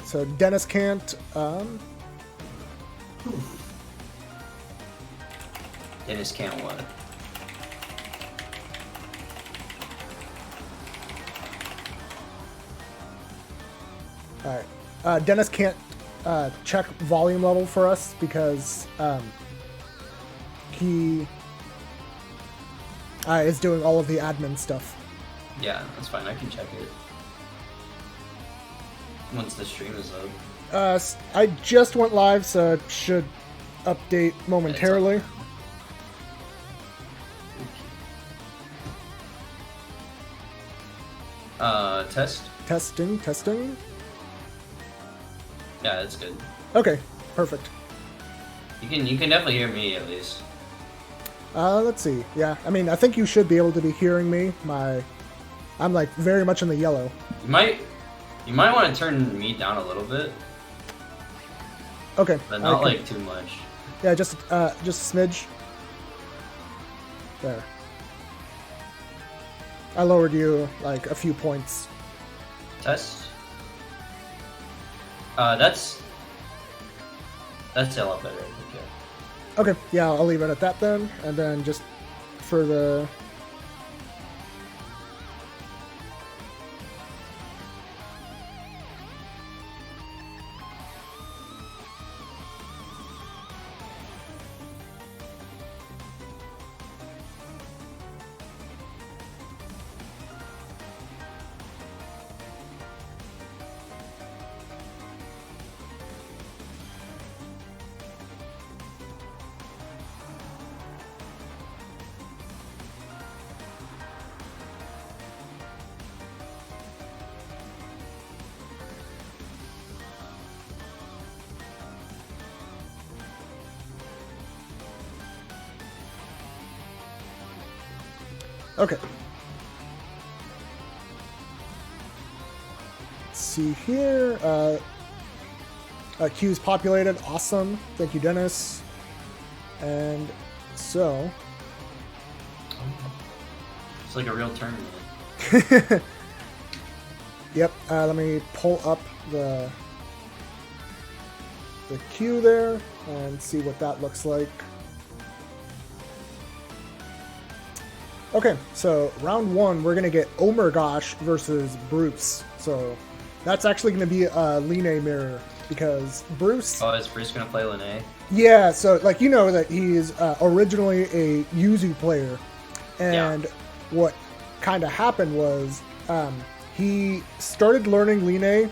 So Dennis can't. Dennis can't what? All right. Dennis can't check volume level for us because he is doing all of the admin stuff. Yeah, that's fine. I can check it once the stream is up. I just went live, so it should update momentarily. Test? Testing. Yeah, that's good. Okay, perfect. You can definitely hear me at least. Let's see. Yeah, I mean, I think you should be able to be hearing me. I'm like very much in the yellow. You might want to turn me down a little bit. Okay. But not like too much. Yeah, just a smidge. There. I lowered you like a few points. Test. That's a lot better, I think, yeah. Okay, yeah, I'll leave it at that then, and then just for the... Okay. Let's see here. Queue's populated. Awesome. Thank you, Dennis. And so... It's like a real tournament. Yep. Let me pull up the queue there and see what that looks like. Okay, so round one, we're gonna get Omergosh versus Bruce. So that's actually gonna be a Line mirror because Bruce. Oh, is Bruce gonna play Lene? Yeah, so like you know that he's originally a Yuzu player, and what kind of happened was he started learning Line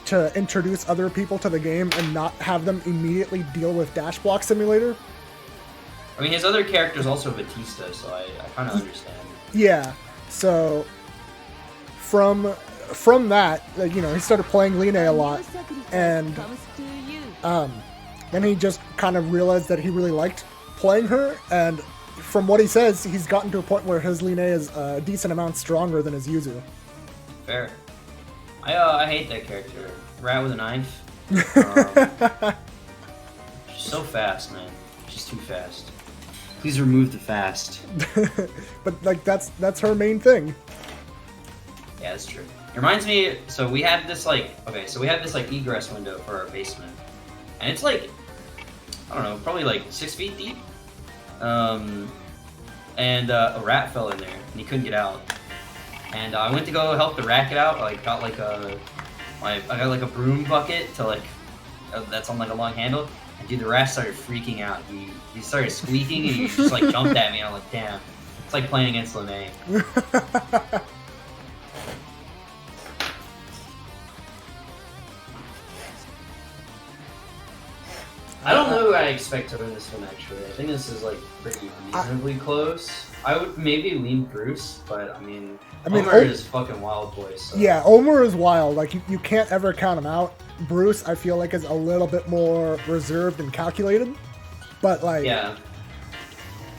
to introduce other people to the game and not have them immediately deal with Dash Block Simulator. I mean, his other character is also Batista, so I kind of understand. Yeah, so from that, you know, he started playing Line a lot, and then he just kind of realized that he really liked playing her, and from what he says, he's gotten to a point where his Line is a decent amount stronger than his Yuzu. Fair. I hate that character. Rat with a knife. She's so fast, man. She's too fast. Please remove the fast. But like that's her main thing. Yeah, that's true. It reminds me. So we had this like egress window for our basement, and it's like I don't know, probably like 6 feet deep. And a rat fell in there, and he couldn't get out. And I went to go help the rat get out. I got like I got like a broom bucket to like that's on like a long handle. And dude, the rat started freaking out. He started squeaking and he just like jumped at me. And I'm like, damn, it's like playing against Lene. I don't know who I expect to win this one, actually. I think this is, like, pretty reasonably close. I would maybe lean Bruce, but, I mean Omer is fucking wild boy, so... Yeah, Omer is wild. Like, you can't ever count him out. Bruce, I feel like, is a little bit more reserved and calculated. But, like... Yeah.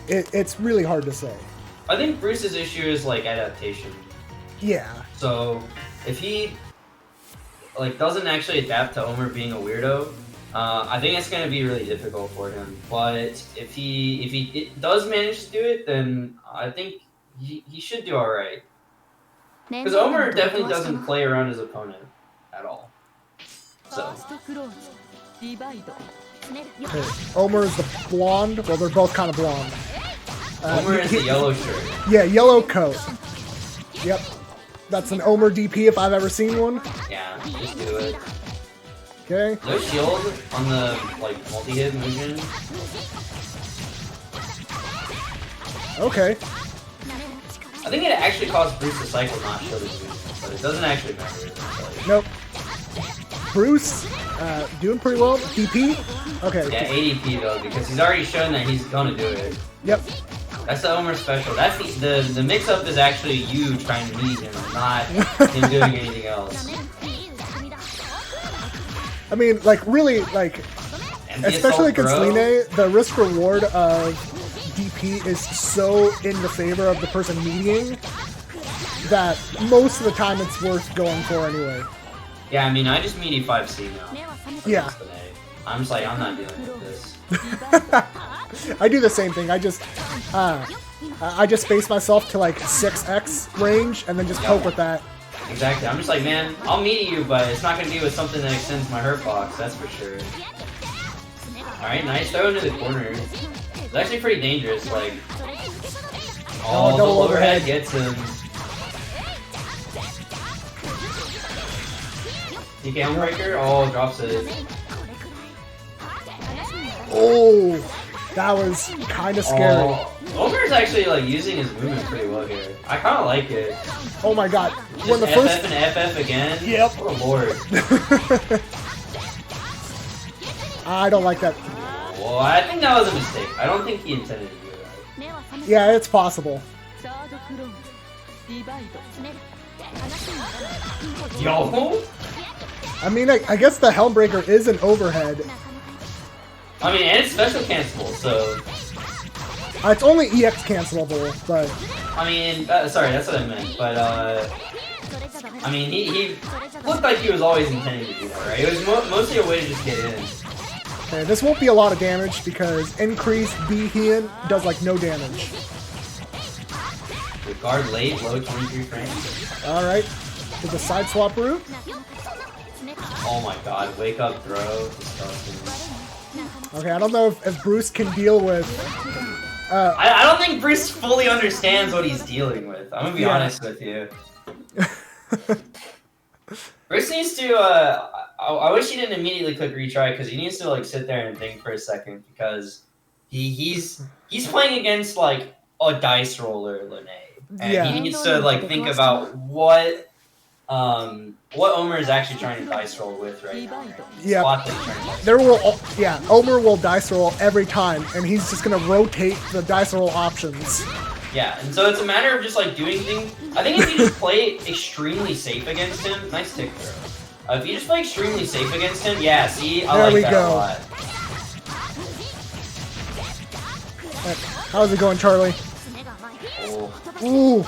It's really hard to say. I think Bruce's issue is, like, adaptation. Yeah. So, if he, like, doesn't actually adapt to Omer being a weirdo... I think it's going to be really difficult for him, but if he does manage to do it, then I think he should do all right. Because Omer definitely doesn't play around his opponent at all. So So. Okay. Omer is the blonde. Well, they're both kind of blonde. Omer is the yellow shirt. Yeah, yellow coat. Yep. That's an Omer DP if I've ever seen one. Yeah, just do it. Okay. No shield on the like multi-hit motion. Okay. I think it actually caused Bruce to cycle not shielding movement, but it doesn't actually matter. Nope. Bruce, doing pretty well. DP. Okay. Yeah, ADP though, because he's already shown that he's gonna do it. Yep. That's the Omer special. That's the mix-up is actually you trying to meet him, not him doing anything else. I mean, like, really, like, especially against Line, the risk-reward of DP is so in the favor of the person meeting that most of the time it's worth going for anyway. Yeah, I mean, I just meet E5C now. Yeah. I'm just like, I'm not dealing with this. I do the same thing. I just space myself to like 6x range and then just poke with that. Exactly. I'm just like, man, I'll meet you, but it's not going to be with something that extends my hurt box, that's for sure. Alright, nice throw into the corner. It's actually pretty dangerous, like... Oh, the overhead gets him. DK Helmbreaker? Oh, drops it. Oh, that was kind of scary. Oh, Omer's actually like using his movement pretty well here. I kind of like it. Oh my god. Just When the FF first... and FF again? Yep. Oh lord. I don't like that. Well, I think that was a mistake. I don't think he intended to do that. Yeah, it's possible. Yo! I mean, I guess the Helmbreaker is an overhead. I mean, and it's special cancelable, so... It's only EX cancelable, but... I mean, sorry, that's what I meant, but, I mean, he looked like he was always intending to do that, right? It was mostly a way to just get in. Okay, this won't be a lot of damage because increased B-Hien does, like, no damage. With guard late, low 23 frames. Alright. Did the side swap route? Oh my god, wake up throw. Disgusting. Okay, I don't know if Bruce can deal with... I don't think Bruce fully understands what he's dealing with. I'm gonna be honest with you. Bruce needs to, I wish he didn't immediately click retry, because he needs to, like, sit there and think for a second, because he's playing against, like, a dice roller, Lene. And he needs to, like, think about what Omer is actually trying to dice roll with right now. Right? Yeah. Omer will dice roll every time, and he's just gonna rotate the dice roll options. Yeah, and so it's a matter of just like doing things. I think if you just play extremely safe against him, nice tick throw. If you just play extremely safe against him, yeah, see, I like that a lot. How's it going, Charlie? Oh. Ooh.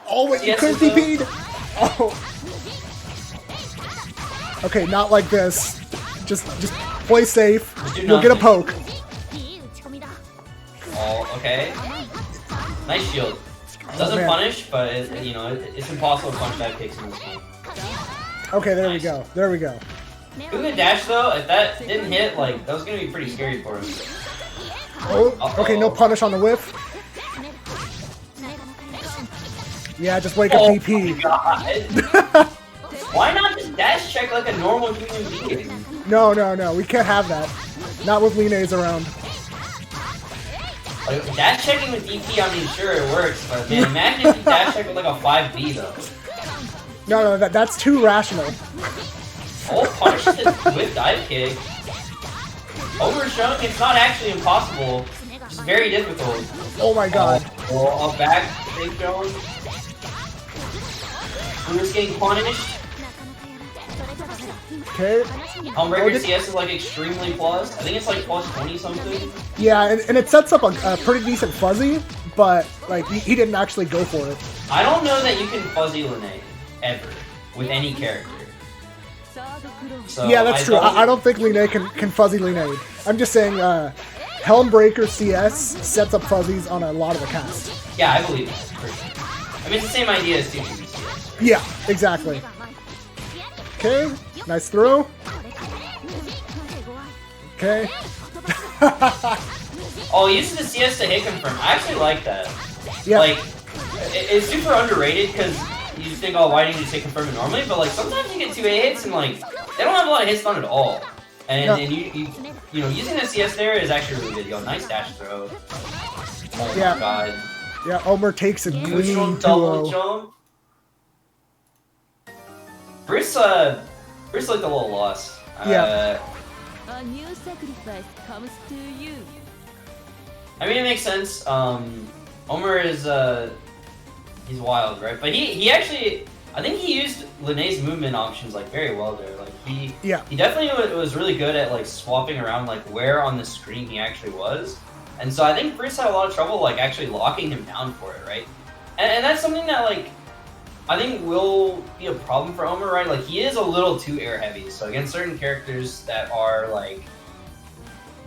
Oh, wait, you couldn't DP'd? Oh. Okay, not like this. Just play safe. You'll get a poke. Oh, okay. Nice shield. Doesn't punish, but you know it's impossible to punch bad kicks in this game. Okay, there we go. There we go. Doing the dash though, if that didn't hit, like that was gonna be pretty scary for him. Oh, okay, no punish on the whiff. Yeah, just wake up DP. Why not just dash check like a normal human being? No, we can't have that. Not with Line's around. Like, dash checking with DP, I mean, sure it works, but man, imagine if you dash check with like a 5B though. No, that's too rational. Oh, punish with dive kick. Overshowing, it's not actually impossible. It's very difficult. Oh my god. Oh, a back big Jones. Who's getting punished? Okay. Helmbreaker CS is like extremely plus. I think it's like plus 20 something. Yeah, and it sets up a pretty decent fuzzy, but like he didn't actually go for it. I don't know that you can fuzzy Lene ever with any character. So yeah, that's true. I don't think Line can fuzzy Line. I'm just saying Helmbreaker CS sets up fuzzies on a lot of the cast. Yeah, I believe that, for sure. I mean, it's the same idea as 2 CS. Yeah, exactly. Okay, nice throw. Okay. Oh, he uses the CS to hit confirm. I actually like that. Yeah. Like, it's super underrated because you just think, oh, why didn't you just hit confirm it normally? But like, sometimes you get 2 A hits and like, they don't have a lot of hits done at all. And, No. and you know, using the CS there is actually really good. Yo, nice dash throw. Oh Yeah. my god. Yeah, Omer takes a Neutral clean double 2-0. jump. Bruce looked a little lost. Yeah. A new sacrifice comes to you. I mean, it makes sense. Omer is, he's wild, right? But he actually, I think he used Linnea's movement options, like, very well there. Like, he definitely was really good at, like, swapping around, like, where on the screen he actually was. And so I think Bruce had a lot of trouble, like, actually locking him down for it, right? And that's something that, like, I think will be a problem for Omer, right? Like, he is a little too air heavy. So against certain characters that are, like,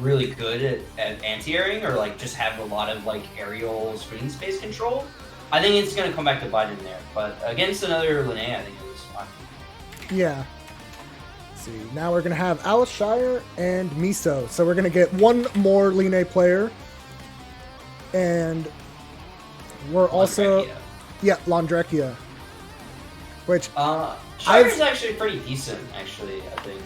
really good at anti-airing or, like, just have a lot of, like, aerial screen space control, I think it's going to come back to bite him there. But against another Linnea, I think it was fine. Yeah. Let's see, now we're going to have Alice Shire and Miso. So we're going to get one more Linne player. And we're also... Landrekia. Yeah, Landrekia. Which... Shire's actually pretty decent, actually, I think.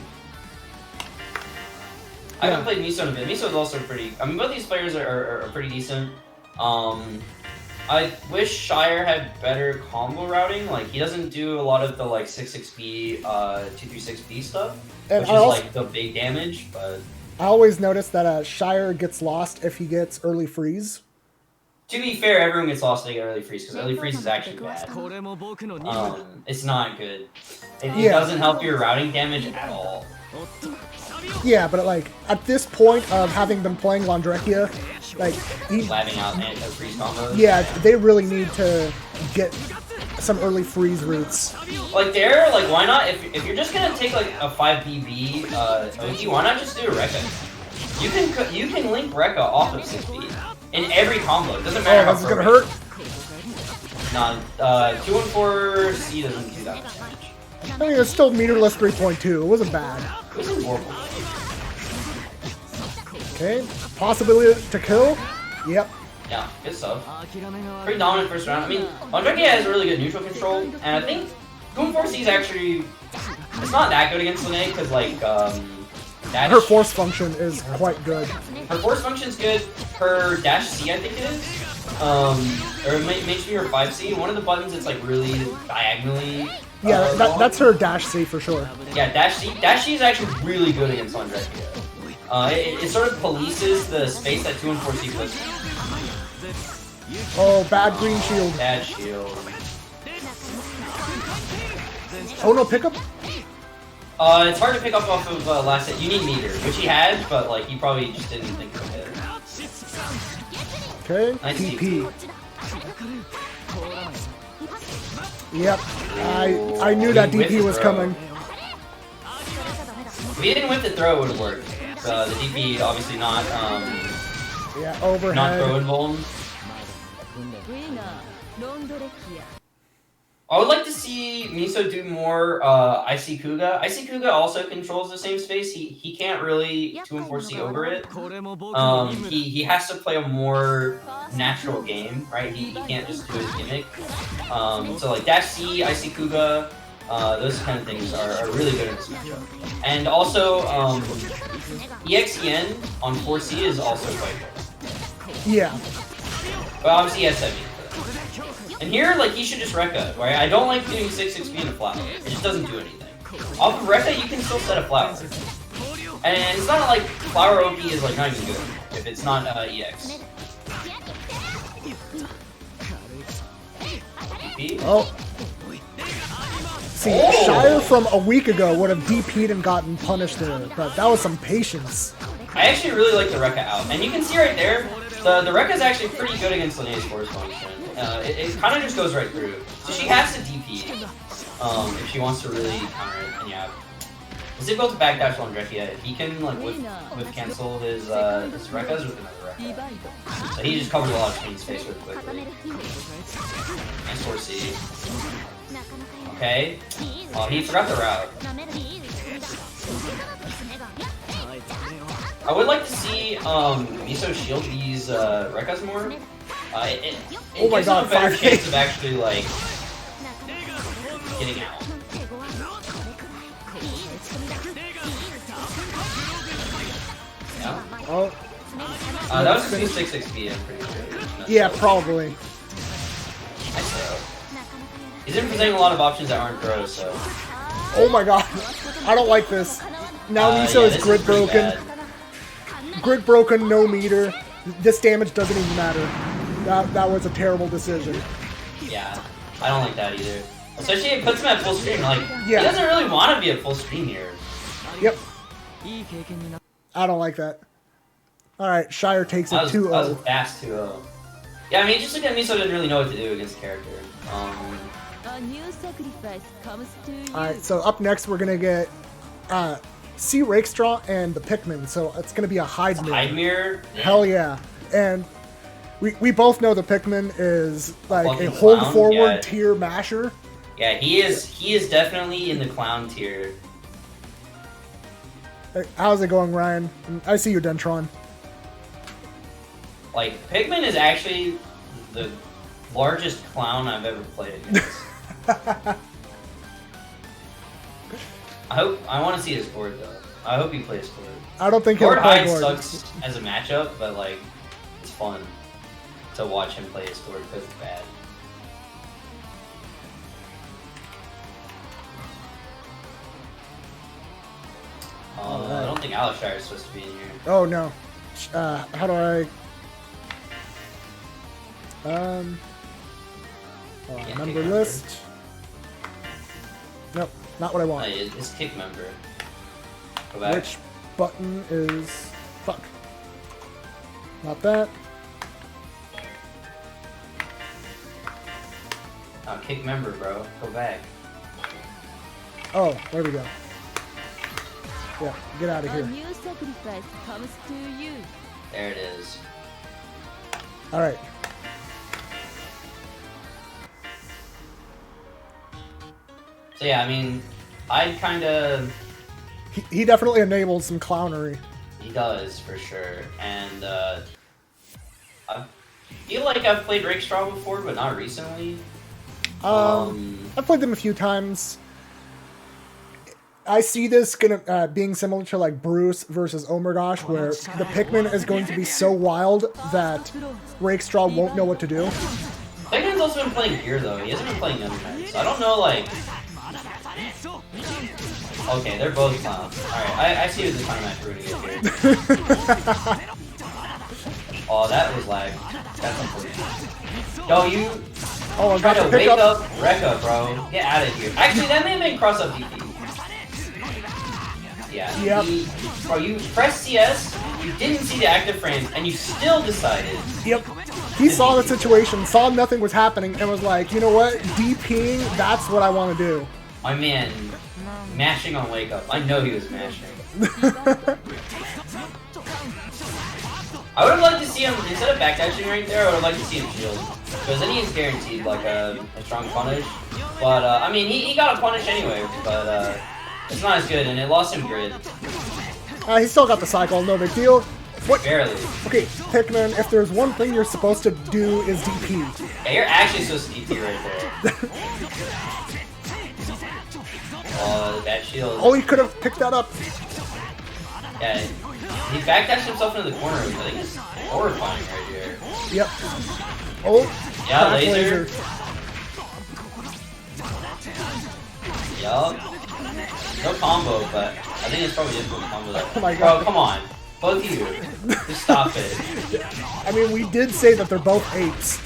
I haven't played Miso in a bit. Miso is also pretty... I mean, both these players are pretty decent. I wish Shire had better combo routing. Like, he doesn't do a lot of the, like, 6-6B, 2-3-6B stuff, and which is, like, the big damage, but... I always notice that Shire gets lost if he gets early freeze. To be fair, everyone gets lost to get early freeze, because early freeze is actually bad. It's not good. It doesn't help your routing damage at all. Yeah, but like at this point of having been playing Landrekia, like Labbing out freeze combos. Yeah, they really need to get some early freeze routes. Like there, like why not? If you're just gonna take like a 5BB OT, why not just do a Rekka? You can link Rekka off of 6B in every combo. It doesn't matter how this is gonna hurt. Nah, 214C doesn't do that much damage. I mean, it's still meterless 3.2. It wasn't bad. It wasn't horrible. Okay, possibility to kill. Yep. Yeah, good stuff. Pretty dominant first round. I mean, Landrekia has really good neutral control, and I think 214C is actually it's not that good against Linnea because like dash, her force function is quite good. Her force function's good. Her dash C, I think it is. Or maybe her 5C. One of the buttons that's like really diagonally. Yeah, that's her dash C for sure. Yeah, dash C. Dash C is actually really good against Landrekia. It sort of polices the space that 214C puts. Oh, bad green shield. Bad shield. Oh no, pickup? It's hard to pick up off of last hit. You need meter, which he had, but like he probably just didn't think of it. Okay, Nice TP. Yep, I knew that DP was coming. If he didn't whip the throw, it would have worked. The DP obviously not yeah, overhead. not throw invuln. Winner, Landrekia. I would like to see Miso do more IC Kuga. IC Kuga also controls the same space. He can't really 2-4C over it. He has to play a more natural game, right? He can't just do his gimmick. So like dash C, IC Kuga, those kind of things are really good in this matchup. And also EXEN on 4C is also quite good. Yeah. But obviously he has 70. And here, like, he should just Rekka, right? I don't like doing 6-6B in a flower. It just doesn't do anything. Off of Rekka, you can still set a flower. And it's not like flower OP is, like, not even good if it's not EX. DP? Oh. See, Shire from a week ago would have DP'd and gotten punished there, but that was some patience. I actually really like the Rekka out. And you can see right there, the Rekka is actually pretty good against Linnea's force function. It kind of just goes right through. So she has to DP if she wants to really counter it. And yeah, it's difficult to backdash Landrekia. If he can like with cancel his Rekkas with another Rekka. So he just covers a lot of screen space really quickly. Nice 4C. Okay. He forgot the route. I would like to see Miso shield these Rekkas more. It Oh my gives them God, a better 5K. chance of actually like getting out. Yeah. Oh, That was just 6 XP, I'm pretty sure. yeah, probably. Nice throw. He's been presenting a lot of options that aren't throws, so. Oh my god. I don't like this. Now Miso yeah, is this grid pretty broken. bad. Grid broken, no meter. This damage doesn't even matter. That was a terrible decision. Yeah, I don't like that either. Especially it puts him at full screen. Like, Yeah. he doesn't really want to be at full screen here. Yep. I don't like that. Alright, Shire takes it That was a 2-0. fast 2-0. Yeah, I mean, just look at Miso didn't really know what to do against the character. A new sacrifice comes to you. Alright, so up next we're gonna get C. Rakestraw and the Pikmin, so it's gonna be a hide mirror. Hide mirror. Hell yeah. And we both know the Pikmin is like a Fucking hold clown, forward yeah. tier masher. Yeah, he is definitely in the clown tier. Hey, how's it going, Ryan? I see you, Dentron. Like, Pikmin is actually the largest clown I've ever played against. I want to see his board though. I hope he plays board. I don't think he'll Board play hide board. sucks as a matchup, but like, it's fun to watch him play his board because it's bad. I don't think Alexshire is supposed to be in here. Oh no. How do I? Can't Member pick list. Nope, not what I want. It's kick member. Go back. Which button is? Fuck. Not that. Oh, kick member, bro. Go back. Oh, there we go. Yeah, get out of A here. new sacrifice comes to you. There it is. All right. So yeah, I mean, I'd kind of. He definitely enabled some clownery. He does for sure, and I feel like I've played Rakestraw before, but not recently. I've played them a few times. I see this gonna being similar to like Bruce versus Omergosh, where the Pikmin is going to be so wild that Rakestraw won't know what to do. Pikmin's also been playing gear though. He hasn't been playing Undermine, so I don't know like. Okay, they're both clowns. Alright, I see what the time match we're gonna get here. Oh, that was lag. That's unfortunate. Yo, you Oh, I try got to to pick wake up. up Rekka, bro. Get out of here. Actually, that may have been cross up DP. Yeah. Yep. Bro, you pressed CS, you didn't see the active frames, and you still decided. Yep. He saw the situation, saw nothing was happening, and was like, you know what? DPing, that's what I want to do. My man, mashing on wake up. I know he was mashing. I would have liked to see him, instead of backdashing right there, I would have liked to see him shield. Because then he's guaranteed like a strong punish. But, I mean, he got a punish anyway, but it's not as good, and it lost him grid. He still got the cycle, no big deal. What? Barely. Okay, Pikmin, if there's one thing you're supposed to do is DP. Yeah, you're actually supposed to DP right there. Oh, that shield. Oh, he could have picked that up. Yeah, he backdashed himself into the corner, which I think is horrifying right here. Yep. Oh, Yeah, crack laser. Yup. No combo, but I think it's probably difficult to combo that. Oh my God. Bro, come on. Both of you. Just stop it. I mean, we did say that they're both apes.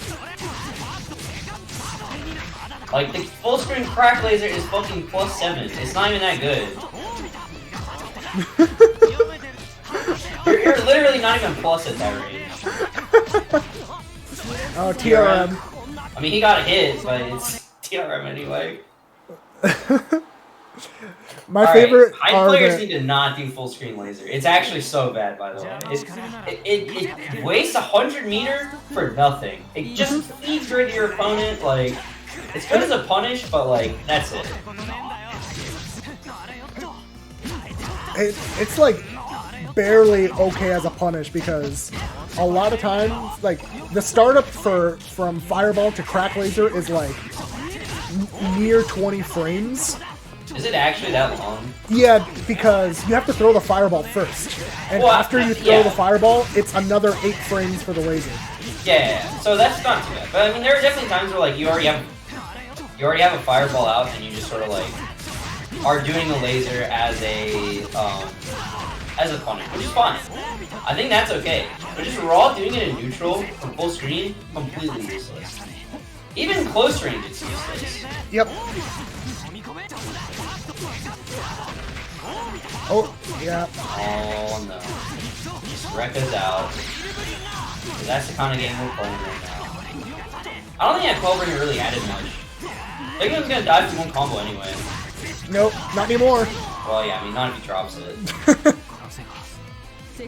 Like, the full screen crack laser is fucking +7. It's not even that good. You're literally not even plus at that range. Oh, TRM. I mean, he got a hit, but it's TRM anyway. My Alright, favorite high are players the... need to not do full screen laser. It's actually so bad, by the way. It wastes 100 meter for nothing. It just feeds grid your opponent. Like, it's good as a punish, but like, that's it. It's like barely okay as a punish because a lot of times, like, the startup from Fireball to Crack Laser is like near 20 frames. Is it actually that long? Yeah, because you have to throw the Fireball first. And Well, after you throw yeah. the Fireball, it's another 8 frames for the laser. Yeah, so that's not too bad. But I mean, there are definitely times where like you already have a Fireball out and you just sort of like are doing a laser as a punish, which is fine. I think that's okay. But just raw doing it in neutral from full screen, completely useless. Even close range, it's useless. Yep. Oh, yeah. Oh no. Rekka's out. 'Cause that's the kind of game we're playing right now. I don't think that Clover really added much. Ligman's gonna die from one combo anyway. Nope, not anymore. Well, yeah, I mean, not if he drops it.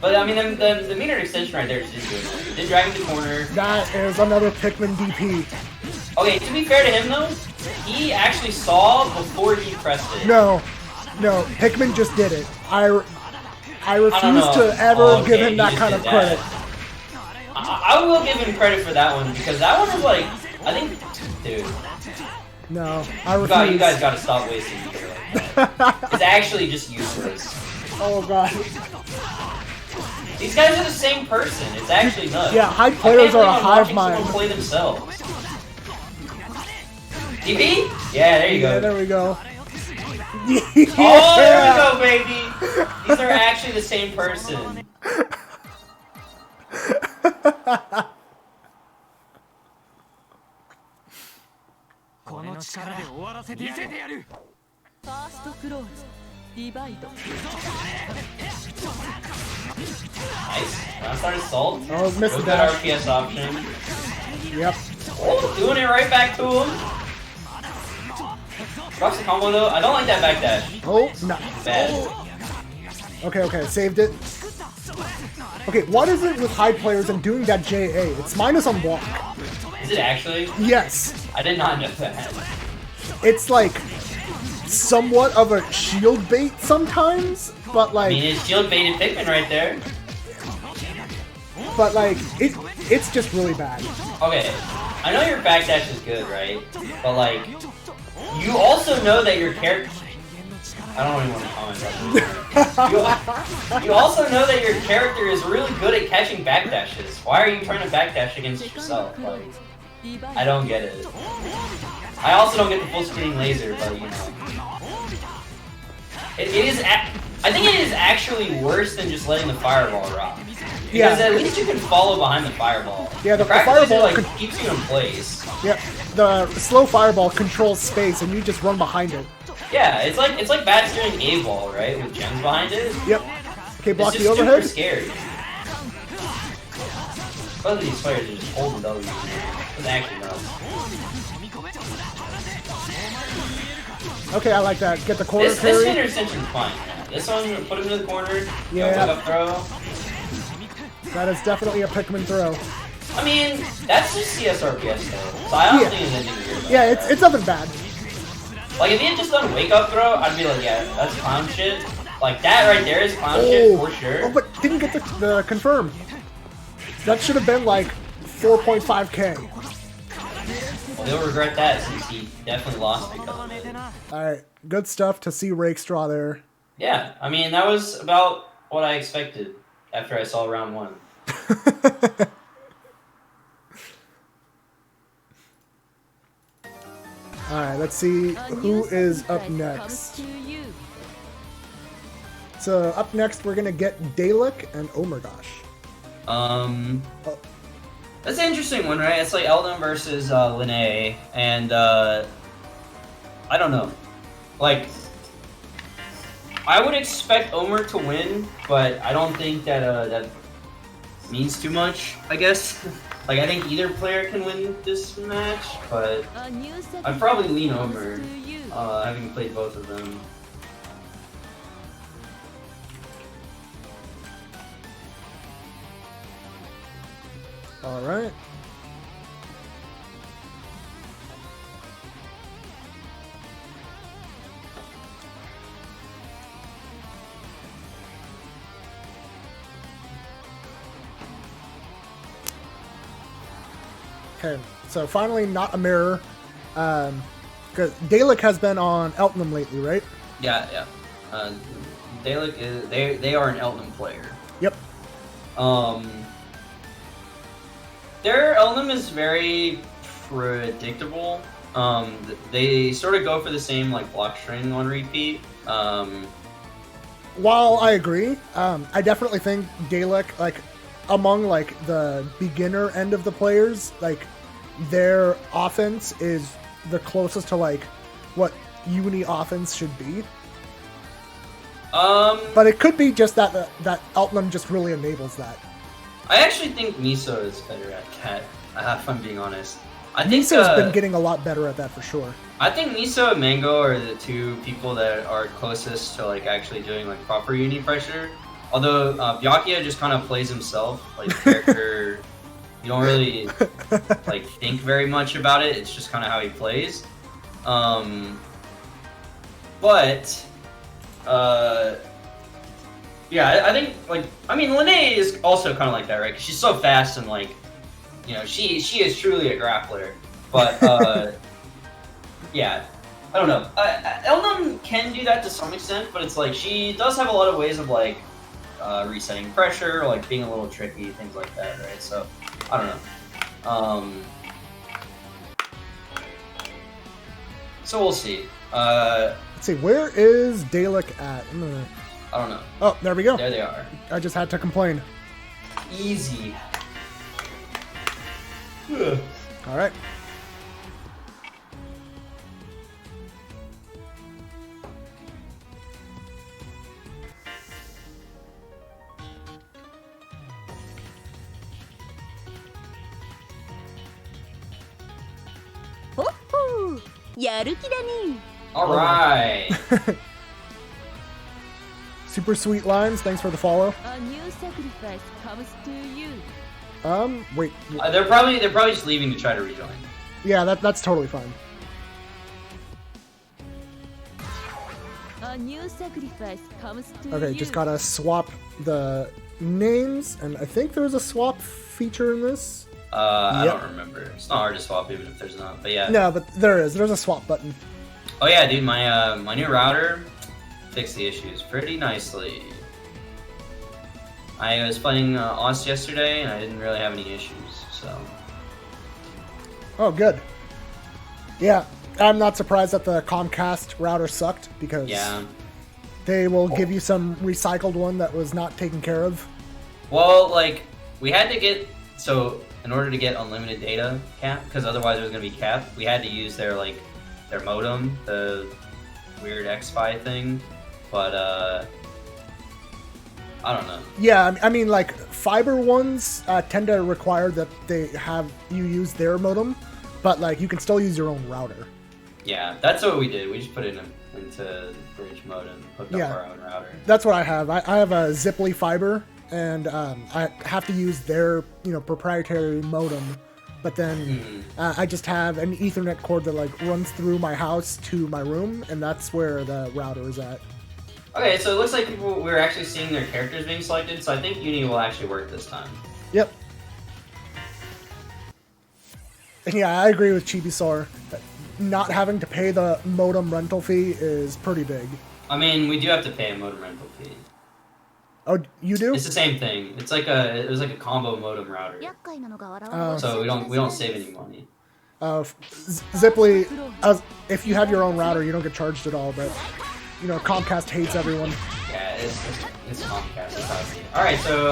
But, I mean, the meter extension right there just didn't do it. It did drag him to the corner. That is another Pikmin DP. Okay, to be fair to him, though, he actually saw before he pressed it. No, Pikmin just did it. I refuse know. to ever Oh, give okay, him that he kind just of did credit. that. I will give him credit for that one, because that one was like, I think, dude, No, I refuse. you guys gotta stop wasting meter like that. It's actually just useless. Oh god. These guys are the same person. It's actually nuts. Yeah, high I players can't are a believe I'm hive watching someone mind. play themselves. DP? Yeah, there you Yeah, go. there we go. Oh, there we go, baby! These are actually the same person. First close. Divide. Nice. Now start assault. Oh, missed the With that dash. RPS option. Yep. Oh, doing it right back to him. Drops the combo though. I don't like that backdash. Oh, no. Bad. Okay, saved it. Okay, what is it with high players and doing that JA? It's minus on block. Is it actually? Yes. I did not know that. It's like somewhat of a shield bait sometimes, but I like, mean, it's shield baited Pikmin right there. it's just really bad. Okay, I know your backdash is good, right? But like, you also know that your character. I don't even want to comment on that. You also know that your character is really good at catching backdashes. Why are you trying to backdash against yourself? Like, I don't get it. I also don't get the full screen laser, but you know. It is. I think it is actually worse than just letting the fireball rock. Because Yeah. at least you can follow behind the fireball. Yeah, the Crack laser, fireball like, keeps you in place. Yep. The slow fireball controls space, and you just run behind it. Yeah, it's like bad steering A-ball, right? With gems behind it. Yep. Okay, block It's the just overhead. super scary. Both of these players are just holding W. It's actually nuts. Okay, I like that. Get the corner This carry. meter extension's fine. Yeah. This one, put him to the corner. Yeah. Go up throw. That is definitely a Pikmin throw. I mean, that's just CSRPS though. So I don't Yeah. think there's anything weird about Yeah, that. it's nothing bad. Like, if he had just done wake up throw, I'd be like, yeah, that's clown shit. Like, that right there is clown shit for sure. Oh, but didn't get the confirm. That should have been like 4.5k. Well, he'll regret that since he definitely lost because of it. Alright, good stuff to see Rakestraw there. Yeah, I mean, that was about what I expected after I saw round one. Alright, let's see A who new is up sacrifice next. comes to you. So up next we're gonna get Dalek and Omergosh. That's an interesting one, right? It's like Eldon versus Linnae, and I don't know. Like, I would expect Omer to win, but I don't think that that means too much, I guess. Like, I think either player can win this match, but A new I'd probably lean sacrifice Omer, comes to you. having played both of them. Alright. Okay, so finally not a mirror. Because Dalek has been on Eltnum lately, right? Yeah, yeah. Dalek is they are an Elton player. Yep. Their Elnum is very predictable. They sort of go for the same like block string on repeat. While I agree, I definitely think Dalek, like, among like the beginner end of the players, like their offense is the closest to like what uni offense should be. But it could be just that Eltnum just really enables that. I actually think Miso is better at that. If I'm being honest, I think Miso's been getting a lot better at that for sure. I think Miso and Mango are the two people that are closest to like actually doing like proper uni pressure. Although Byakuya just kind of plays himself, like the character. You don't really like think very much about it. It's just kind of how he plays. Yeah, I think like Lene is also kind of like that, right? 'Cause she's so fast and like, you know, she is truly a grappler. But yeah, I don't know. Elnum can do that to some extent, but it's like she does have a lot of ways of like resetting pressure, like being a little tricky, things like that, right? So I don't know. So we'll see. Let's see, where is Dalek at? I don't know. Oh, there we go. There they are. I just had to complain. Easy. All right. Ho-ho! やる気だね。 All right. Super sweet lines. Thanks for the follow. A new sacrifice comes to you. Wait. They're probably just leaving to try to rejoin. Yeah, that's totally fine. A new sacrifice comes to you. Okay, just gotta swap the names, and I think there's a swap feature in this. I Yep. don't remember. It's not hard to swap even if there's not. But yeah. No, but there is. There's a swap button. Oh yeah, dude, my new router fixed the issues pretty nicely. I was playing OS yesterday and I didn't really have any issues, so. Oh, good. Yeah, I'm not surprised that the Comcast router sucked, because Yeah. they will give you some recycled one that was not taken care of. Well, like, we had to get, so in order to get unlimited data cap, because otherwise it was going to be capped, we had to use their, like, their modem, the weird X-Fi thing, but, I don't know. Yeah, I mean, like, fiber ones tend to require that they have you use their modem, but, like, you can still use your own router. Yeah, that's what we did. We just put it into bridge mode and hooked Yeah. up our own router. That's what I have. I have a Ziply fiber, and I have to use their, proprietary modem. But then I just have an Ethernet cord that like runs through my house to my room, and that's where the router is at. Okay, so it looks like we're actually seeing their characters being selected, so I think Uni will actually work this time. Yep. And yeah, I agree with Chibisaur. Not having to pay the modem rental fee is pretty big. I mean, we do have to pay a modem rental fee. Oh, you do? It's the same thing. It was like a combo modem router. So we don't save any money. Ziply, if you have your own router, you don't get charged at all, but, Comcast hates everyone. Yeah, it's Comcast. It's how it is. Alright, so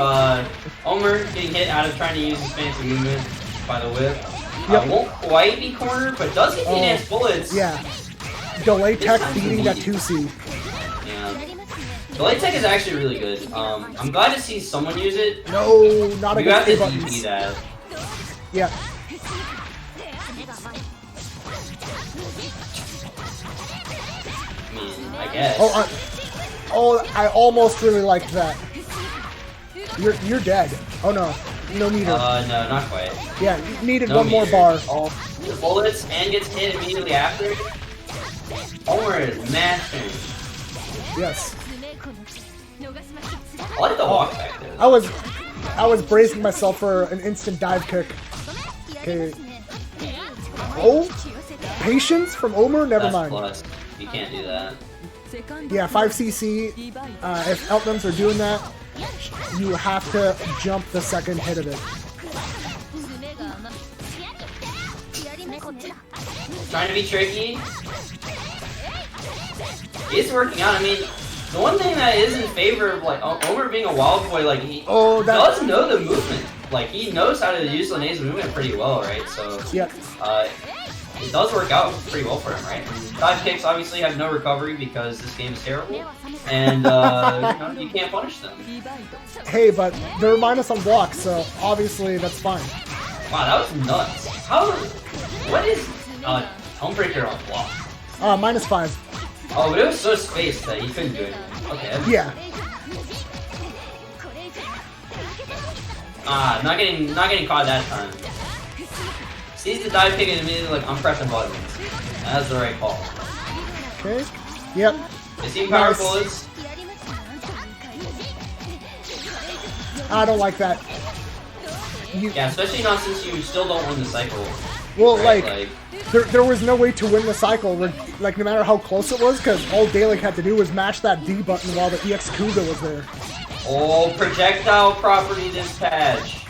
Omer getting hit out of trying to use his fancy movement by the whip. Yep. Won't quite be cornered, but does get the enhanced bullets. Yeah. Delay tech beating that 2C. Yeah. Delay tech is actually really good. I'm glad to see someone use it. No, not You have against to A DP buttons. that. Yeah. I mean, I guess. I almost really liked that. You're dead. Oh no, no meter. No, not quite. Yeah, needed No one more meter. bar. Oh, the bullets and gets hit immediately after. Omer is mashing. Yes. I like the walk back there. I was bracing myself for an instant dive kick. Okay. Oh, patience from Omer. Never That's mind. plus. You can't do that. Yeah, 5cc. If Eltnums are doing that, you have to jump the second hit of it. Trying to be tricky. It's working out. I mean, the one thing that is in favor of like Omer being a wild boy, like he does know the movement. Like he knows how to use Linnea's movement pretty well, right? So yeah, it does work out pretty well for him, right? And dive kicks obviously have no recovery because this game is terrible, and you know, you can't punish them. Hey, but they're minus on blocks, so obviously that's fine. Wow, that was nuts. How? What is Homebreaker on block? -5. Oh, but it was so spaced that he couldn't do anything. Okay. Yeah. Not getting caught that time. Sees the dive kick and immediately like, I'm pressing buttons. That's the right call. Okay. Yep. They seem powerful. It's I don't like that. yeah, especially not since you still don't win the cycle. Well, right? like there was no way to win the cycle, like no matter how close it was, because all Dalek had to do was mash that D button while the EX Kuga was there. Oh, projectile property this patch.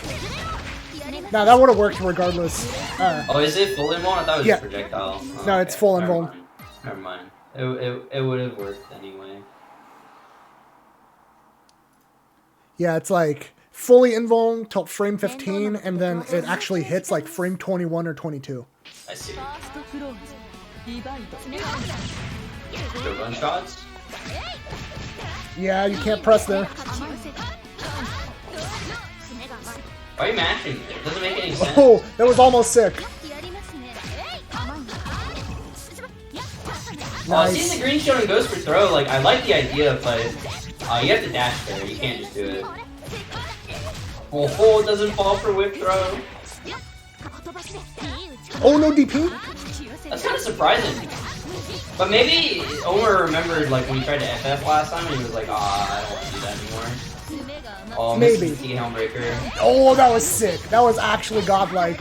Now that would have worked regardless. Oh, is it full invuln? I thought it was projectile. Oh, no, it's full never invuln. mind. Never mind. It would have worked anyway. Yeah, it's like fully invuln till frame 15, and then it actually hits like frame 21 or 22. I see. So run shots? Yeah, you can't press there. Why are you mashing it? It doesn't make any sense. Oh, that was almost sick. Seeing the green shield and goes for throw, like, I like the idea, but you have to dash there. You can't just do it. Oh, it doesn't fall for whip throw. Oh, no DP? That's kind of surprising. But maybe Omer remembered, like, when he tried to FF last time, and he was like, I don't want to do that anymore. Oh, maybe. Helmbreaker. Oh, that was sick. That was actually godlike.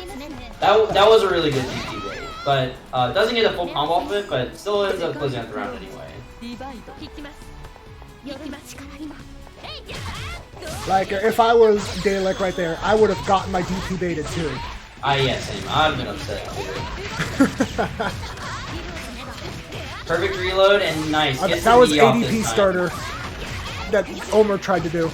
That was a really good DP rate. But doesn't get a full combo off of it, but still ends up closing out the round anyway. Like, if I was Dalek right there, I would have gotten my DP baited too. Yeah, same. I'd have been upset too. Perfect reload and nice. That was ADP starter that Omer tried to do.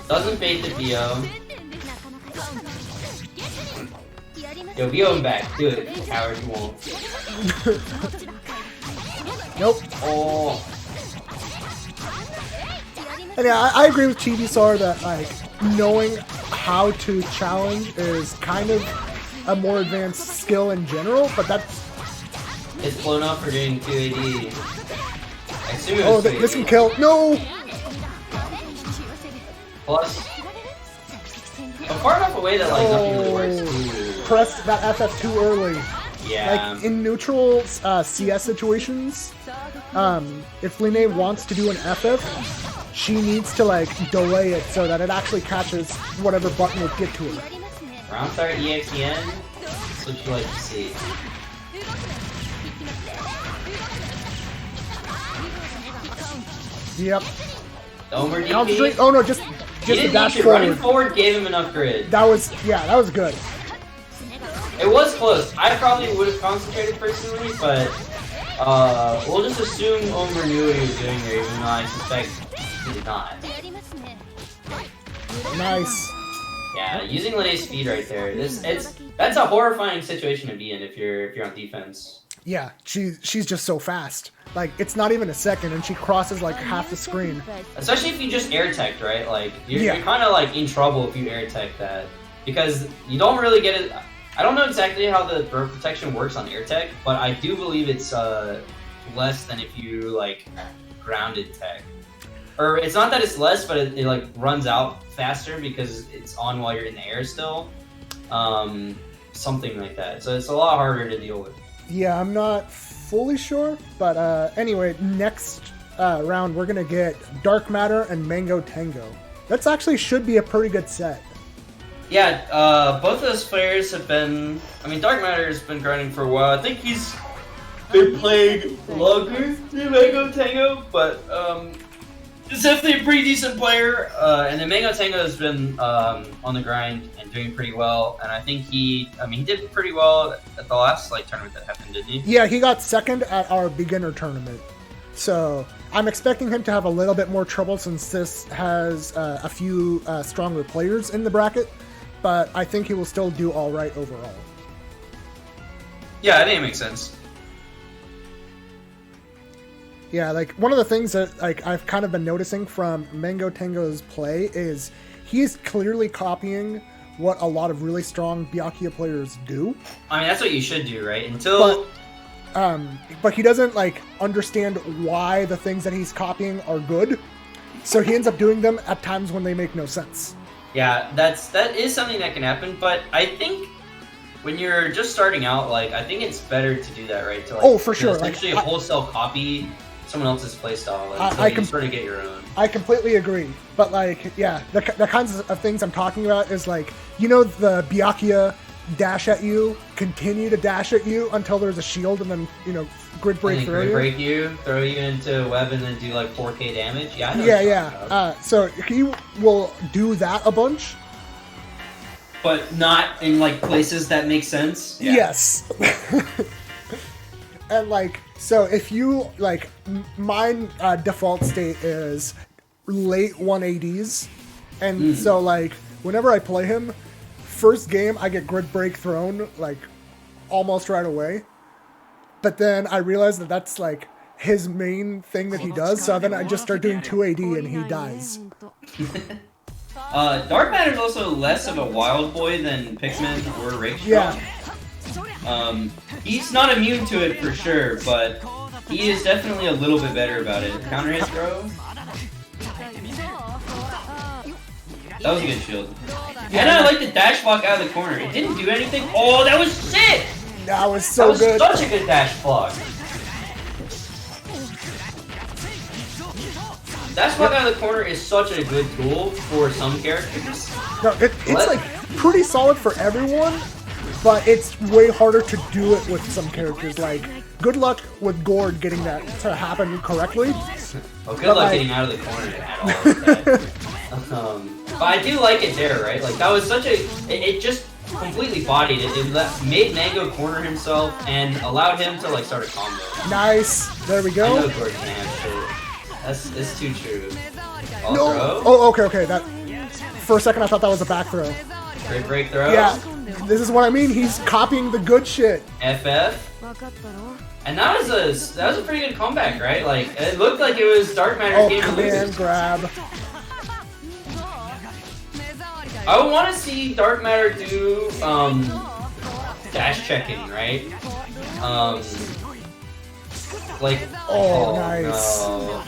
Doesn't bait the BO. Yo, BO him back. Do it. Howard, you won't. Nope. Oh. And yeah, I agree with Chibi-Sar that like knowing how to challenge is kind of a more advanced skill in general, but that's... It's blown up for doing 2AD. I assume it was this can kill. No! Plus, I'm far enough away that like nothing really works. Ooh. Press that FF too early. Yeah. Like in neutral CS situations, if Linne wants to do an FF, she needs to like delay it so that it actually catches whatever button would get to her. Round start EXEN? That's what you like to see. Yep. Omer DP. Concentrate. Oh no, just the dash forward. Running forward gave him enough grid. That was good. It was close. I probably would have concentrated personally, but we'll just assume Omer knew what he was doing there, even though I suspect he did not. Nice. Yeah, using Linnea's speed right there. That's a horrifying situation to be in if you're on defense. Yeah, she's just so fast. Like it's not even a second, and she crosses like half the screen. Especially if you just air tech, right? Like you're kind of like in trouble if you air tech that because you don't really get it. I don't know exactly how the throw protection works on air tech, but I do believe it's less than if you like grounded tech. Or it's not that it's less, but it like runs out faster because it's on while you're in the air still. Something like that. So it's a lot harder to deal with. Yeah, I'm not fully sure, but anyway, next round we're gonna get Dark Matter and Mango Tango. That's actually should be a pretty good set. Yeah, both those players have been. I mean, Dark Matter has been grinding for a while. I think he's been playing longer than Mango Tango, but he's definitely a pretty decent player. And then Mango Tango has been on the grind and doing pretty well. And I think he did pretty well at the last tournament that happened, didn't he? Yeah, he got second at our beginner tournament. So I'm expecting him to have a little bit more trouble since this has a few stronger players in the bracket. But I think he will still do all right overall. Yeah, I think it makes sense. Yeah, like one of the things that I've kind of been noticing from Mango Tango's play is he's clearly copying what a lot of really strong Byakuya players do. I mean, that's what you should do, right? Until. But he doesn't understand why the things that he's copying are good. So he ends up doing them at times when they make no sense. Yeah, that is something that can happen, but I think when you're just starting out, I think it's better to do that, right? To, for sure. Essentially wholesale copy someone else's playstyle until you sort of get your own. I completely agree. But, the kinds of things I'm talking about is, the Byakuya dash at you, continue to dash at you until there's a shield, and then, grid break and through grid you. break you, throw you into a web, and then do, 4K damage. Yeah, I know Yeah. So he will do that a bunch. But not in, places that make sense? Yeah. Yes. And, so if you, mine default state is late 180s. And so, whenever I play him, first game I get grid break thrown, almost right away. But then I realize that that's, his main thing that he does. So then I just start doing 2AD and he dies. Dark Matter is also less of a wild boy than Pikmin or Rakestraw. Yeah. He's not immune to it for sure, but he is definitely a little bit better about it. Counter hit throw. That was a good shield. And I like the dash block out of the corner. It didn't do anything. Oh, that was sick! That was so good. That was such a good dash block. Dash block out of the corner is such a good tool for some characters. No, it's pretty solid for everyone, but it's way harder to do it with some characters. Good luck with Gord getting that to happen correctly. Well, good luck getting out of the corner at all with that. But I do like it there, right? That was such a... It just completely bodied it. It made Mango corner himself and allowed him to, start a combo. Nice. There we go. I know Gord can have shit. That's too true. No. Throw? Oh, okay. That for a second I thought that was a back throw. Great break throw. Yeah, this is what I mean. He's copying the good shit. FF. And that was a pretty good comeback, right? It looked like it was Dark Matter's game to lose. Command grab. I would want to see Dark Matter do dash checking, right? Nice. No.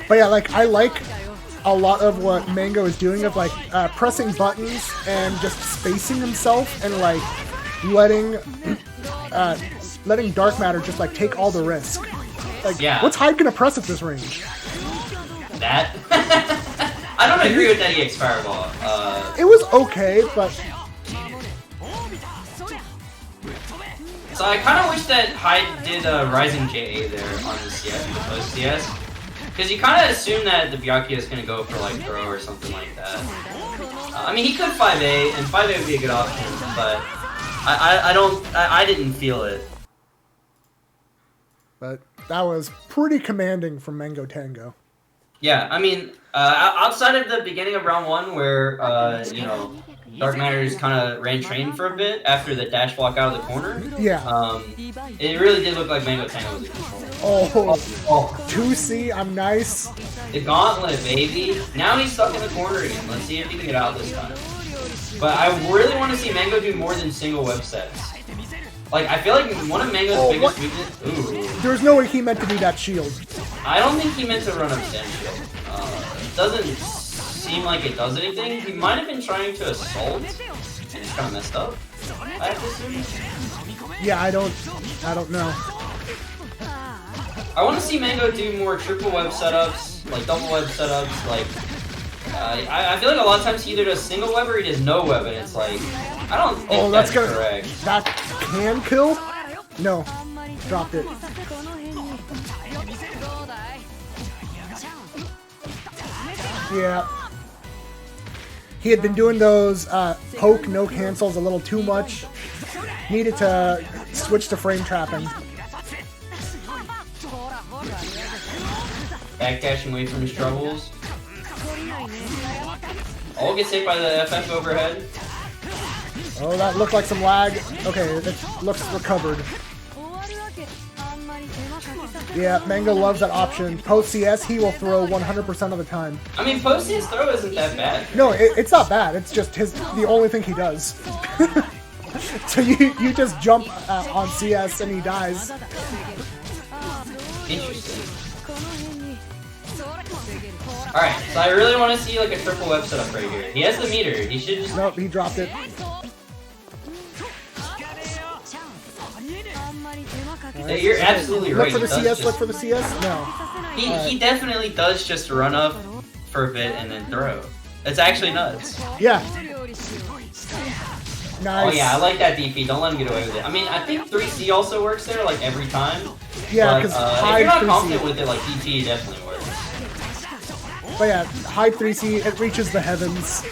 But yeah, I like a lot of what Mango is doing of pressing buttons and just spacing himself and letting Dark Matter just take all the risk. What's Hyde gonna press at this range? That? I don't agree with that EX Fireball. It was okay, but... So I kind of wish that Hyde did Rising JA there on the CS, the post CS. Because you kind of assume that the Byakuya is going to go for throw or something like that. I mean, he could 5A, and 5A would be a good option, but I didn't feel it. But that was pretty commanding from Mango Tango. Yeah, I mean, outside of the beginning of round one where, Dark Matters kind of ran train for a bit after the dash block out of the corner. Yeah. It really did look like Mango Tango was in control. Oh, 2C, I'm nice. The gauntlet, baby. Now he's stuck in the corner again. Let's see if he can get out this time. But I really want to see Mango do more than single web sets. I feel like one of Mango's biggest weaknesses... Ooh. There's no way he meant to do that shield. I don't think he meant to run up stand shield. It doesn't seem like it does anything. He might have been trying to assault, and it's kind of messed up. I have to assume. Yeah, I don't know. I want to see Mango do more triple web setups, double web setups, I feel like a lot of times he either does single web or he does no web, and it's like, I don't think Oh, that's that's gonna correct. that can kill. No, dropped it. Yeah. He had been doing those poke no cancels a little too much. Needed to switch to frame trapping. Backdashing away from his troubles. All gets hit by the FF overhead. Oh, that looked like some lag. Okay, it looks recovered. Yeah, Mango loves that option. Post CS, he will throw 100% of the time. I mean, post his throw isn't that bad. No, it's not bad. It's just the only thing he does. So you just jump on CS and he dies. Interesting. Alright, so I really want to see like a triple web setup right here. He has the meter. He should just... Nope, he dropped it. Yeah, you're absolutely right. Look for the He does CS, look just- for the CS. No. He definitely does just run up for a bit and then throw. It's actually nuts. Yeah. Nice. Oh yeah, I like that DP. Don't let him get away with it. I mean, I think 3C also works there, like every time. Yeah, But, because if hide you're not 3C. confident with it, like DP definitely works. But yeah, hide 3C, it reaches the heavens.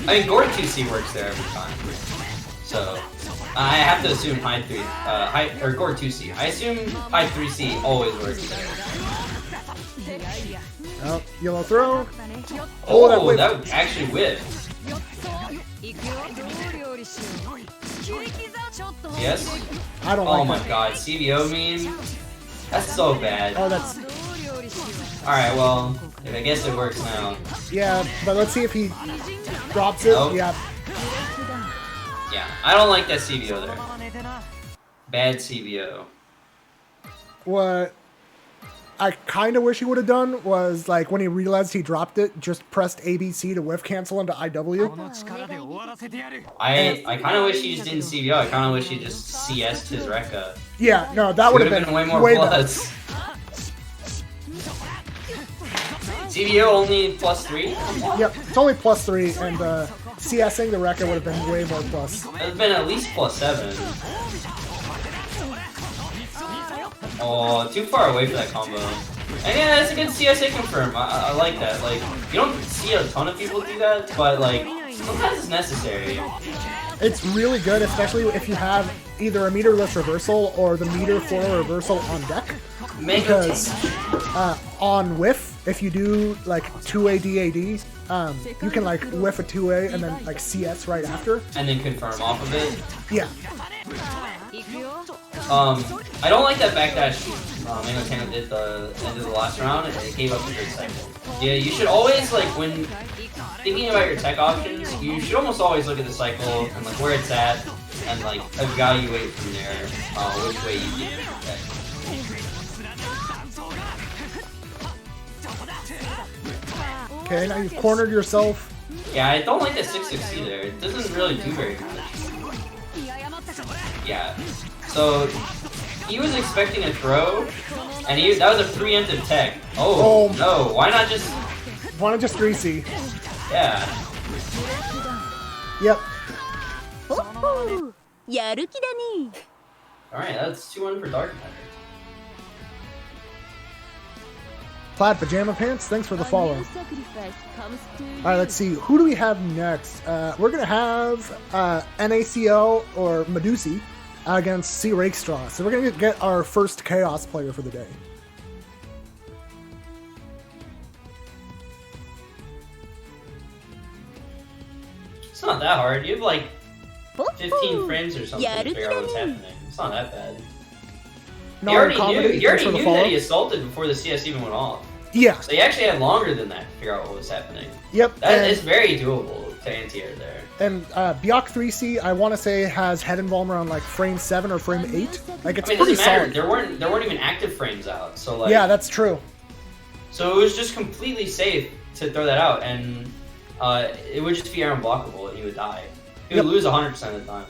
I mean, Gord 2C works there every time. So, I have to assume hide 3, or Gord 2C. I assume hide 3C always works there. Oh, yellow throw. Oh, that whipped. that actually whipped. Yes? I don't Oh like my that. god, CVO meme? That's so bad. Oh, that's... Alright, well, I guess it works now. Yeah, but let's see if he drops it. Nope. Yeah. Yeah, I don't like that CVO there. Bad CVO. What I kind of wish he would have done was, like, when he realized he dropped it, just pressed ABC to whiff cancel into IW. I kind of wish he just didn't CVO. I kind of wish he just CS'd his Rekka. Yeah, no, that It would would have have been way more better. plus. CVO only +3? Yep, it's only +3, and CSing the Rekka would have been way more plus. It would have been at least +7. Oh, too far away for that combo. And yeah, that's a good CSA confirm. I like that. Like, you don't see a ton of people do that, but like, sometimes it's necessary. It's really good, especially if you have either a meterless reversal or the meter for a reversal on deck. Mango Because on whiff, if you do like 2A DAD, you can like whiff a 2A and then like CS right after. and then confirm off of it. Yeah. I don't like that backdash Mango Tango did the end of the last round, and it gave up a good cycle. Yeah, you should always, like, when thinking about your tech options, you should almost always look at the cycle and, like, where it's at, and, like, evaluate from there which way you get your tech. Okay, now you've cornered yourself. Yeah, I don't like that 660 there. It doesn't really do very much. Yeah. So, he was expecting a throw, and that was a preemptive tech. Oh, Oh. no, why not just... Wanna just 3C. Yeah. Yep. やる気だね Alright, that's 2-1 for Dark Matter. Plaid Pajama Pants, thanks for the follow. Alright, let's see. Who do we have next? We're gonna have NACL or Medusi against C. Rakestraw. So we're gonna get our first Chaos player for the day. It's not that hard. You have like 15 frames or something to figure out what's happening. It's not that bad. No He already comedy, knew, thanks for the that follow. he assaulted before the CS even went off. Yeah, So he actually had longer than that to figure out what was happening. yep. That is very doable to anti-air there. And Byac 3C, I want to say, has head involvement around like frame 7 or frame 8. Like, it's I mean, it pretty doesn't matter. solid. There weren't even active frames out. So like, Yeah, that's true. so it was just completely safe to throw that out, and it would just be air unblockable, and he would die. He would Yep. lose 100% of the time.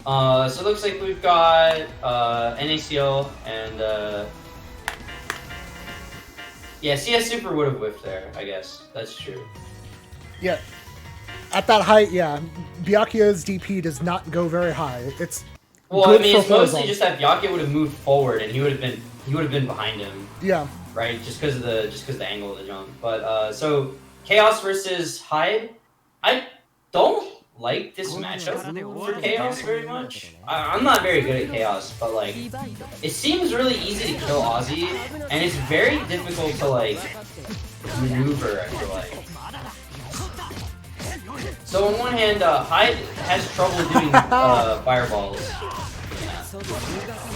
So it looks like we've got NACL and yeah, CS Super would have whiffed there, I guess. That's true. Yeah. At that height, yeah, Byakuya's DP does not go very high. It's Well, good I mean, for it's mostly horizontal. just that Byakuya would have moved forward and he would have been behind him, Yeah. right? Just because of the angle of the jump. But so Chaos versus Hyde, I don't like this matchup for Chaos very much. I'm not very good at Chaos, but like it seems really easy to kill Ozzy, and it's very difficult to like maneuver, I feel like. So on one hand, Hyde has trouble doing fireballs. Yeah.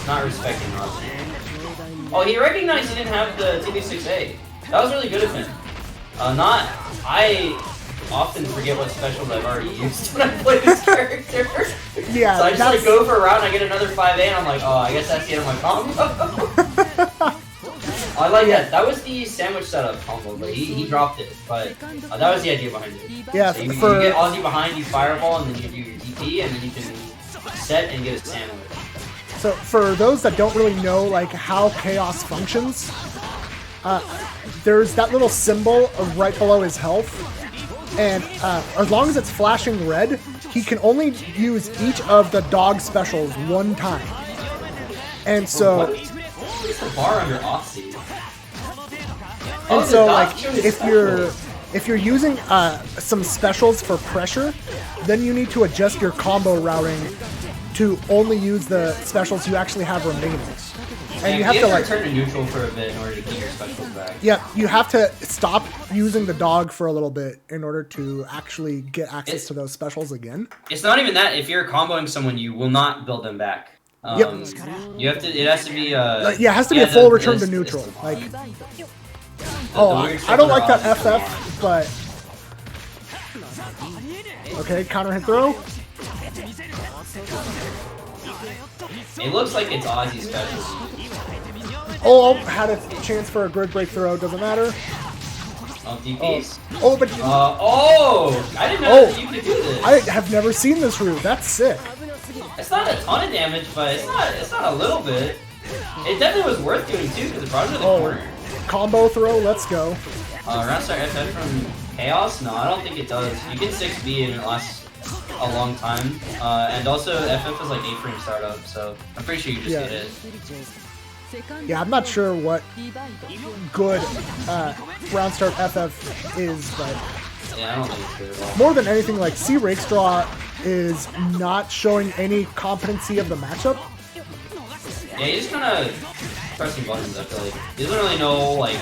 Not respecting Ozzy. Oh, he recognized he didn't have the TB6A. That was really good of him. I often forget what specials I've already used when I play this character. Yeah, So I just like go for a route and I get another 5A and I'm like, oh, I guess that's the end of my combo. I like that. That was the sandwich setup combo, but he dropped it. But that was the idea behind it. Yeah, So you for get Ozzy behind, you fireball, and then you do your DP, and then you can set and get a sandwich. So for those that don't really know like how Chaos functions, there's that little symbol right below his health, and as long as it's flashing red, he can only use each of the dog specials one time. And so, What's the bar under Ozzy? and so like if you're using some specials for pressure, then you need to adjust your combo routing to only use the specials you actually have remaining. And you have to like turn to neutral for a bit in order to keep your specials back. yeah, you have to stop using the dog for a little bit in order to actually get access to those specials again. It's not even that. If you're comboing someone, you will not build them back. Yep. You have to. It has to be. Yeah, it has to be a full return to neutral. Like, I don't like that FF, but okay, counter hit throw. It looks like it's Ozzy's special. Oh, had a chance for a grid break throw. Doesn't matter. Oh, DPs. Oh, but I didn't know that you could do this. I have never seen this route. That's sick. It's not a ton of damage, but it's not a little bit. It definitely was worth doing too because it brought him to the corner. Combo throw. Let's go. Round start FF from Chaos? No, I don't think it does. You get 6B and it lasts a long time. And also FF is like 8-frame startup, so I'm pretty sure you just get it. Yeah, I'm not sure what good round start FF is, but Yeah, I don't think it's good at all. more than anything, like C Rakestraw is not showing any competency of the matchup. Yeah, he's just kind of pressing buttons, I feel like. He doesn't really know, like,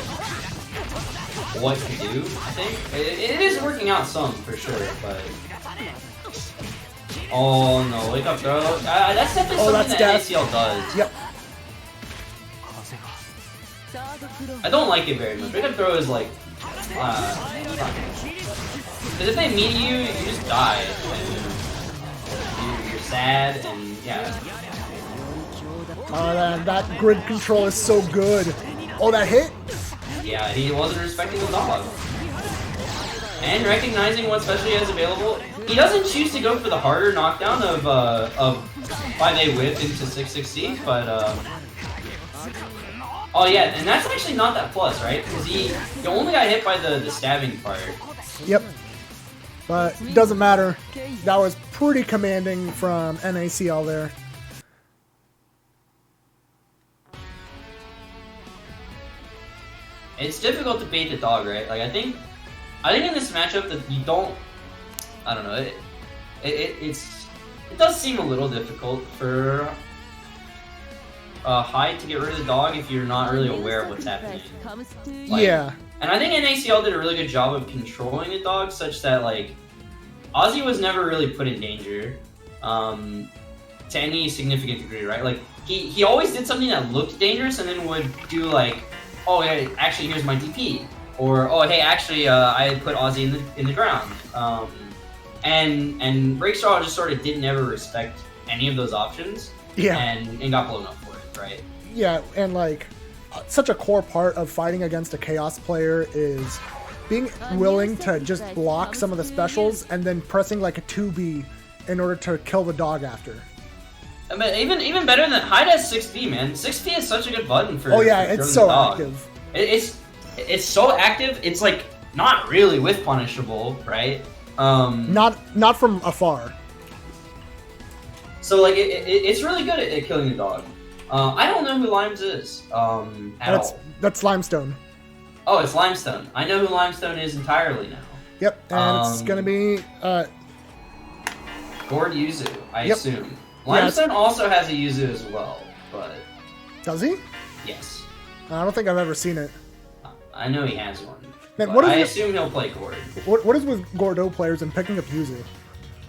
what to do, I think. It is working out some, for sure, but... Oh, no, wake up throw. That's definitely something that NACL does. Yep. I don't like it very much. Wake up throw is like... because if they meet you, you just die. And you're sad, and yeah. That grid control is so good. Oh, that hit? Yeah, he wasn't respecting the dog. And recognizing what special he has available, he doesn't choose to go for the harder knockdown of 5A whip into 660, but oh yeah, and that's actually not that plus, right? Because he only got hit by the stabbing part. Yep. But doesn't matter. That was pretty commanding from NACL there. It's difficult to bait the dog, right? Like I think in this matchup that you don't, I don't know, it does seem a little difficult for Hyde to get rid of the dog if you're not really aware of what's happening. Like, Yeah. And I think NACL did a really good job of controlling the dog such that like Ozzy was never really put in danger to any significant degree, right? Like he always did something that looked dangerous and then would do like, oh yeah, actually here's my DP, or oh hey, actually I put Ozzy in the ground. And Rakestraw just sort of didn't ever respect any of those options. Yeah. And got blown up for it, right? Yeah, and like such a core part of fighting against a Chaos player is being willing to just block some of the specials and then pressing like a 2B in order to kill the dog after. I mean, even better than hide as 6B, man. 6B is such a good button for. Oh yeah, for it's throwing so the dog. active. It's so active. It's like not really with punishable, right? Not from afar. So like it's really good at killing the dog. I don't know who Limes is at all. That's Limestone. Oh, it's Limestone. I know who Limestone is entirely now. Yep, and it's gonna be Gord Yuzu, I Yep. assume. Limestone also has a Yuzu as well, but does he? yes. I don't think I've ever seen it. I know he has one. Man, but what is I it- assume he'll play Gord. What is with Gordo players and picking up Yuzu?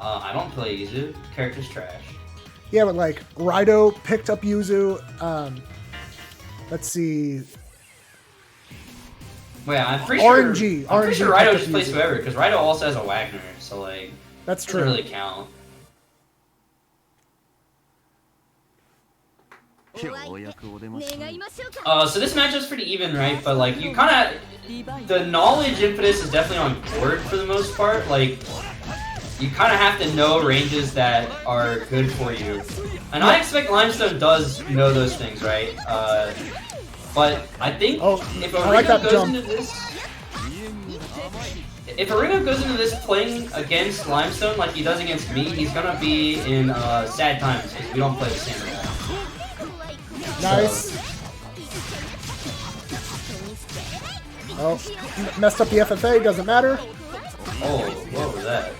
I don't play Yuzu. Character's trash. Yeah, but like Raido picked up Yuzu. Let's see. Well, yeah, I'm pretty RNG. sure. I'm pretty RNG sure Raido picked just up plays Yuzu. whoever because Raido also has a Wagner, so like That's doesn't true. really count. So this matchup's pretty even, right? But like you kind of the knowledge impetus is definitely on board for the most part. Like you kind of have to know ranges that are good for you, and I expect Limestone does know those things, right? But I think if I like Aringo that goes jump. into this. If Aringo goes into this playing against Limestone like he does against me, he's gonna be in sad times because we don't play the same at all. Nice. Oh, messed up the FFA. Doesn't matter. Oh, what was that?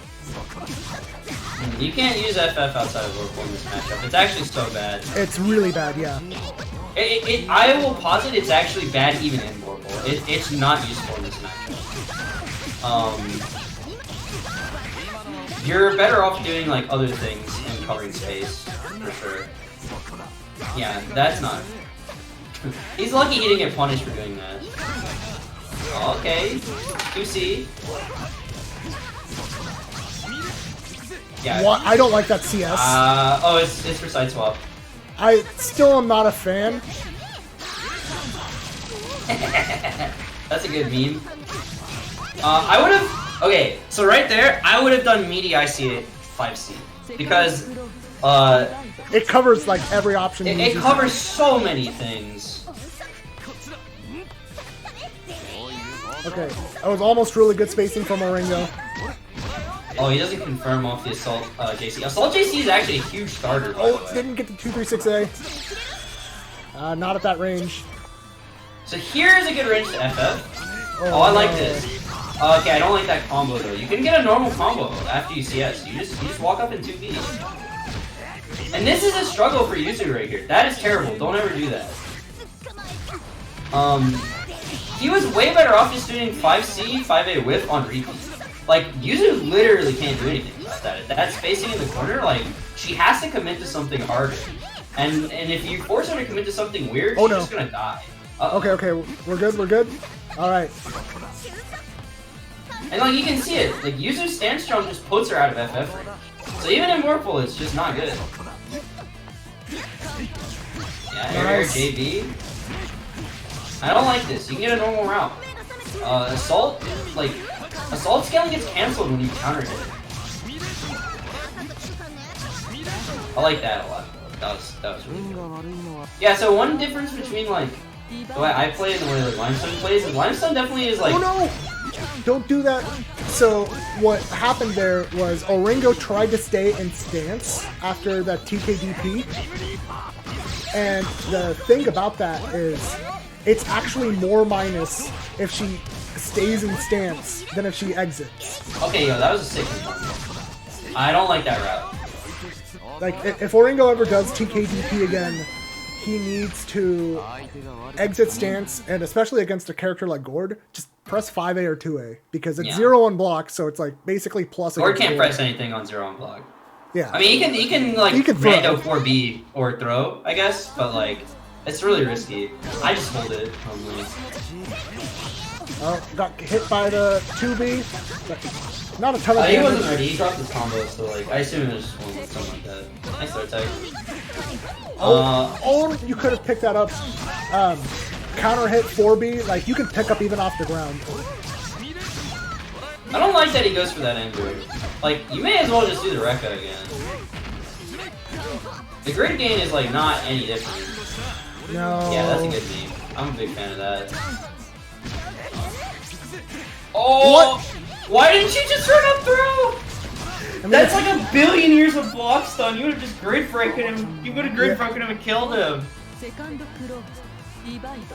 You can't use FF outside of Oracle in this matchup. It's actually so bad. It's really bad. Yeah. I will posit it's actually bad even in Oracle. It's not useful in this matchup. You're better off doing like other things and covering space for sure. Yeah, that's not. He's lucky he didn't get punished for doing that. Okay, 2C. Yeah. What? I don't like that CS. Oh, it's for side swap. I still am not a fan. That's a good meme. I would have. Okay, so right there, I would have done meaty IC 5C because It covers like every option. it uses. covers so many things. Okay, that was almost really good spacing from Oringo. Oh, he doesn't confirm off the Assault JC. Assault JC is actually a huge starter, by the Oh, way. didn't get the 236A. Not at that range. So here's a good range to FF. Oh, I like no. this. Okay, I don't like that combo though. You can get a normal combo after you CS. You just walk up in 2B. And this is a struggle for Yuzu right here. That is terrible. Don't ever do that. He was way better off just doing 5C, 5A whip on repeat. Like, Yuzu literally can't do anything about that. That spacing in the corner, like, she has to commit to something harder. And if you force her to commit to something weird, Oh, she's no. just gonna die. Okay, we're good. Alright. And like you can see it, like Yuzu's stance jump just puts her out of FF range. So even in Warple, it's just not good. Yeah, air Nice. JB. I don't like this. You can get a normal route. Assault, like Assault scaling gets cancelled when you counter hit. I like that a lot. That was really good. Yeah, so one difference between like the way I play and the way like Limestone plays is Limestone definitely is like Oh no! Don't do that. So what happened there was Oringo tried to stay in stance after that TKDP. And the thing about that is it's actually more minus if she stays in stance than if she exits. Okay, yo, that was a sick one. I don't like that route. Like, if Oringo ever does TKDP again, he needs to exit stance, and especially against a character like Gord, just press 5A or 2A, because it's Yeah. 0 on block, so it's like basically plus Gord against can't Gord. press anything on 0 on block. Yeah. I mean, he can like He can throw. rando 4B or throw, I guess, but like, it's really risky. I just hold it normally. Oh, got hit by the 2B. But not a ton of He wasn't damage. ready. He dropped his combo, so like, I assume it was just one something like that. Nice throw tag. Or you could have picked that up. Counter hit 4B, like you can pick up even off the ground. I don't like that he goes for that Android. Like, you may as well just do the Rekka again. The grid gain is like not any different. No. Yeah, that's a good meme. I'm a big fan of that. Oh! What? Why didn't you just run up through? I mean, That's it's- like a billion years of block stun. You would have just grid broken him. You would have grid broken him and killed him. セカンドクローズリバイド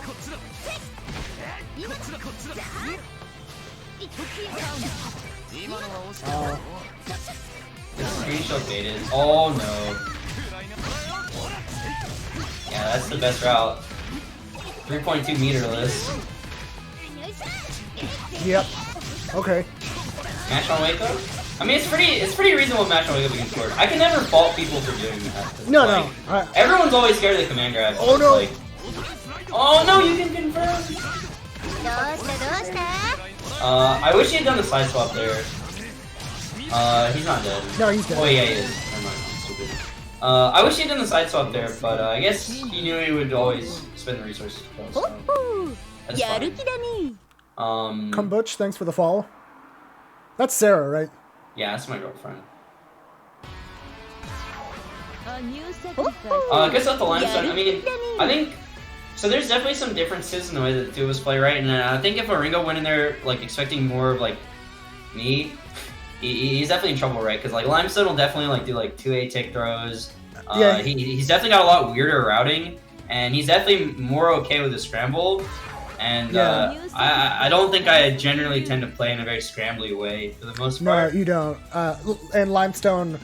Oh. This screenshot baited. Oh no. Yeah, that's the best route. 3.2 meterless. Yep. Okay. Mash on wake up? I mean, it's pretty reasonable mash on wake up against Sword. I can never fault people for doing that. No, Like, no. everyone's always scared of the command grab. Oh, no. Like, oh no, you can confirm. I wish he had done the side swap there. He's not dead. No, he's dead. Oh yeah, he is. Never mind, I'm stupid. I wish he had done the side swap there, but I guess he knew he would always spend the resources to kill, so that's やる fine. 気だね Butch, thanks for the follow. That's Sarah, right? Yeah, that's my girlfriend. A new sacrifice I guess that's the limestone. I mean, I think so. There's definitely some differences in the way that the two of us play, right? And I think if Ringo went in there like expecting more of like me, he's definitely in trouble, right? Because like limestone will definitely like do like 2A tick throws. Yeah. He's definitely got a lot weirder routing, and he's definitely more okay with the scramble. And Yeah. I don't think I generally tend to play in a very scrambly way for the most No, part. you don't. And Limestone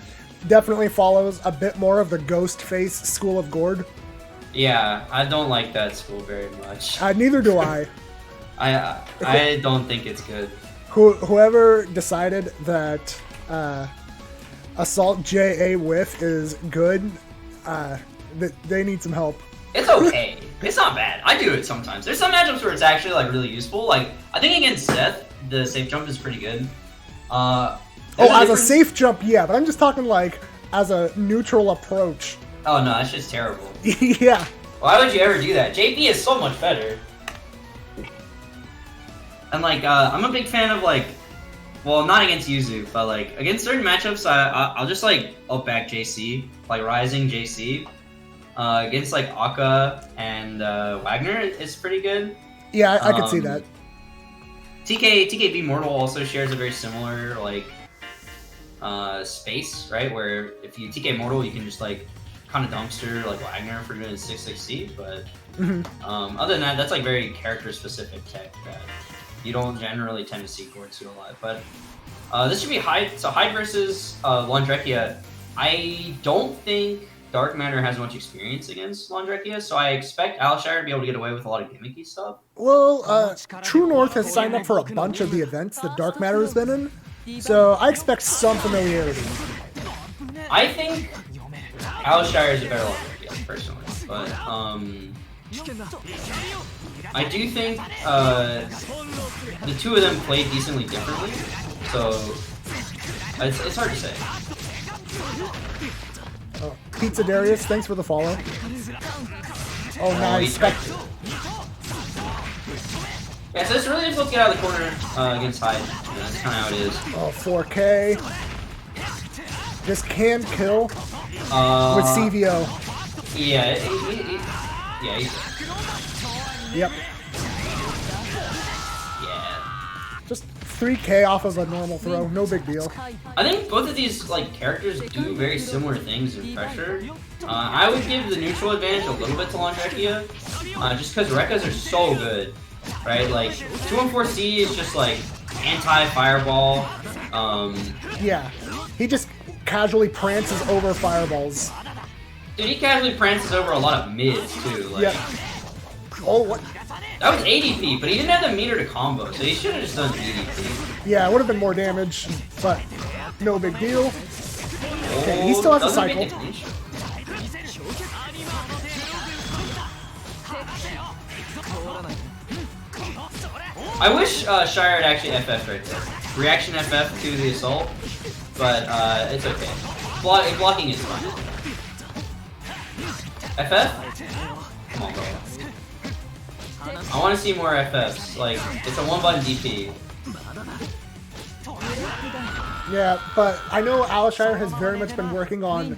definitely follows a bit more of the ghost face school of Gord. Yeah, I don't like that school very much. Neither do I. I don't think it's good. Whoever decided that Assault JA Whiff is good, they need some help. It's okay. It's not bad. I do it sometimes. There's some matchups where it's actually like really useful. Like I think against Seth, the safe jump is pretty good. Oh, as a safe jump, yeah, but I'm just talking like as a neutral approach. Oh no, that's just terrible. Yeah. Why would you ever do that? JP is so much better. And like, I'm a big fan of like, well, not against Yuzu, but like against certain matchups, I'll just like up back JC, like Rising JC. Against like Akka and Wagner, it's pretty good. Yeah, I could see that. TKB Mortal also shares a very similar like space, right? Where if you TK Mortal, you can just like kind of dumpster like Wagner for doing 660, but other than that, that's like very character specific tech that you don't generally tend to see Gord do a lot. But this should be Hyde. So Hyde versus Laundrekia. I don't think Dark Matter has much experience against Laundrekia, so I expect Alshire to be able to get away with a lot of gimmicky stuff. Well, True North has signed up for a bunch of the events that Dark Matter has been in, so I expect some familiarity. I think Alshire is a better Laundrekia, personally, but I do think the two of them play decently differently, so it's hard to say. Oh, Pizza Darius, thanks for the follow. Oh, nice. Yeah, so it's really difficult to get out of the corner against Hyde. Yeah, that's kind of how it is. Oh, 4K. This can kill with CVO. Yeah, yeah, Yep. yeah. Just 3K off of a normal throw, no big deal. I think both of these like characters do very similar things in pressure. I would give the neutral advantage a little bit to Laundrekia, just because Rekkas are so good, right? Like 214C is just like anti-fireball. Yeah, he just casually prances over fireballs. Dude, he casually prances over a lot of mids too. Like, Yep. Oh, what? that was ADP, but he didn't have the meter to combo, so he should have just done ADP. Yeah, it would have been more damage, but no big deal. Okay, he still has a Doesn't make cycle. it niche. I wish Shire had actually FF right there. Reaction FF to the assault, but it's okay. Blocking is fine. FF? Come on, bro. I want to see more FFs. Like, it's a one-button DP. Yeah, but I know Alshire has very much been working on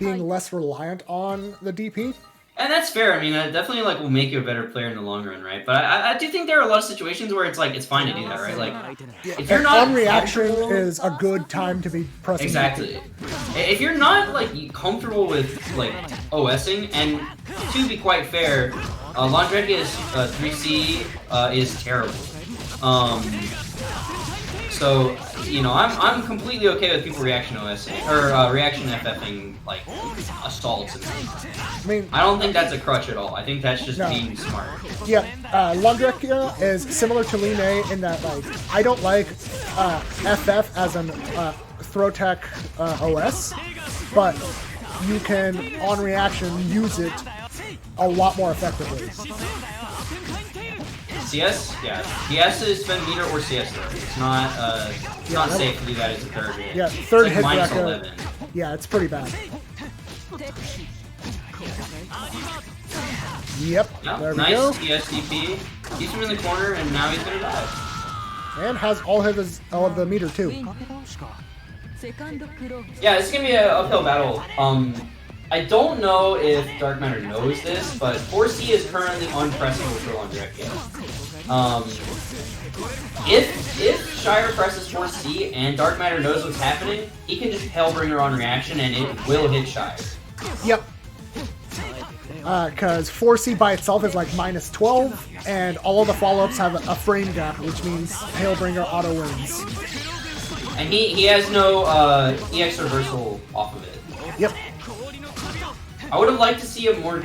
being less reliant on the DP. And that's fair. I mean, that definitely like will make you a better player in the long run, right? But I do think there are a lot of situations where it's like it's fine to do that, right? Like if you're And not on reaction comfortable- is a good time to be pressing. exactly. If you're not like comfortable with like OSing, and to be quite fair, Landrekia's 3C is terrible. So you know, I'm completely okay with people reaction OSing or reaction FFing like assaults and things. I mean, I don't think that's a crutch at all. I think that's just No. being smart. yeah, Landrekia is similar to Line in that like I don't like FF as an throw tech OS, but you can on reaction use it a lot more effectively. CS? Yeah. CS is spend meter or CS throw. It's not Yeah, that- safe to do that as a third hit. Yeah, It's third like hit minus bracket. 11. Yeah, it's pretty bad. Yep, Yeah, there we nice go. TSDP. Keeps him in the corner and now he's gonna die. And has all of the meter too. セカンドクロー Yeah, this is gonna be an uphill battle. I don't know if Dark Matter knows this, but 4C is currently unpressable for Landrekia. If Shire presses 4C and Dark Matter knows what's happening, he can just Hellbringer on reaction and it will hit Shire. Yep. Because 4C by itself is like minus 12, and all of the follow-ups have a frame gap, which means Hailbringer auto wins. And he has no EX reversal off of it. Yep. I would have liked to see a more a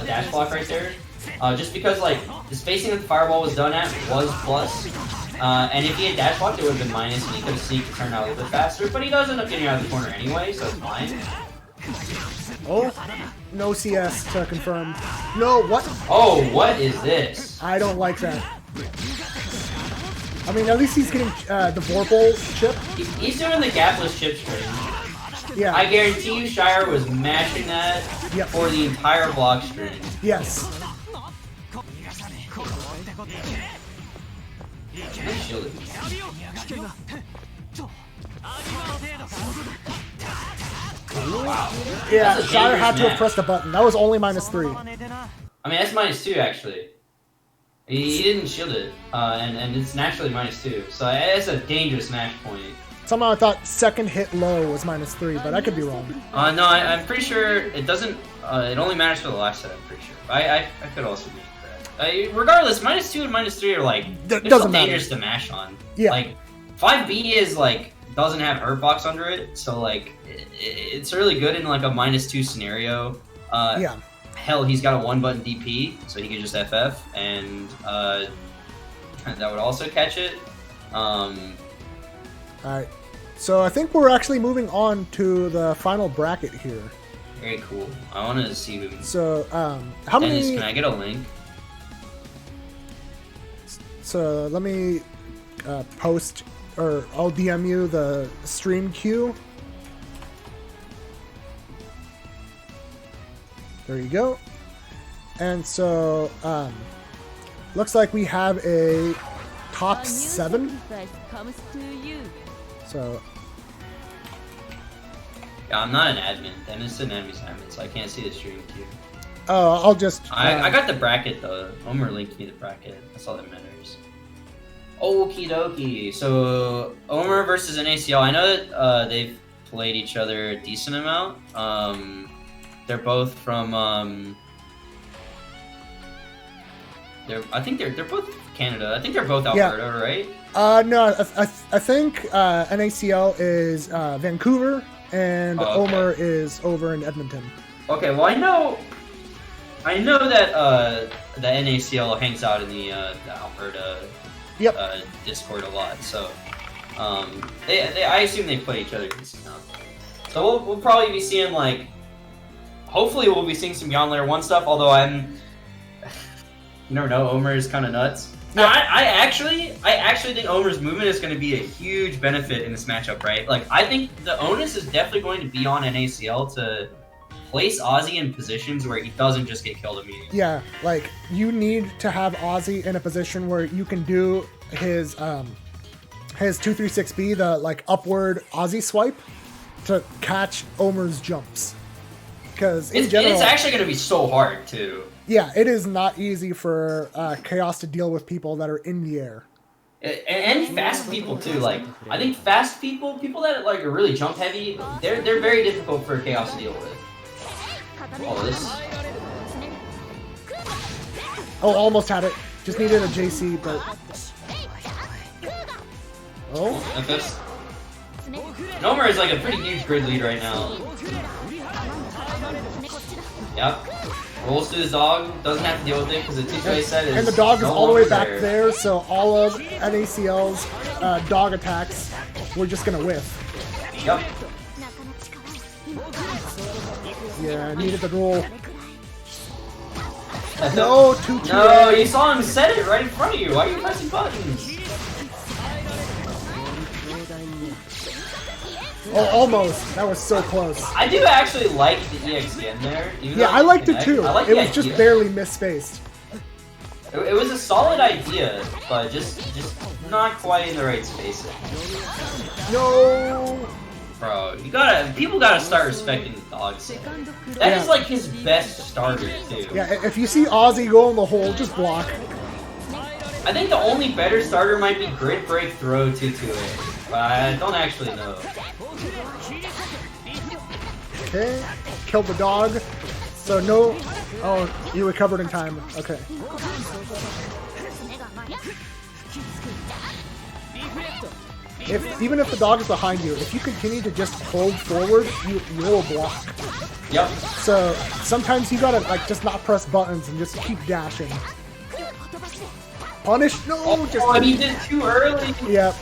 dash block right there, just because like the spacing that the fireball was done at was plus, and if he had dash blocked, it would have been minus, and he could have sneaked and turned out a little bit faster. But he does end up getting out of the corner anyway, so it's fine. Oh, no CS to confirm. No, what? Oh, what is this? I don't like that. I mean, at least he's getting the Vorpal chip. He's doing the gapless chip string. Yeah. I guarantee you, Shire was mashing that Yep. for the entire block string. Yes. Nice shielded. Wow. Yeah, That's a Shire dangerous had to have match. pressed a button. That was only minus 3. I mean, that's minus 2 actually. He didn't shield it, and it's naturally minus 2. So it's a dangerous match point. Somehow I thought second hit low was minus 3, but I could be wrong. No, I'm pretty sure it doesn't. It only matters for the last set. I'm pretty sure. I could also be correct. Regardless, minus 2 and minus 3 are like they're doesn't still matter. dangerous to mash on. Yeah. Like 5B is like doesn't have hurt box under it, so like it's really good in like a minus 2 scenario. Yeah. Hell, he's got a 1-button DP, so he can just FF, and that would also catch it. Alright. So I think we're actually moving on to the final bracket here. Very cool. I want to see who. So, how Dennis, many... can I get a link? So let me post, or I'll DM you the stream queue. There you go. And so, looks like we have a top 7. sacrifice comes to you. So, Yeah, I'm not an admin. Dennis is an admin, so I can't see the stream queue. I'll just... I got the bracket though. Omer linked me the bracket. That's all that matters. Okie dokie. So Omer versus NACL. I know that they've played each other a decent amount. They're both from. I think they're both Canada. I think they're both Yeah. Alberta, right? No, I think NACL is Vancouver, and Oh, okay. Omer is over in Edmonton. Okay. Well, I know that the NACL hangs out in the Alberta Yep. Discord a lot. So I assume they play each other decent enough. So we'll probably be seeing like. Hopefully, we'll be seeing some Beyond Layer 1 stuff. Although you never know, Omer is kind of nuts. Yeah. I actually think Omer's movement is going to be a huge benefit in this matchup, right? Like, I think the onus is definitely going to be on NACL to place Ozzy in positions where he doesn't just get killed immediately. Yeah, like you need to have Ozzy in a position where you can do his 236B, the like upward Ozzy swipe, to catch Omer's jumps. Because in It's general, actually going to be so hard too. yeah, it is not easy for Chaos to deal with people that are in the air. And fast people too. Like I think fast people that like are really jump heavy, they're very difficult for Chaos to deal with. Oh, this. Oh, almost had it. Just needed a JC, but oh, FS. Nomer is like a pretty huge grid lead right now. Yep. Rolls to his dog, doesn't have to deal with it because the 2-way set is. and the dog is no all the way longer back there, so all of NACL's dog attacks, we're just gonna whiff. Yep. Yeah, needed the roll. No, 2-2. No, you saw him set it right in front of you. Why are you pressing buttons? Oh, almost. That was so close. I do actually like the EXN there. Even Yeah, though I liked it connect. too. I like It the was just idea. barely misspaced. It was a solid idea, but just not quite in the right spacing. No. Bro, people gotta start respecting the dog set. That is Yeah. like his best starter too. Yeah, if you see Ozzy go in the hole, just block. I think the only better starter might be Grid Break Throw 2-2-A, but I don't actually know. Okay, killed the dog. So no. Oh, you recovered in time. Okay. Even if the dog is behind you, if you continue to just hold forward, you will block. Yep. So sometimes you gotta like just not press buttons and just keep dashing. Punish? No, just Oh, and he did it too early. yeah.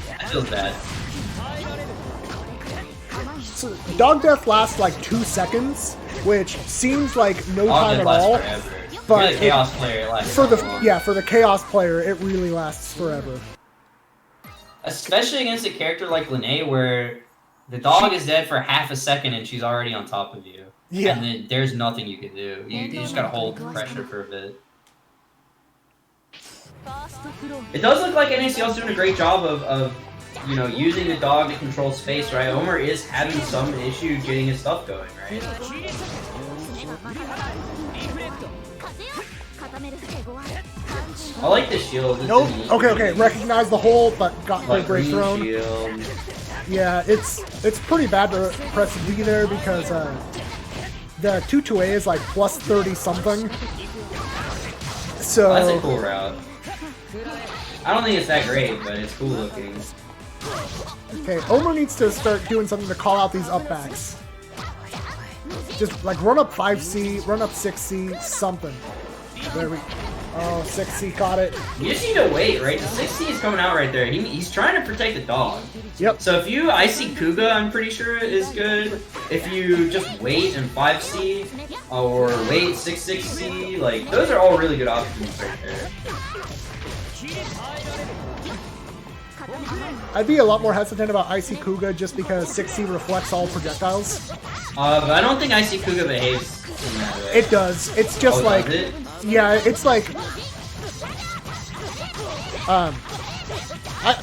That feels bad. So dog death lasts like 2 seconds, which seems like no time at all. Forever. but You're the Chaos player, it lasts For the so long. yeah, for the Chaos player, it really lasts forever. Especially against a character like Linnea, where the dog is dead for half a second and she's already on top of you. Yeah. And then there's nothing you can do. You just gotta hold the pressure for a bit. It does look like NACL's doing a great job of you know, using the dog to control space, right? Omer is having some issue getting his stuff going, right? I like the shield. It's Nope. neat. Okay. Recognize the hole, but got Like break green thrown. shield. Yeah, it's pretty bad to press V there because the 2-2-A is like plus 30 something. So That's a cool route. I don't think it's that great, but it's cool looking. okay, Omer needs to start doing something to call out these up backs. Just like run up 5C, run up 6C, something. There we. Oh, 6C caught it. You just need to wait, right? The 6C is coming out right there. He's trying to protect the dog. Yep. So if you IC Kuga, I'm pretty sure is good. If you just wait and 5C, or wait 6-6C, like, those are all really good options right there. I'd be a lot more hesitant about IC Kuga just because 6C reflects all projectiles. But I don't think IC Kuga behaves in that way. It does. It's just Oh, like does it? yeah, it's like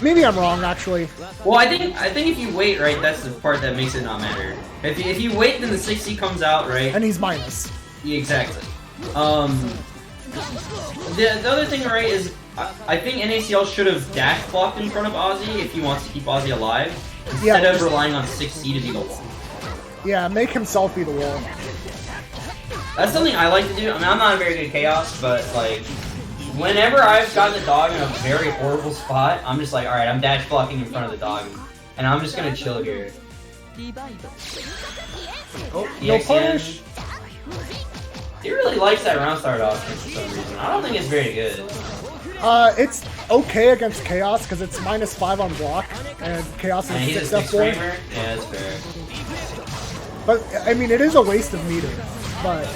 maybe I'm wrong actually. Well, I think if you wait, right, that's the part that makes it not matter. If you wait, then the 6C comes out, right? And he's minus. Yeah, exactly. The other thing, right, is I think NACL should have dash blocked in front of Ozzy if he wants to keep Ozzy alive, instead of relying on 6C to be the wall. Yeah, make himself be the wall. That's something I like to do. I mean, I'm not a very good Chaos, but like, whenever I've gotten the dog in a very horrible spot, I'm just like, alright, I'm dash blocking in front of the dog, and I'm just gonna chill here. Oh, no EXN. punish. He really likes that round start option for some reason. I don't think it's very good. It's okay against Chaos because it's -5 on block, and Chaos And he's is a 6 six F4. framer. Yeah, that's fair. But I mean, it is a waste of meter. But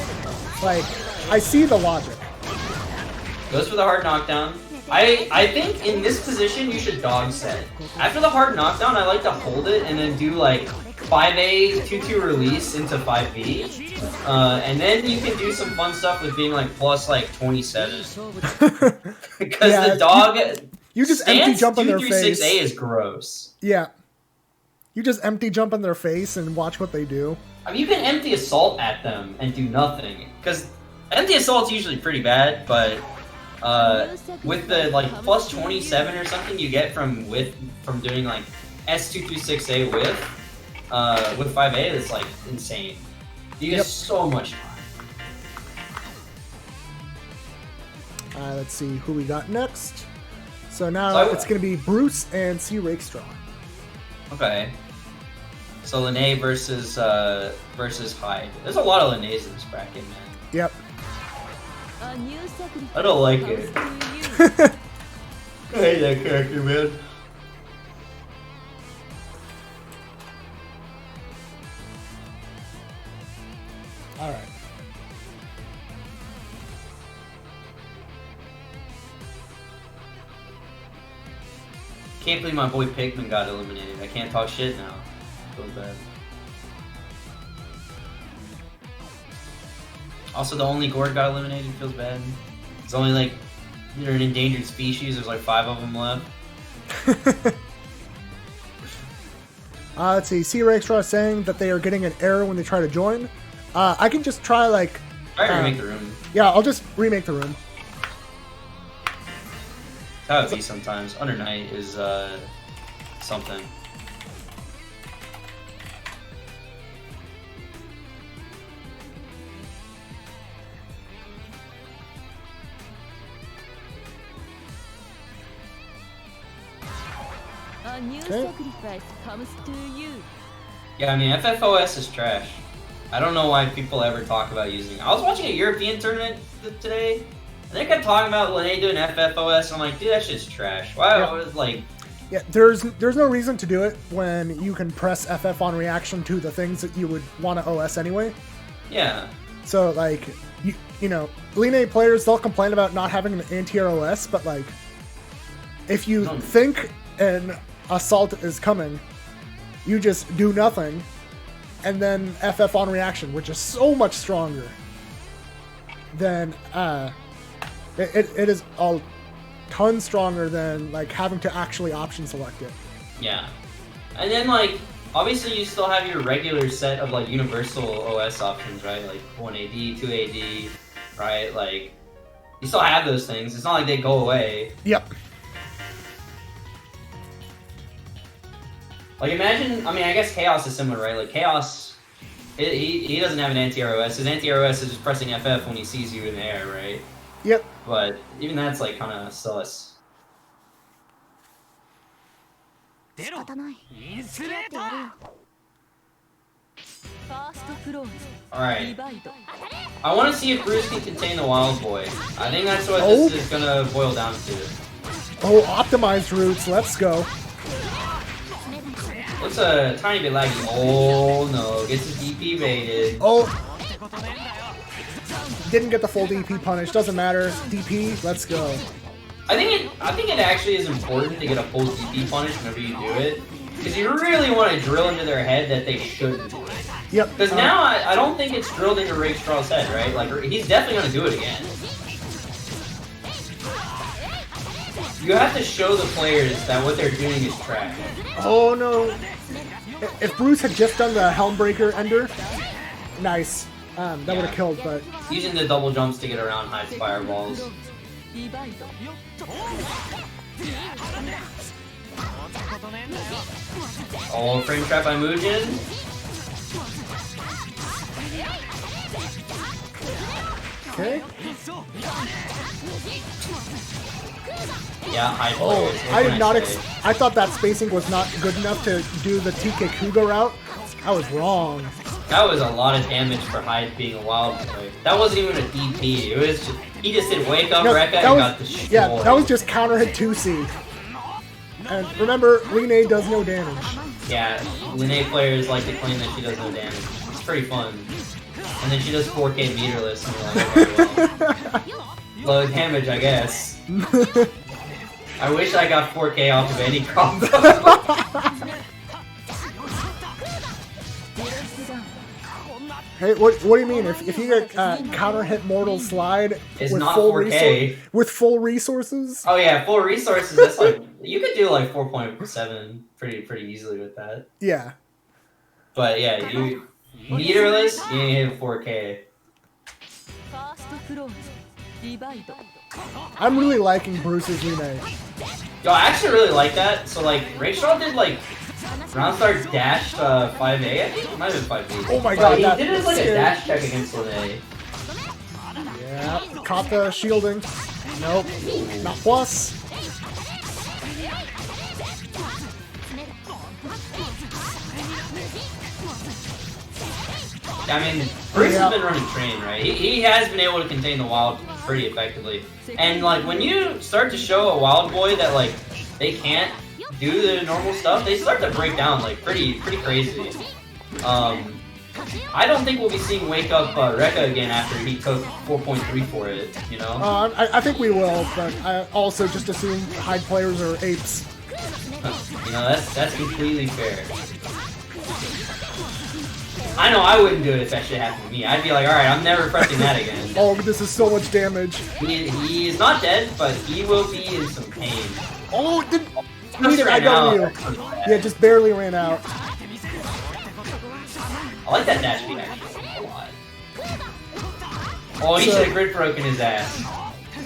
like, I see the logic. Goes for the hard knockdown. I think in this position you should dog set. After the hard knockdown, I like to hold it and then do like 5A 2-2 release into 5B. And then you can do some fun stuff with being like plus like 27. Because Yeah, the dog You just empty stance jump in their 2-3-6A face. is gross. Yeah. You just empty jump in their face and watch what they do. I mean, you can empty assault at them and do nothing. Because empty assault's usually pretty bad, but with the like plus 27 or something you get from doing like S236A with 5A, it's like insane. You get so much time. Let's see who we got next. So now it's going to be Bruce and C. Rakestraw. Okay. So Linné versus Hyde. There's a lot of Linnays in this bracket, man. Yep. I don't like it. I hate that character, man. Alright. Can't believe my boy Pikmin got eliminated. I can't talk shit now. Feels bad. Also, the only Gord got eliminated. Feels bad. It's only like they're an endangered species. There's like 5 of them left. Let's see. C. Rakestraw is saying that they are getting an error when they try to join. I can just try like. Try to remake the room. Yeah, I'll just remake the room. That's how it be sometimes. Under Night is something. A new sacrifice comes to you. Yeah, I mean FFOS is trash. I don't know why people ever talk about using it. I was watching a European tournament today, and they kept talking about Linné doing FFOS. I'm like, dude, that shit's trash. Why? I was like, yeah, there's no reason to do it when you can press FF on reaction to the things that you would want to OS anyway. yeah, So like you know, Linné players, they'll complain about not having an anti-air OS, but like if you think an assault is coming, you just do nothing, and then FF on reaction, which is so much stronger than it is a ton stronger than like having to actually option select it. yeah. And then like, obviously you still have your regular set of like universal OS options, right? Like 1AD, 2AD, right? Like, you still have those things. It's not like they go away. Yep. Like imagine, I mean, I guess Chaos is similar, right? Like Chaos, he doesn't have an anti-ROS. His anti-ROS is just pressing FF when he sees you in the air, right? Yep. But even that's like kind of sus. Alright. I want to see if Bruce can contain the Wild Boy. I think that's what this is going to boil down to. Oh, optimized roots. Let's go. Looks a tiny bit laggy. Oh no, gets his DP baited. Oh. Didn't get the full DP punish. Doesn't matter. DP, let's go. I think it actually is important to get a full DP punish whenever you do it, because you really want to drill into their head that they shouldn't do it. Yep. Because now I don't think it's drilled into Rakestraw's head, right? Like he's definitely gonna do it again. You have to show the players that what they're doing is trash. Oh no. If Bruce had just done the Helmbreaker Ender, nice. That would have killed, but... Using the double jumps to get around Hyde's fireballs. Oh, frame trap by Mugen. Okay. Yeah, Hyde Oh, players. I did not I thought that spacing was not good enough to do the TK Kuga route. I was wrong. That was a lot of damage for Hyde being a wild boy. That wasn't even a DP. It was just, he just did wake up Rekka and got destroyed. Yeah, that was just counter hit 2C. And remember, Linné does no damage. Yeah, Linné players like to claim that she does no damage. It's pretty fun. And then she does 4K meterless, and you're like, okay, well, low damage, I guess. I wish I got 4K off of any combo. Hey, what do you mean? If you get counter hit mortal slide It's with not full 4K. with full resources? Oh yeah, full resources. That's like you could do like 4.7 pretty easily with that. Yeah. But yeah, you meterless, you need 4K. ファーストフローズリバイド I'm really liking Bruce's Line. Yo, I actually really like that. So like, Rachel did like Roundstar dash 5A. I think it might have been 5B. Oh my But god, he that did it as like a scared- dash check against Lene. Yeah, caught the shielding. Nope, not plus. I mean, Bruce Yeah. has been running train, right? He has been able to contain the wild pretty effectively. And like when you start to show a wild boy that like they can't do the normal stuff, they start to break down like pretty crazy. I don't think we'll be seeing Wake Up Rekka again after he took 4.3 for it, you know? I think we will, but I also just assume Hyde players are apes. You know, that's completely fair. I know I wouldn't do it if that shit happened to me. I'd be like, alright, I'm never pressing that again. Oh, this is so much damage. He is not dead, but he will be in some pain. Oh, did Just I ran don't out. know. Yeah, just barely ran out. I like that dash beat actually a lot. Oh, he So- should have grid broken his ass.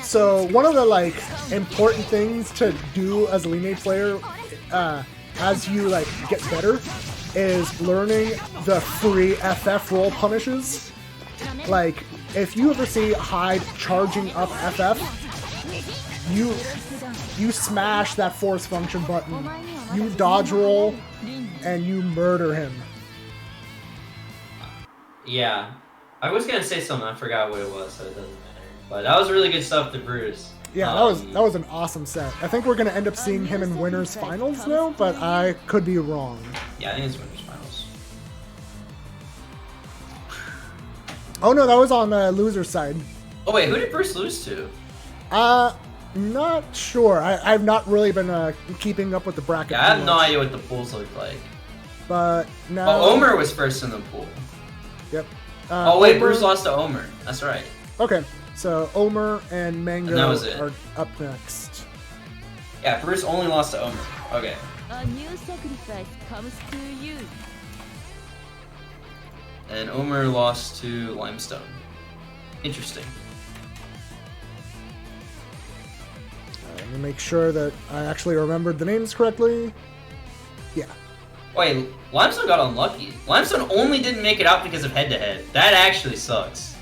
So one of the like important things to do as a Line player, as you like get better, is learning the free FF roll punishes. Like if you ever see Hyde charging up FF, you smash that force function button, you dodge roll, and you murder him. Yeah. I was gonna say something, I forgot what it was, so it doesn't matter. But that was really good stuff to Bruce. Yeah, that was an awesome set. I think we're gonna end up seeing him in winners finals now, but I could be wrong. Yeah, I think it's winners finals. Oh no, that was on the loser side. Oh wait, who did Bruce lose to? Not sure. I've not really been keeping up with the bracket. Yeah, I have too no much. idea what the pools look like. But now. Oh, Omer was first in the pool. Yep. Oh wait, Omer- Bruce lost to Omer. That's right. Okay, so Omer and Mango And that was it. are up next. Yeah, Bruce only lost to Omer. Okay. A new sacrifice comes to you. And Omer lost to Limestone. Interesting. Let me make sure that I actually remembered the names correctly. Yeah. Wait, Limestone got unlucky. Limestone only didn't make it out because of head-to-head. That actually sucks.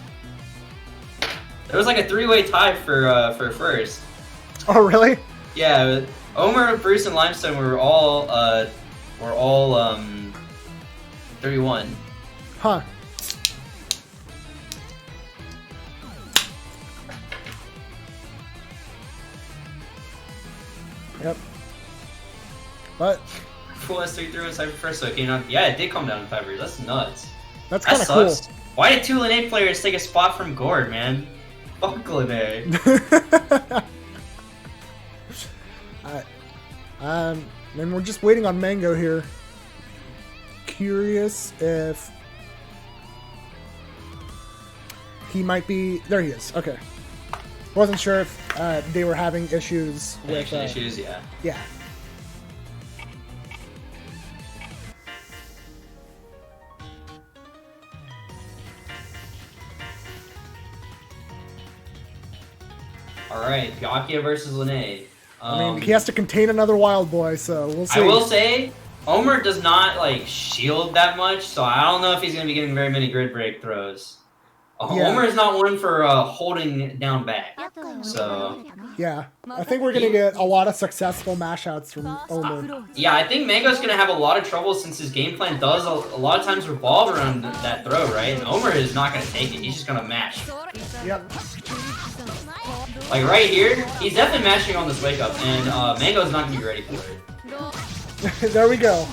There was like a three-way tie for first. Oh really? Yeah, Omer, Bruce, and Limestone were all 31. Huh. Yep. But Full S3 through and Cypher first, so it came down. Yeah, it did come down in 5 years. That's nuts. that's That kind of cool. sucks. Why did two Lene players take a spot from Gord, man? Fuck Lene. And we're just waiting on Mango here. Curious if he might be. There he is. Okay. Wasn't sure if they were having issues with. Connection issues, yeah. Yeah. Alright, Byakuya versus Lene. I mean, he has to contain another wild boy, so we'll see. I will say, Omer does not like shield that much, so I don't know if he's gonna be getting very many grid break throws. Yeah. Omer is not one for holding down back. So Yeah, I think we're gonna get a lot of successful mashouts from Omer. yeah, I think Mango's gonna have a lot of trouble since his game plan does a lot of times revolve around that throw, right? And Omer is not gonna take it. He's just gonna mash. Yep. Like right here, he's definitely mashing on this wake up, and Mango's not gonna be ready for it. There we go.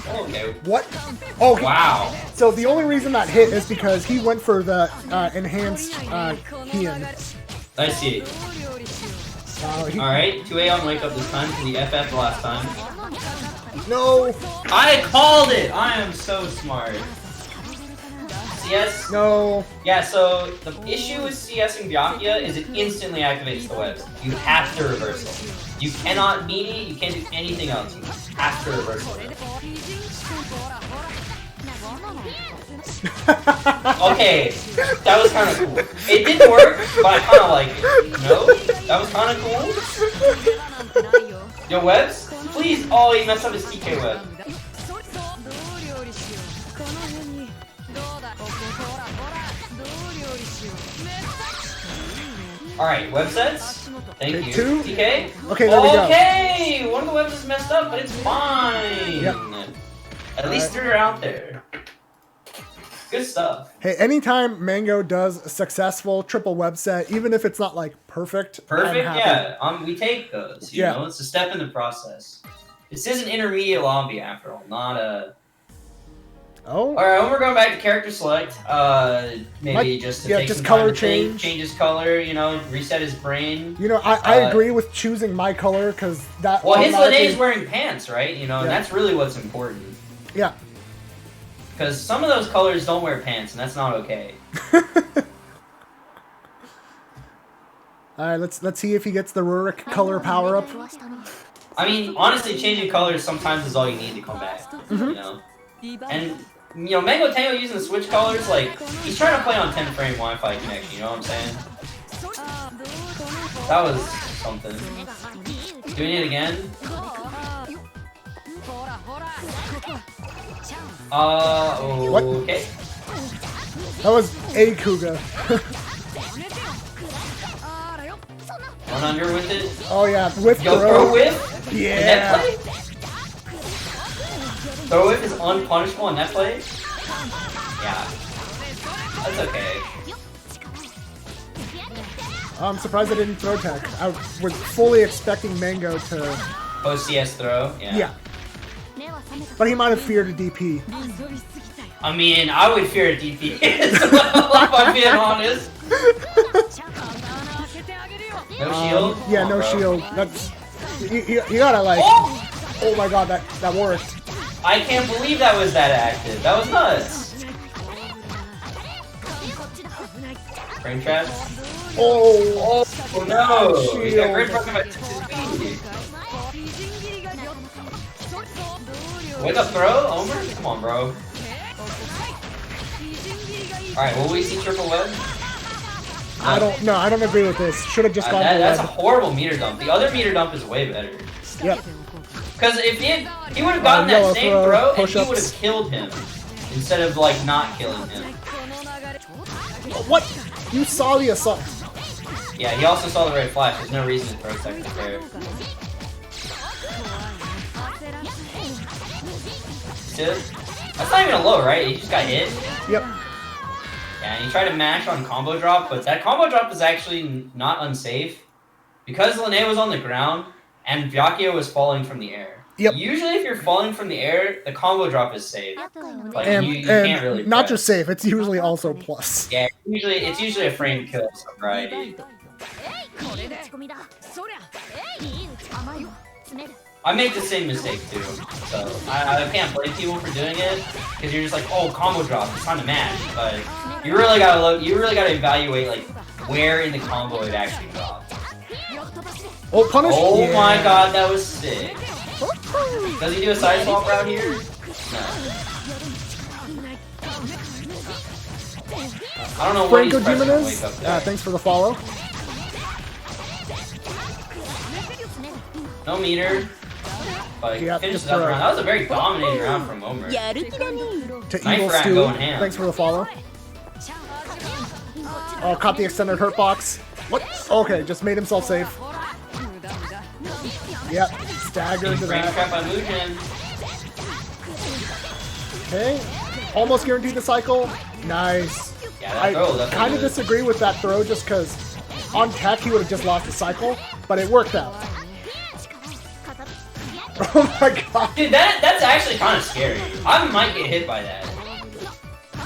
Okay. What? Oh, Wow. so the only reason that hit is because he went for the enhanced Heian. I see. He- Alright, 2A on wake up this time to the FF the last time. No. I called it! I am so smart. CS? No. Yeah, so the issue with CS and Byakuya is it instantly activates the webs. You have to reverse it. You cannot melee, you can't do anything else. You have to reverse it. Okay, that was kind of cool. It didn't work, but I kind of like it. No? That was kind of cool? Yo, webs? Please! Oh, he messed up his TK web. Alright, web sets. Thank Okay, you. two. TK? Okay, there we go. Okay! One of the webs is messed up, but it's fine! Yep. At least they're out there. Good stuff. Hey, anytime Mango does a successful triple web set, even if it's not like perfect, I'm Perfect? happy. Yeah. We take those. You Yeah. know, it's a step in the process. This is an intermediate lobby after all, not a... Oh, Alright, when we're going back to character select, maybe just to take just some color time to think, change. change his color, you know, reset his brain. you know, I agree with choosing my color because that. Well, his automatically- Linnea's wearing pants, right? You know, and Yeah. that's really what's important. Yeah. Because some of those colors don't wear pants, and that's not okay. All right, let's see if he gets the Rurik color power up. I mean, honestly, changing colors sometimes is all you need to come back. You know? And, you know, Mango Tango using the switch colors, like, he's trying to play on 10 frame Wi-Fi connection, you know what I'm saying? That was something. Doing it again? Okay. That was a Kuga. One under with it. Oh yeah, whiff Yo, throw. throw whip? In Yeah. net play? Throw whip is unpunishable in net play? Yeah. That's okay. I'm surprised I didn't throw tech. I was fully expecting Mango to. Post CS throw? Yeah. But he might have feared a DP. I mean, I would fear a DP as well, if I'm being honest. No shield? Yeah, Come on, no bro. shield. That's you gotta like. Oh! Oh my god, that worked. I can't believe that was that active. That was nuts. Frame trap? Oh. Oh no! He got Shield. great fucking by 60. Wake up throw? Omer? Come on, bro. Alright, will we see triple web? I don't agree with this. Should have just gone for That's a web. horrible meter dump. The other meter dump is way better. Yep. Because if he would have gotten yellow that same throw, throw, and he push-ups. would have killed him. Instead of, like, not killing him. What? You saw the assault. Yeah, he also saw the red flash. There's no reason to throw second there. That's not even a low, right? He just got hit. Yep. Yeah, and he tried to mash on combo drop, but that combo drop was actually not unsafe. Because Linne was on the ground, and Byakuya was falling from the air. Yep. Usually if you're falling from the air, the combo drop is safe. Like, And, you can't really not press. just safe, it's usually also plus. Yeah, it's usually a frame kill of some variety. I make the same mistake too, so I can't blame people for doing it because you're just like, oh, combo drop, it's time to mash. But you really gotta look, you really gotta evaluate like where in the combo it actually dropped. Oh, punish! Oh Yeah. my god, that was sick. Does he do a side swap route here? No. I don't know what he's Franco pressing to Jimenez, wake up there. thanks for the follow. No meter. But Yep, finishes just up the throw. round. That was a very dominating round from Omer. やる気だね To Knife Evil Rat Stew, going ham. thanks for the follow. Oh, caught the extended hurt box. What? Okay, just made himself safe. Yep, stagger into Frame that. trap by Mujin. Okay, almost guaranteed the cycle. Nice. Yeah, that I throw definitely kind of good. disagree with that throw just because on tech he would have just lost the cycle, but it worked out. Oh my god. Dude, that's actually kind of scary. I might get hit by that.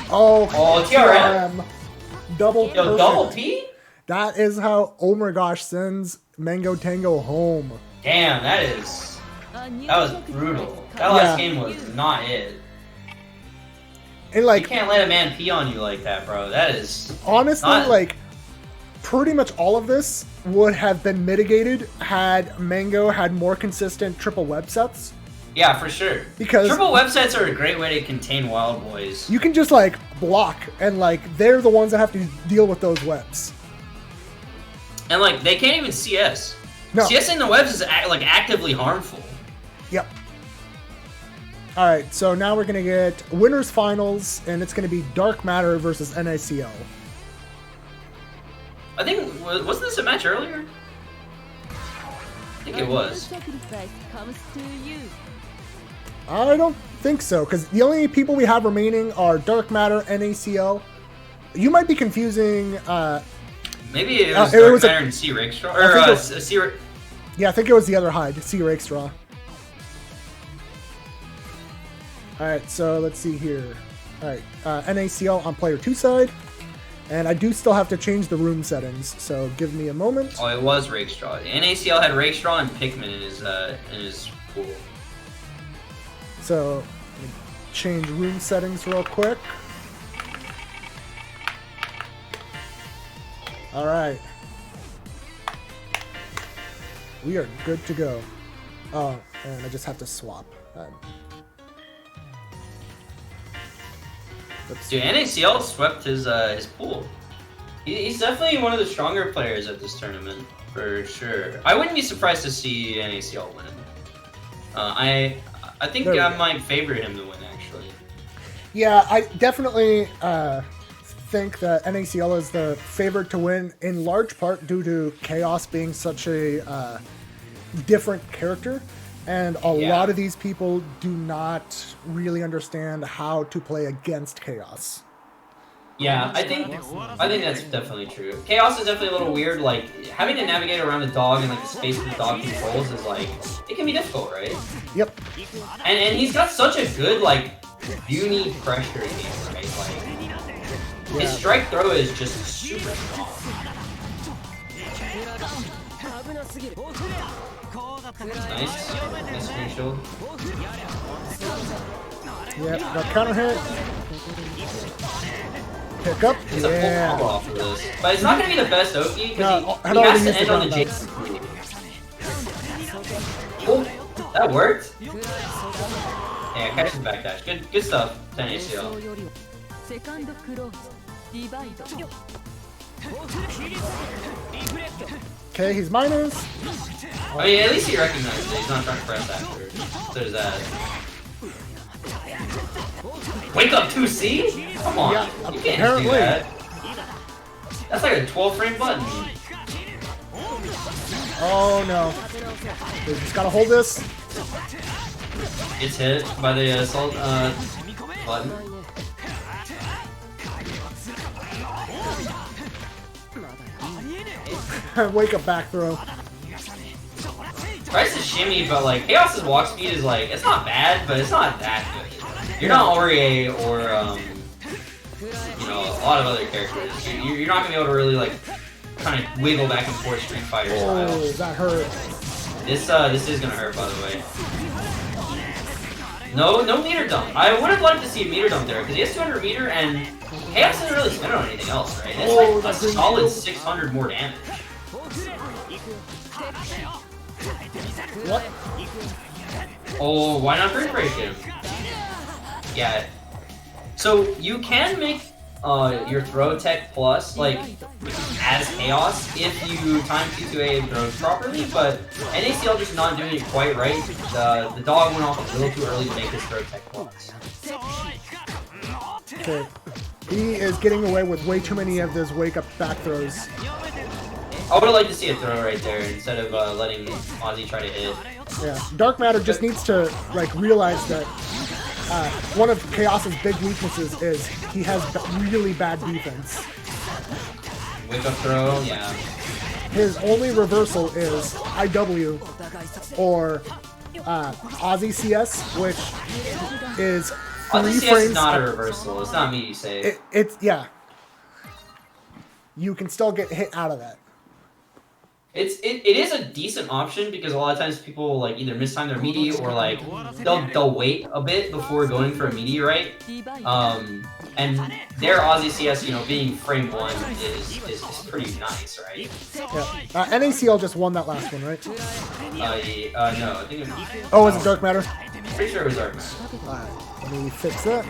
Oh, TRM. Double Yo, perfect. double P? That is how Omer Gosh sends Mango Tango home. Damn, that is That was brutal. That last game was not it. And You like can't let a man pee on you like that, bro. That is honestly, not- like pretty much all of this would have been mitigated had Mango had more consistent triple web sets. yeah, for sure. Because- triple websites are a great way to contain wild boys. You can just like block, and like they're the ones that have to deal with those webs. And like they can't even CS. No. CSing the webs is like actively harmful. Yep. All right, so now we're gonna get winners finals, and it's gonna be Dark Matter versus NACL. I think wasn't this a match earlier? I think it was. Sacrifice comes to you. I don't think so, because the only people we have remaining are Dark Matter, NACL. You might be confusing. Maybe it was it Dark was a- Matter and C Rakestraw, I or think it was- C. Yeah, I think it was the other hide, Sea Rakestraw. Alright, so let's see here. Alright, NACL on player 2 side. And I do still have to change the room settings, so give me a moment. Oh, it was Rakestraw. NACL had Rakestraw and Pikmin in his pool. So, let me change room settings real quick. Alright. We are good to go. Oh, and I just have to swap. Let's Dude, NACL swept his pool. He's definitely one of the stronger players at this tournament, for sure. I wouldn't be surprised to see NACL win. I think There we I go. might favor him to win, actually. Yeah, I definitely think that NACL is the favorite to win, in large part due to Chaos being such a different character. And a Yeah. lot of these people do not really understand how to play against Chaos. Yeah, I think that's definitely true. Chaos is definitely a little weird. Like having to navigate around the dog and like the space that the dog controls is like it can be difficult, right? Yep. And he's got such a good like uni pressure game, right? Like his strike throw is just super strong. Nice, nice screen shield. Yep. Got counter hit. Pick up. It's a full combo Yeah. off of this, but it's not gonna be the best Oki No, because I'd he already has used to the end on the ground J. Oh, that worked. Yeah, catch the backdash. Good stuff. 10 ACL. セカンドクローズディバイド Okay, he's minus. I mean, at least he recognizes it. He's not trying to press after. So there's that. Wake up 2C? Come on. Yeah, You can't apparently. do that. That's like a 12 frame button. Oh no. We just gotta hold this. Gets hit by the assault button. Wake up back throw. Tries to shimmy, but like Chaos's walk speed is like it's not bad, but it's not that good. You're not Aurier or you know a lot of other characters. You're not gonna be able to really like kind of wiggle back and forth Street Fighter style. Oh, that hurt. This is gonna hurt, by the way. No meter dump. I would have liked to see a meter dump there because he has 200 meter and Chaos doesn't really spend on anything else, right? It's Oh, like a that green solid shield. 600 more damage. What? Oh, why not Grid Break him? Yeah. So you can make your throw tech plus like as Chaos if you time T2A throws properly, but NACL just not doing it quite right. The dog went off a little too early to make his throw tech plus. Okay. He is getting away with way too many of those wake up back throws. I would have liked to see a throw right there instead of letting Ozzy try to hit. Yeah. Dark Matter just needs to like realize that one of Chaos's big weaknesses is he has really bad defense. Wake up throw, yeah. His only reversal is IW or Aussie CS, which is Ozzy 3 CS frames. is not a reversal. It's not meaty save. It's yeah. You can still get hit out of that. it is a decent option because a lot of times people like either mistime their meaty or like they'll wait a bit before going for a meaty, right? And their Aussie CS, you know, being frame 1 is pretty nice, right? Yeah. NACL just won that last one, right? No, I think it was, Oh, is it Dark Matter? pretty sure it was Dark Matter. Alright, let me fix that.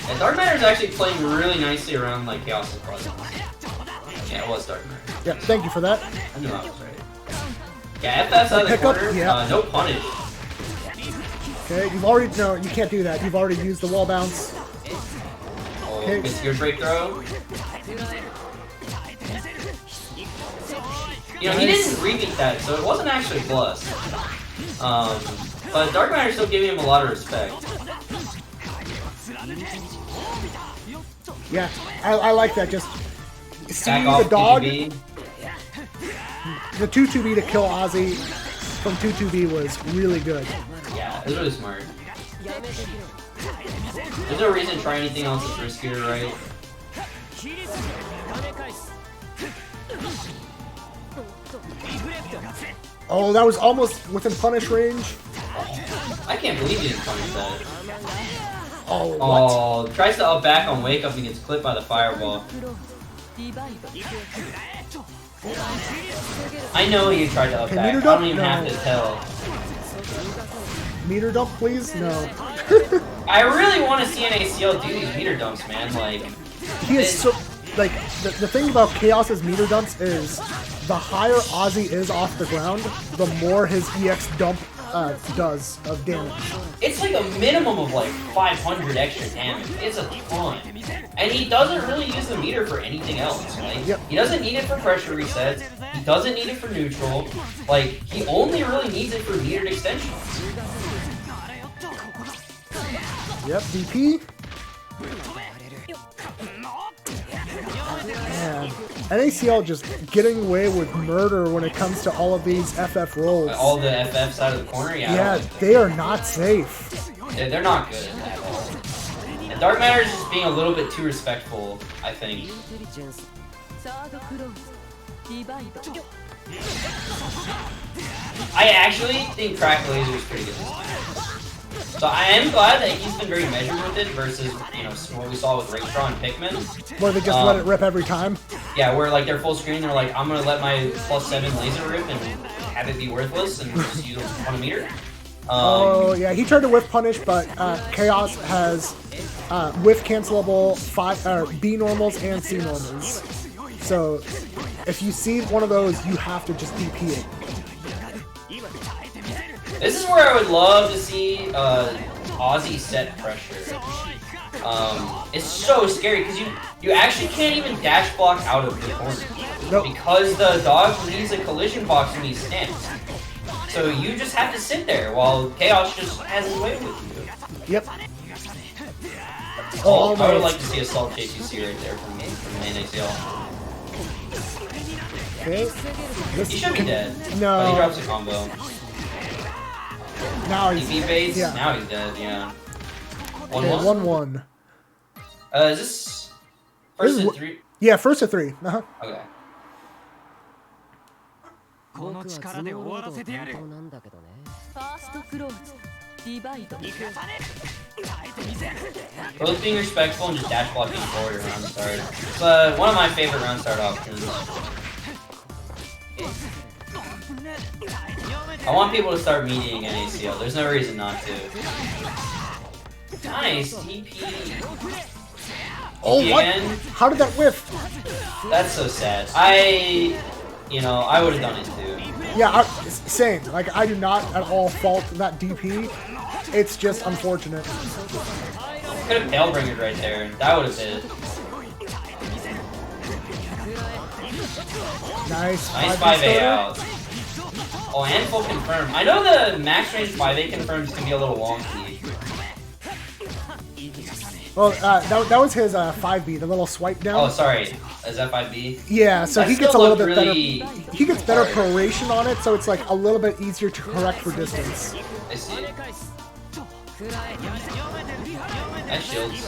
And Dark Matter is actually playing really nicely around like Chaos' presence. Yeah, it was Dark Matter. Yeah, thank you for that. I knew I was right. Yeah, FF's out of the Pick up, corner. yeah. No punish. Okay, you've already no, you can't do that. You've already used the wall bounce. Oh, Okay. gets your break throw. You know, he didn't rebeat that, so it wasn't actually plus. But Dark Matter's still giving him a lot of respect. Yeah, I like that. Just see Back off the dog. 2GB. The 2-2B to kill Ozzy from 2-2B was really good. Yeah, it was really smart. There's no reason to try anything else that's riskier, right? Oh, that was almost within punish range. I can't believe he didn't punish that. Oh, what? Oh, tries to up back on wake up and gets clipped by the fireball. I know he tried to up Okay, back. I meter don't dump? even No. have to tell. Meter dump, please? No. I really want to see NACL do these meter dumps, man. Like, He is so like the thing about Chaos's meter dumps is the higher Ozzy is off the ground, the more his EX dump does of damage. it's like a minimum of like 500 extra damage. It's a ton. And he doesn't really use the meter for anything else. Like, Yep. he doesn't need it for pressure resets. He doesn't need it for neutral. Like, he only really needs it for metered extensions. Yep, DP. Man, NACL just getting away with murder when it comes to all of these FF rolls. All the FF side of the corner, yeah. I Yeah, don't think- they are not safe. they're not good at all. And Dark Matter is just being a little bit too respectful, I think. サードクローズディバイド I actually think Crack Laser is pretty good this time. So I am glad that he's been very measured with it versus, you know, what we saw with Raystraw and Pikmin. Where they just let it rip every time. Yeah, where like they're full screen, they're like, I'm gonna let my +7 laser rip and have it be worthless and just use it on a meter. Oh yeah, he tried to whiff punish, but Chaos has whiff cancelable B normals and C normals. So if you see one of those, you have to just DP it. This is where I would love to see Aussie set pressure. It's so scary because you actually can't even dash block out of the corner. Nope. Because the dog needs a collision box when he stands. So you just have to sit there while Chaos just has his way with you. Yep. Oh, I would Almost. like to see a Salt JTC right there from the NACL. Okay. This He should be dead. No. But he drops a combo. Now he's DP base, yeah. now he's dead, yeah. Okay, 1-1? 1-1. Is this first This is to 3? Yeah, first to 3. Uh-huh. Okay. 僕はスノーロード担当なんだけどねファーストクローズディバイド Both being respectful and just dash blocking forward at round start. It's one of my favorite round start options. I want people to start meeting NACL. There's no reason not to. Nice TP. Oh, TP what? again? How did that whiff? That's so sad. You know, I would have done it too. Yeah, same. Like, I do not at all fault that DP. It's just unfortunate. Could have Tailbringered right there. That would have hit. Nice. Nice 5-A 5A starter. out. Oh, and full confirm. I know the max range 5A confirms can be a little wonky. Well, that was his 5B, the little swipe down. Oh, sorry. Is that 5B? Yeah, so That he gets a still little looked bit really- better. He gets better Sorry. proration on it, so it's like a little bit easier to correct for distance. I see. That shields.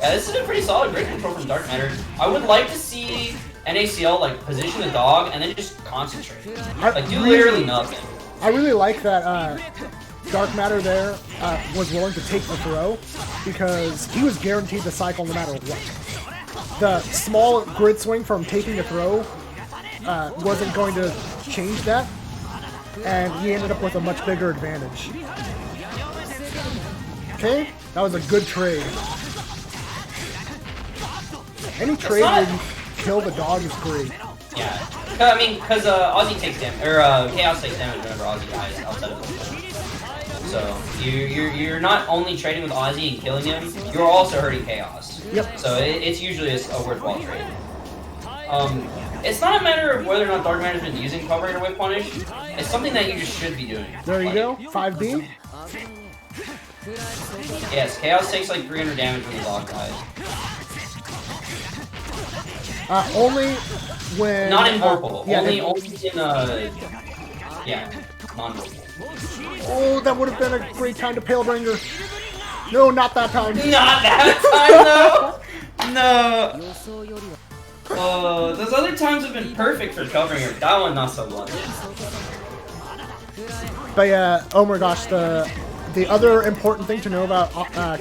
Yeah, this is a pretty solid great control from Dark Matter. I would like to see NACL like position the dog and then just concentrate. Like do literally nothing. I really like that Dark Matter there was willing to take the throw because he was guaranteed the cycle no matter what. The small grid swing from taking the throw wasn't going to change that, and he ended up with a much bigger advantage. Okay, that was a good trade. Any trade where you kill the dog is great. Yeah, I mean, because Ozzy takes damage, or Chaos takes damage whenever Ozzy dies outside of the So you're not only trading with Ozzy and killing him, you're also hurting Chaos. Yep. So it's usually a worthwhile trade. It's not a matter of whether or not Dark Matter's been using Cover Rate or Whip Punish. It's something that you just should be doing. There you go, 5B. Yes, Chaos takes like 300 damage when the dog dies. Only when... Not in Vorpal. Yeah, only in, yeah, non-Vorpal. Oh, that would have been a great time to Palebringer. No, not that time. Not that time, no! No! Oh, those other times have been perfect for covering her. That one, not so much. But yeah, oh my gosh, the other important thing to know about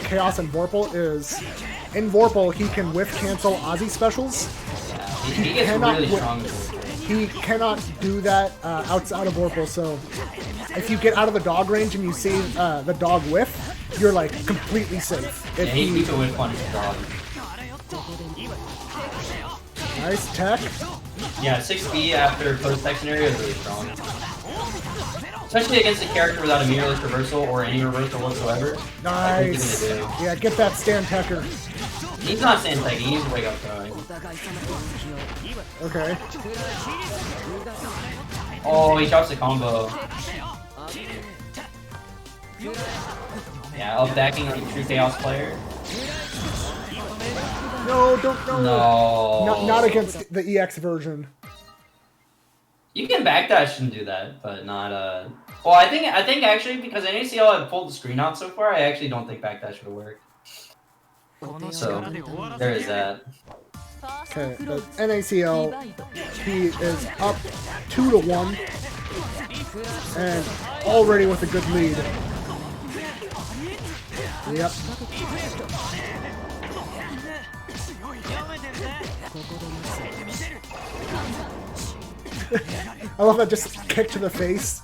Chaos and Vorpal is, in Vorpal, he can whiff cancel Ozzy specials. Yeah, he gets really strong. He cannot do that outside of Vorpal, so if you get out of the dog range and you see the dog whiff, you're like completely safe. Yeah, he can whiff punish the dog. Nice tech. Yeah, 6B after post-tech scenario is really strong. Especially against a character without a mirrorless reversal or any reversal whatsoever. Nice. Yeah, get that stand techer. He's not stand teching, he needs to wake up throwing. Okay. Oh, he drops the combo. Yeah, up backing like a true Chaos player. No, don't No. Not against the EX version. You can backdash and do that, but not well, I think actually because NACL had pulled the screen out so far, I actually don't think backdash would work. So there is that. Okay, the NACL, he is up 2-1 and already with a good lead. Yep. I love that just kick to the face.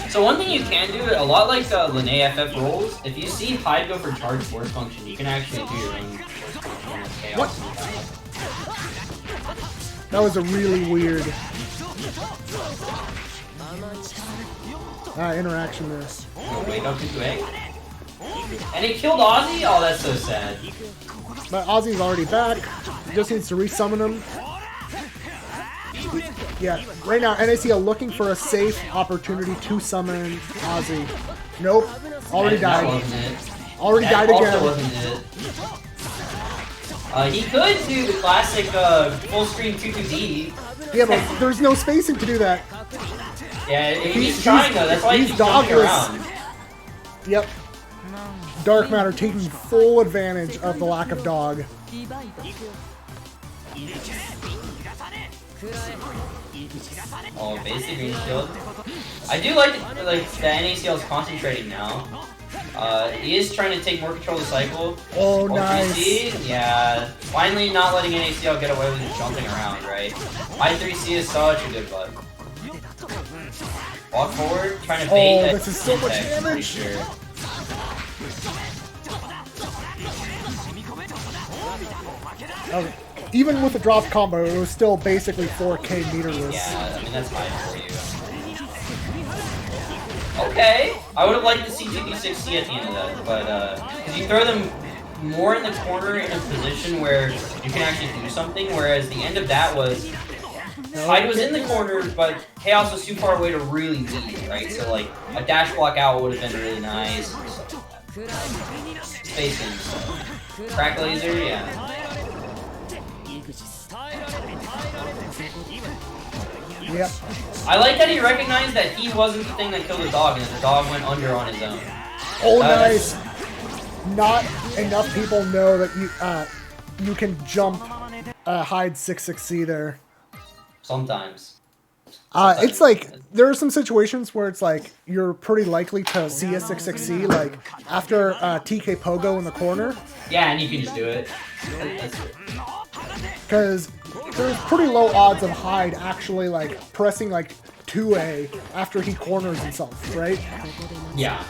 So one thing you can do, a lot like Linné FF rolls, if you see Hyde go for charge force function, you can actually do your own force function with Chaos. That was a really weird interaction there. Wake up to egg. And he killed Ozzy? Oh, that's so sad. But Ozzy's already back. He just needs to resummon him. Yeah, right now NACL looking for a safe opportunity to summon Ozzy. Nope, already died. Already died again. Wasn't it. He could do the classic full screen 2-2D. Yeah, but there's no spacing to do that. Yeah, he's trying though. That's why he's jumping around. Yep. Dark Matter taking full advantage of the lack of dog. Oh, basic green shield. I do like the NACL is concentrating now. He is trying to take more control of the cycle. Oh, nice. 3C, yeah. Finally not letting NACL get away with just jumping around, right? My 3C is such a good bug. Walk forward, trying to bait that. This is so much damage. Sure. Okay. Even with the drop combo, it was still basically 4K meterless. Yeah, I mean, that's fine for you. Okay, I would have liked to see 2D6C at the end of that, but, because you throw them more in the corner in a position where you can actually do something, whereas the end of that was, Hyde was in the corner, but Chaos was too far away to really lead, right? So, like, a dash block out would have been really nice, and stuff like that. Spacing, so. Crack laser, yeah. Yep. I like that he recognized that he wasn't the thing that killed the dog, and that the dog went under on his own. Oh, nice. Not enough people know that you can jump hide 6-6C there. Sometimes. It's like there are some situations where it's like you're pretty likely to see a 6-6C, like after TK Pogo in the corner. Yeah, and you can just do it. That's it. Because there's pretty low odds of Hyde actually like pressing like 2A after he corners himself, right? Yeah.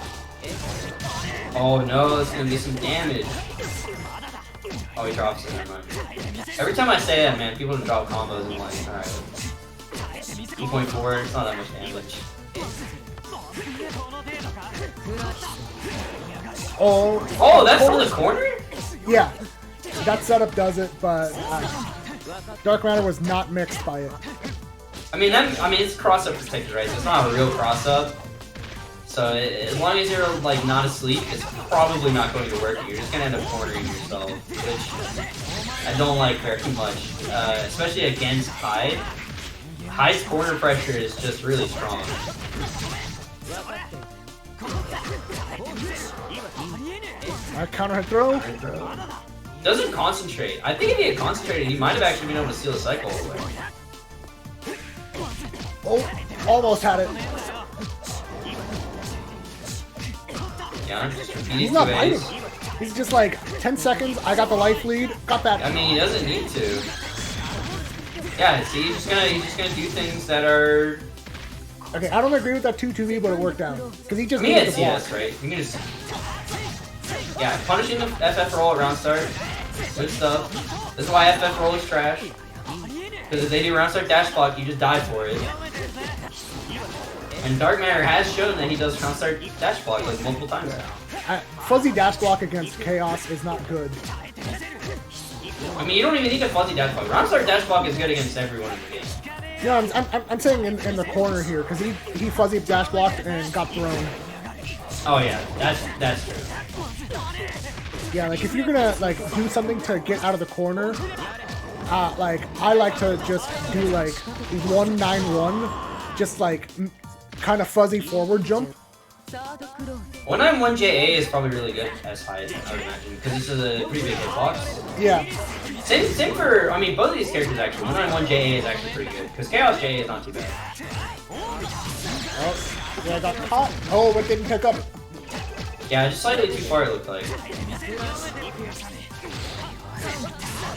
Oh no, that's gonna be some damage. Oh, he drops it, never mind. Every time I say that, man, people drop combos and I'm like, alright. 2.4, it's not that much damage. Oh, that's from the corner? Yeah. That setup does it, but Dark Matter was not mixed by it. I mean, it's cross-up protected, right? So it's not a real cross-up. So as long as you're like not asleep, it's probably not going to work. You're just gonna end up cornering yourself, which I don't like very much, especially against Hyde. Hyde's corner pressure is just really strong. Counter hit throw. Doesn't concentrate. I think if he had concentrated, he might have actually been able to steal the cycle away. Oh, almost had it. Yeah, just repeating He's not 2As. biting. He's just like 10 seconds. I got the life lead. Got that. I mean, he doesn't need to. Yeah, see, he's just gonna do things that are. Okay, I don't agree with that 2-2V, but it worked out because he just I mean, needed it's the block. yes, right? You can just. Yeah, punishing the FF roll at round start. Good stuff. This is why FF roll is trash. Because if they do round start dash block, you just die for it. And Dark Matter has shown that he does round start dash block like multiple times now. Fuzzy dash block against Chaos is not good. I mean, you don't even need a fuzzy dash block. Round start dash block is good against everyone in the game. Yeah, I'm saying in the corner here because he fuzzy dash blocked and got thrown. Oh yeah, that's true. Yeah, like if you're gonna like do something to get out of the corner, like I like to just do like 191, just like kind of fuzzy forward jump. 191JA is probably really good as high as I would imagine because this is a pretty big hitbox. Yeah. Same for, I mean, both of these characters actually. 191JA is actually pretty good because Chaos JA is not too bad. Oh, yeah, I got caught. Oh, but didn't pick up. Yeah, just slightly too far it looked like.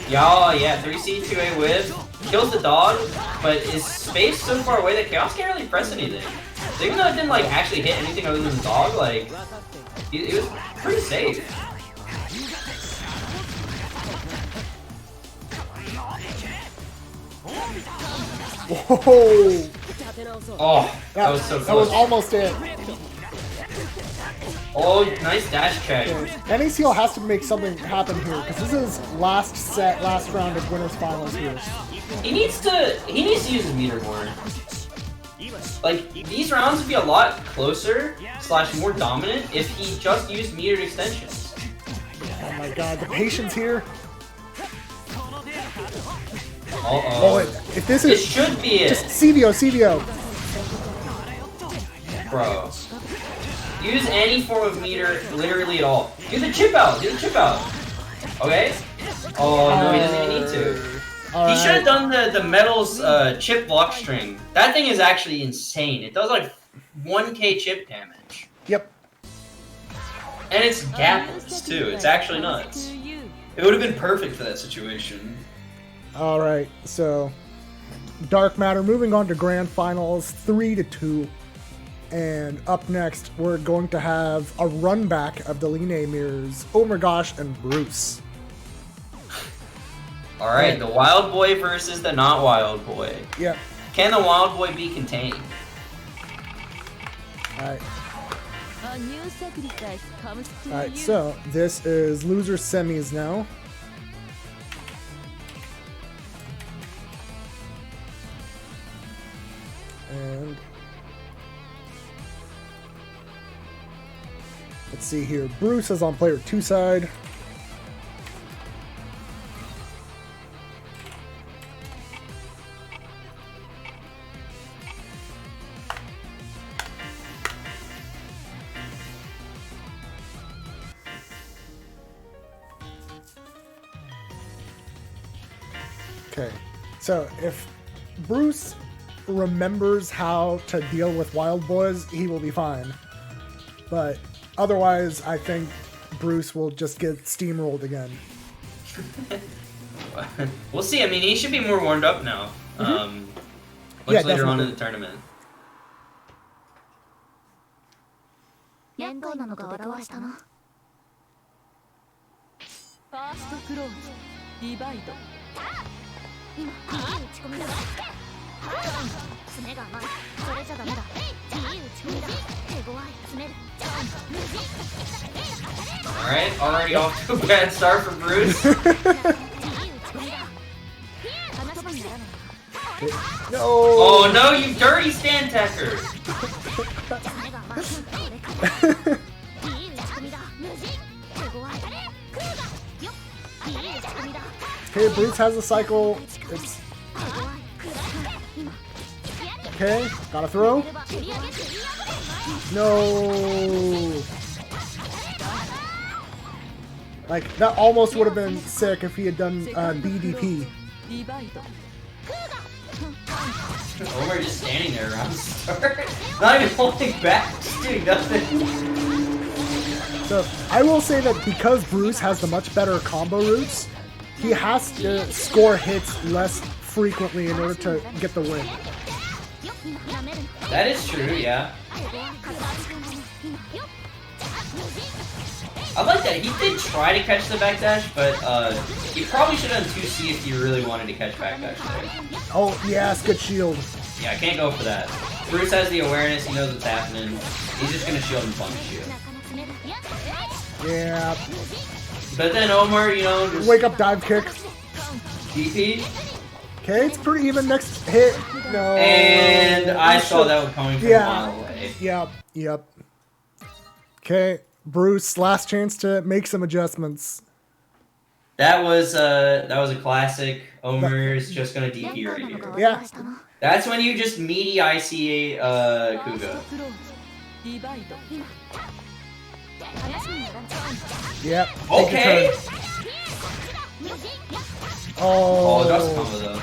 Yeah, 3C, 2A whiff. Kills the dog, but is spaced so far away that Chaos can't really press anything. So even though it didn't like actually hit anything other than the dog, like, it was pretty safe. Whoa! Oh, that was so close. That was almost it. Oh, nice dash check. NACL has to make something happen here because this is last round of winners finals here. He needs to use his meter more. Like, these rounds would be a lot closer / more dominant if he just used metered extensions. Oh my god, the patience here. Uh-oh. If this is... It should be it. Just CVO. Bro. Use any form of meter, literally at all. Do the chip out. Okay? Oh, no, he doesn't even need to. He should have done the metals chip block string. That thing is actually insane. It does like 1k chip damage. Yep. And it's gapless too. It's actually nuts. It would have been perfect for that situation. Alright, so Dark Matter moving on to Grand Finals 3-2. And up next, we're going to have a run back of the Line mirrors, Oh My Gosh and Bruce. Alright, the Wild Boy versus the Not Wild Boy. Yep. Can the Wild Boy be contained? Alright, so this is loser semis now. And let's see here. Bruce is on player 2 side. Okay. So if Bruce remembers how to deal with wild boys, he will be fine. But otherwise, I think Bruce will just get steamrolled again. We'll see. I mean, he should be more warmed up now. Much later on in the tournament. 厄介なのが現したな。ファーストクローズ、ディバイド。今、打ち込みだ。爪が甘い。それじゃダメだ。打ち込みだ。手強い。爪で。Alright, already off to a bad start for Bruce. No! Oh no, you dirty stand tacker! Okay, Bruce has a cycle. It's... Okay, gotta throw. No! Like, that almost would have been sick if he had done BDP. Omer just standing there around the start. Not even holding back, just doing nothing. So, I will say that because Bruce has the much better combo routes, he has to score hits less frequently in order to get the win. That is true, yeah. I like that. He did try to catch the backdash, but he probably should have done 2C if he really wanted to catch backdash there. Oh, yes, good shield. Yeah, I can't go for that. Bruce has the awareness, he knows what's happening. He's just gonna shield and punish you. Yeah. But then Omar, you know, just... Wake up dive kick. DP. Okay, it's pretty even. Next hit. No. And I saw that one coming from a mile away. Yep. Okay, Bruce, last chance to make some adjustments. That was a classic. Omer's just gonna DP right here. Yeah. That's when you just meaty ICA Kuga. Yep. Okay. Oh. Oh, that's a combo though.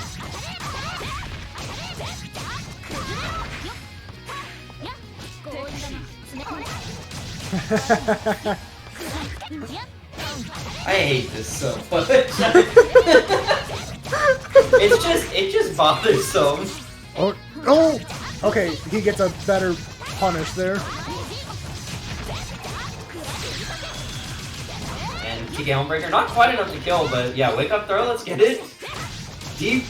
I hate this so much. It just bothers some. Oh. Okay, he gets a better punish there. And kick out breaker, not quite enough to kill, but yeah, wake up throw, let's get it. Deep,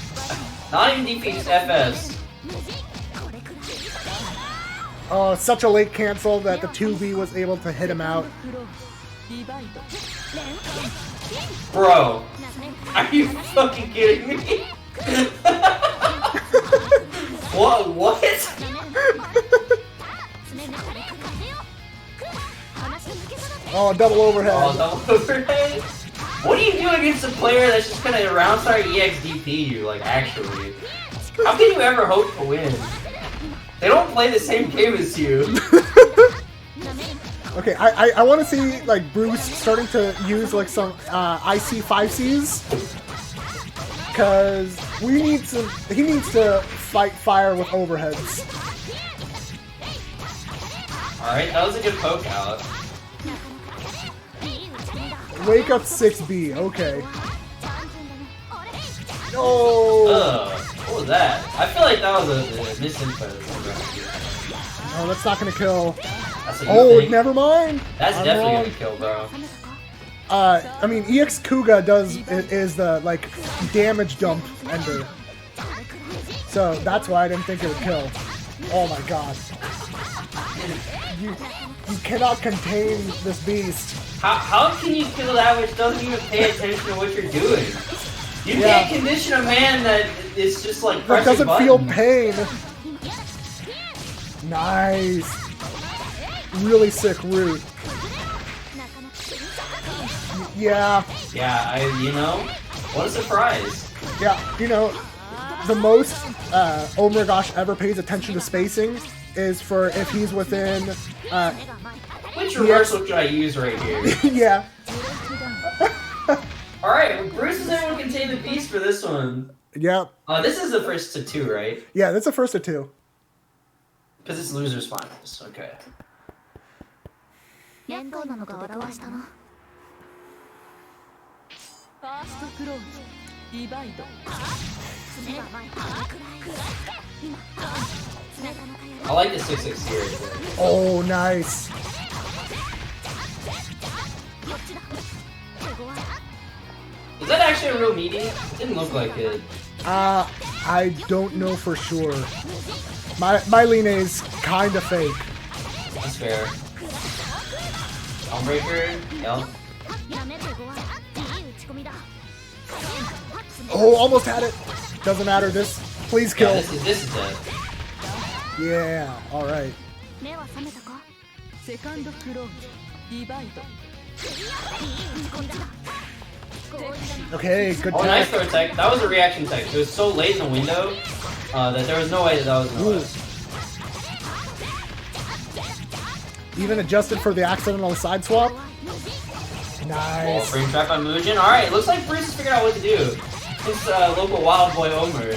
not even DP, just FS. Oh, such a late cancel that the 2B was able to hit him out. Bro, are you fucking kidding me? What? Oh, double overhead. Oh, double overhead? What do you do against a player that's just gonna round start EXDP you, like, actually? How can you ever hope to win? They don't play the same game as you. Okay, I want to see, like, Bruce starting to use, like, some IC 5Cs. Because he needs to fight fire with overheads. Alright, that was a good poke out. Wake up 6B, okay. No! What was that? I feel like that was a misinput. Oh, that's not gonna kill. That's Oh, never mind. That's I'm definitely wrong. gonna kill, bro. I mean, EX Kuga is the, like, damage dump ender. So that's why I didn't think it would kill. Oh my god. You cannot contain this beast. How can you kill that which doesn't even pay attention to what you're doing? You can't condition a man that is just like that pressing doesn't feel buttons. pain. Nice. Really sick route. Yeah. Yeah, you know, what a surprise. Yeah, you know, the most Omergosh ever pays attention to spacing is for if he's within. Which reversal should I use right here? Yeah. Alright, Bruce is able to contain the beast for this one. Yep. This is the first to 2, right? Yeah, that's the first of 2. Because it's losers finals. Okay. 厄介なのが現れたな。ファーストクローズディバイド。爪が甘い。暗い。今。爪が中やる。 I like the 6-6 here. Oh, nice. こっちだ。手強い。 Is that actually a real meaty? It didn't look like it. I don't know for sure. My Line's kind of fake. That's fair. Dawnbreaker? Yep. やめ手強い。いい打ち込みだ。 Oh, almost had it. Doesn't matter. This, please Yeah, kill. this is dead. Yeah. All right. 目は覚めたか。セカンドクローズディバイド。いい打ち込みだ。Okay. Good Oh, nice tech. throw tech. That was a reaction tech. It was so late in the window that there was no way that was going to Ooh. last. Even adjusted for the accidental side swap. Oh, Nice. frame trap by Mugen. Alright, looks like Bruce has figured out what to do. His local wild boy Omer.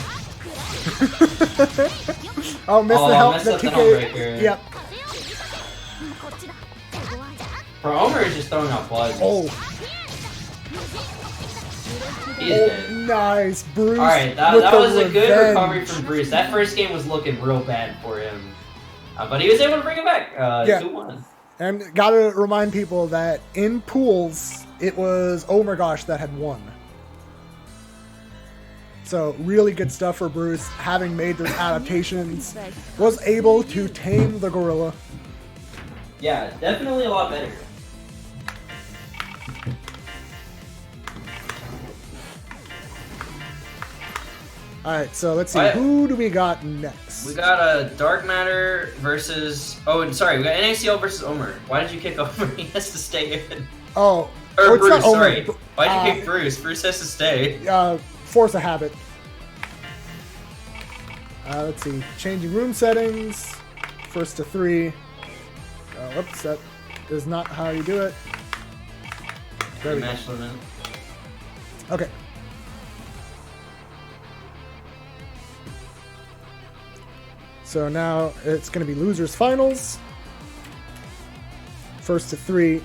Oh, missed Oh, the help. messed The up the PK. Dawnbreaker. Yep. こっちだ。手強い。 Bro, Omer is just throwing out blood. Oh. He Oh, is dead. nice. Bruce. Alright, that with the was a good revenge. recovery from Bruce. That first game was looking real bad for him. But he was able to bring it back. Yeah. 2-1. And gotta remind people that in pools, it was Oh My Gosh that had won. So really good stuff for Bruce, having made those adaptations, was able to tame the gorilla. Yeah, definitely a lot better. Alright, so let's see, Alright. who do we got next? We got a Dark Matter versus... Oh, and sorry, we got NACL versus Omer. Why did you kick Omer? He has to stay in. Oh, Or it's not Bruce, Omer, sorry. Bru- Why'd you kick Bruce? Bruce has to stay. Force a habit. Let's see, changing room settings, first to 3. Whoops, that is not how you do it. There we go. Match limit. Okay. So now it's going to be losers finals. First to 3.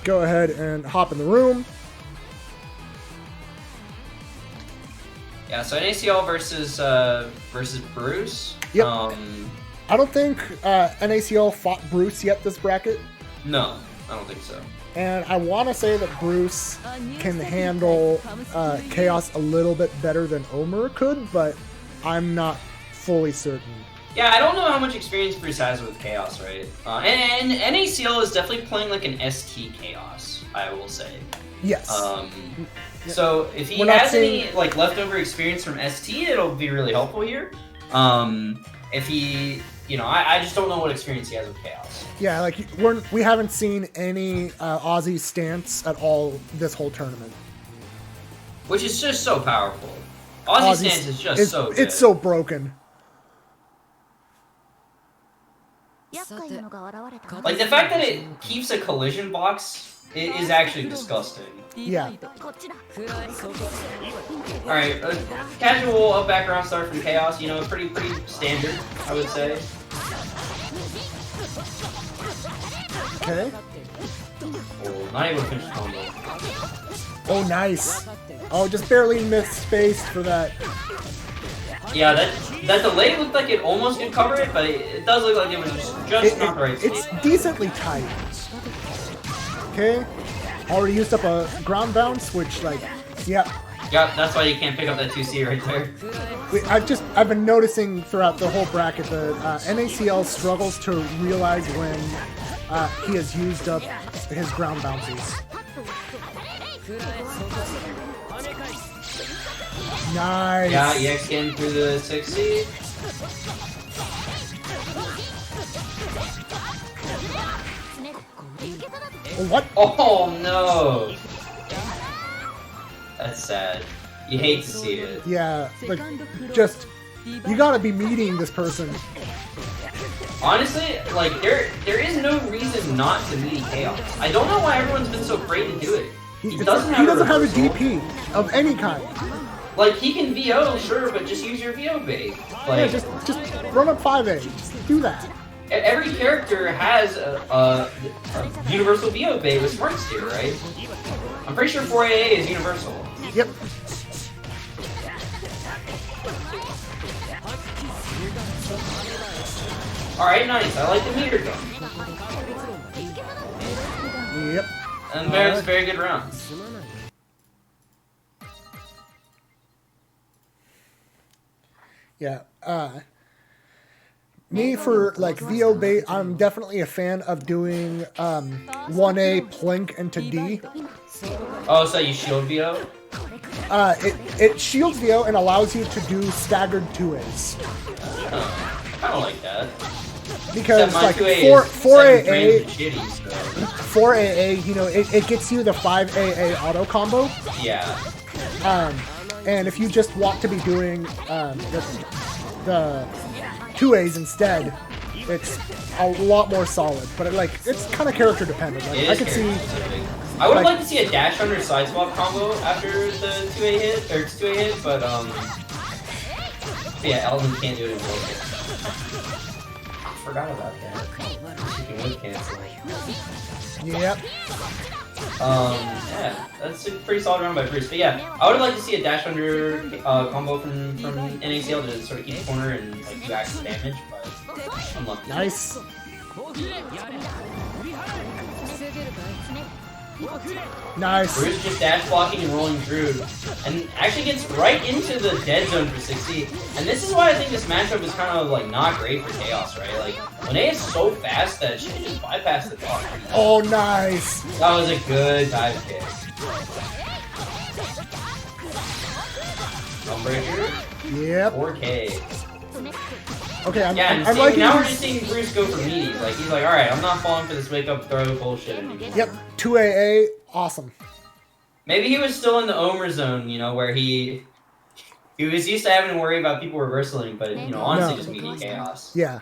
Go ahead and hop in the room. Yeah, so NACL versus Bruce. Yep. Um, I don't think NACL fought Bruce yet this bracket. no, I don't think so. And I want to say that Bruce can handle Chaos a little bit better than Omer could, but I'm not fully certain. Yeah, I don't know how much experience Bruce has with Chaos, right? And NACL is definitely playing like an ST Chaos, I will say. Yes. So if he We're not has seeing- any like leftover experience from ST, it'll be really helpful here. If he, you know, I just don't know what experience he has with Chaos. Yeah, like we haven't seen any Aussie stance at all this whole tournament. Which is just so powerful. Aussie stance is just so good. It's so broken. 厄介なのが現れたな。 Like the fact that it keeps a collision box is actually disgusting. Yeah. こっちだ。 Alright, casual up background start from Chaos, you know, pretty standard, I would say. Okay. Oh, not able to finish the combo. Oh, nice. Oh, just barely missed space for that. Yeah, that delay looked like it almost did cover it, but it does look like it was just not the right It's spot. decently tight. Okay. Already used up a ground bounce, which like, yeah. Yeah, that's why you can't pick up that 2C right there. I've been noticing throughout the whole bracket that NACL struggles to realize when he has used up his ground bounces. Nice. Yeah, EX getting through the 6C. What? Oh no! That's sad. You hate to see it. Yeah, like, just, you gotta be meeting this person. Honestly, like there is no reason not to meet Chaos. I don't know why everyone's been so afraid to do it. He doesn't have a a reversal. DP of any kind. Like, he can VO, sure, but just use your VO bait. Yeah, Like, just run up 5A. Just do that. every character has a universal VO bait with Smart Steer, right? I'm pretty sure 4AA is universal. Yep. Alright, nice. I like the meter gun. Yep. And there's very good rounds. Yeah. Me for like VO bait, I'm definitely a fan of doing 1A Plink into D. Oh, so you shield VO? It shields VO and allows you to do staggered 2As. I don't like that. Because Except my like 2A is 7 4AA, frames and shitty, so. 4AA, you know, it gets you the 5AA auto combo. Yeah. And if you just want to be doing the 2As instead, it's a lot more solid. But it's kind of character dependent. Like, It I is could see. character-specific. I would like- like to see a dash under side swap combo after the 2A hit, or 2A hit, but yeah, Elden can't do it in both. I forgot about that. You can whip cancel. Yep. Yeah, that's a pretty solid round by Bruce. But yeah, I would like to see a dash under combo from NACL to sort of keep the corner and like do active damage, but unlucky. Nice. Nice. Bruce just dash blocking and rolling through, and actually gets right into the dead zone for 60. And this is why I think this matchup is kind of like not great for Chaos, right? Like Lene is so fast that she can just bypass the block. Oh, nice. That was a good dive kick. Unbreaker, Yep. 4K. Okay, I'm See, liking now we're these- just seeing Bruce go for meaties. Like he's like, all right, I'm not falling for this wake up throw bullshit anymore. Yep. 2AA. Awesome. Maybe he was still in the Omer zone, you know, where he was used to having to worry about people reversaling, but you know, honestly, No. just meaty chaos. Yeah.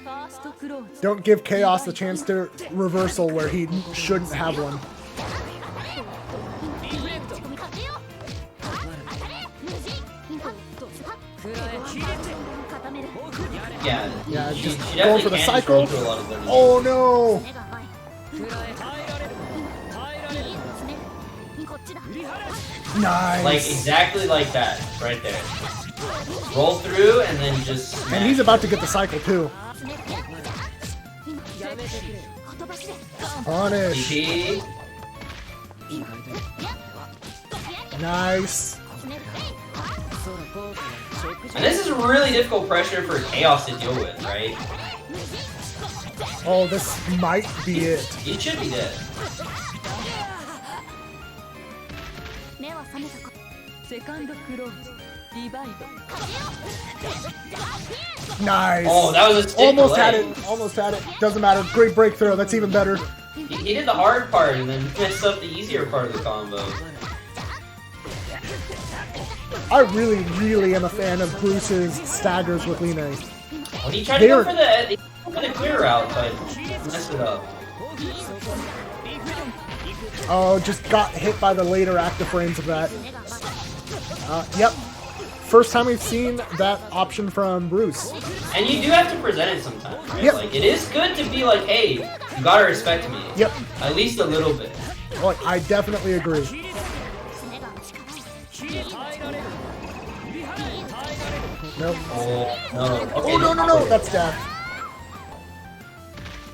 ファーストクローズ Don't give Chaos the chance to reversal where he shouldn't have one. Yeah, Yeah, she just definitely going for the can cycle. roll through a lot of them. Oh no! Nice. Like exactly like that, right there. Roll through and then just smash. And he's about to get the cycle too. Punish. TP. Nice. And this is really difficult pressure for Chaos to deal with, right? Oh, this might be it. He should be dead. セカンドクローズディバイド Nice. Oh, that was a stick Almost had delay. it. Almost had it. Doesn't matter. Great breakthrough. That's even better. He did the hard part and then messed up the easier part of the combo. I really, really am a fan of Bruce's staggers with Line. When he tried to go for the clear route, but messed it up. Oh, just got hit by the later active frames of that. Yep. First time we've seen that option from Bruce. And you do have to present it sometimes, right? Yep. Like, it is good to be like, hey, you gotta respect me. Yep. At least a little bit. Well, I definitely agree. Nope. Oh, no. Okay, Oh, no, no, no. That's death.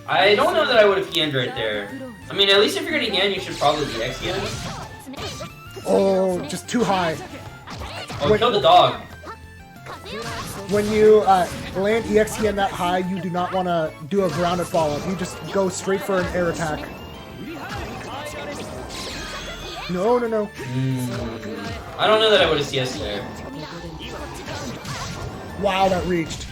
I don't know that I would have Hiened right there. I mean, at least if you're gonna Hien, you should probably be X-Hien. Oh, just too high. Oh, kill the dog. When you land EXE in that high, you do not want to do a grounded follow-up. You just go straight for an air attack. No, no, no. I don't know that I would have CS there. Wow, that reached.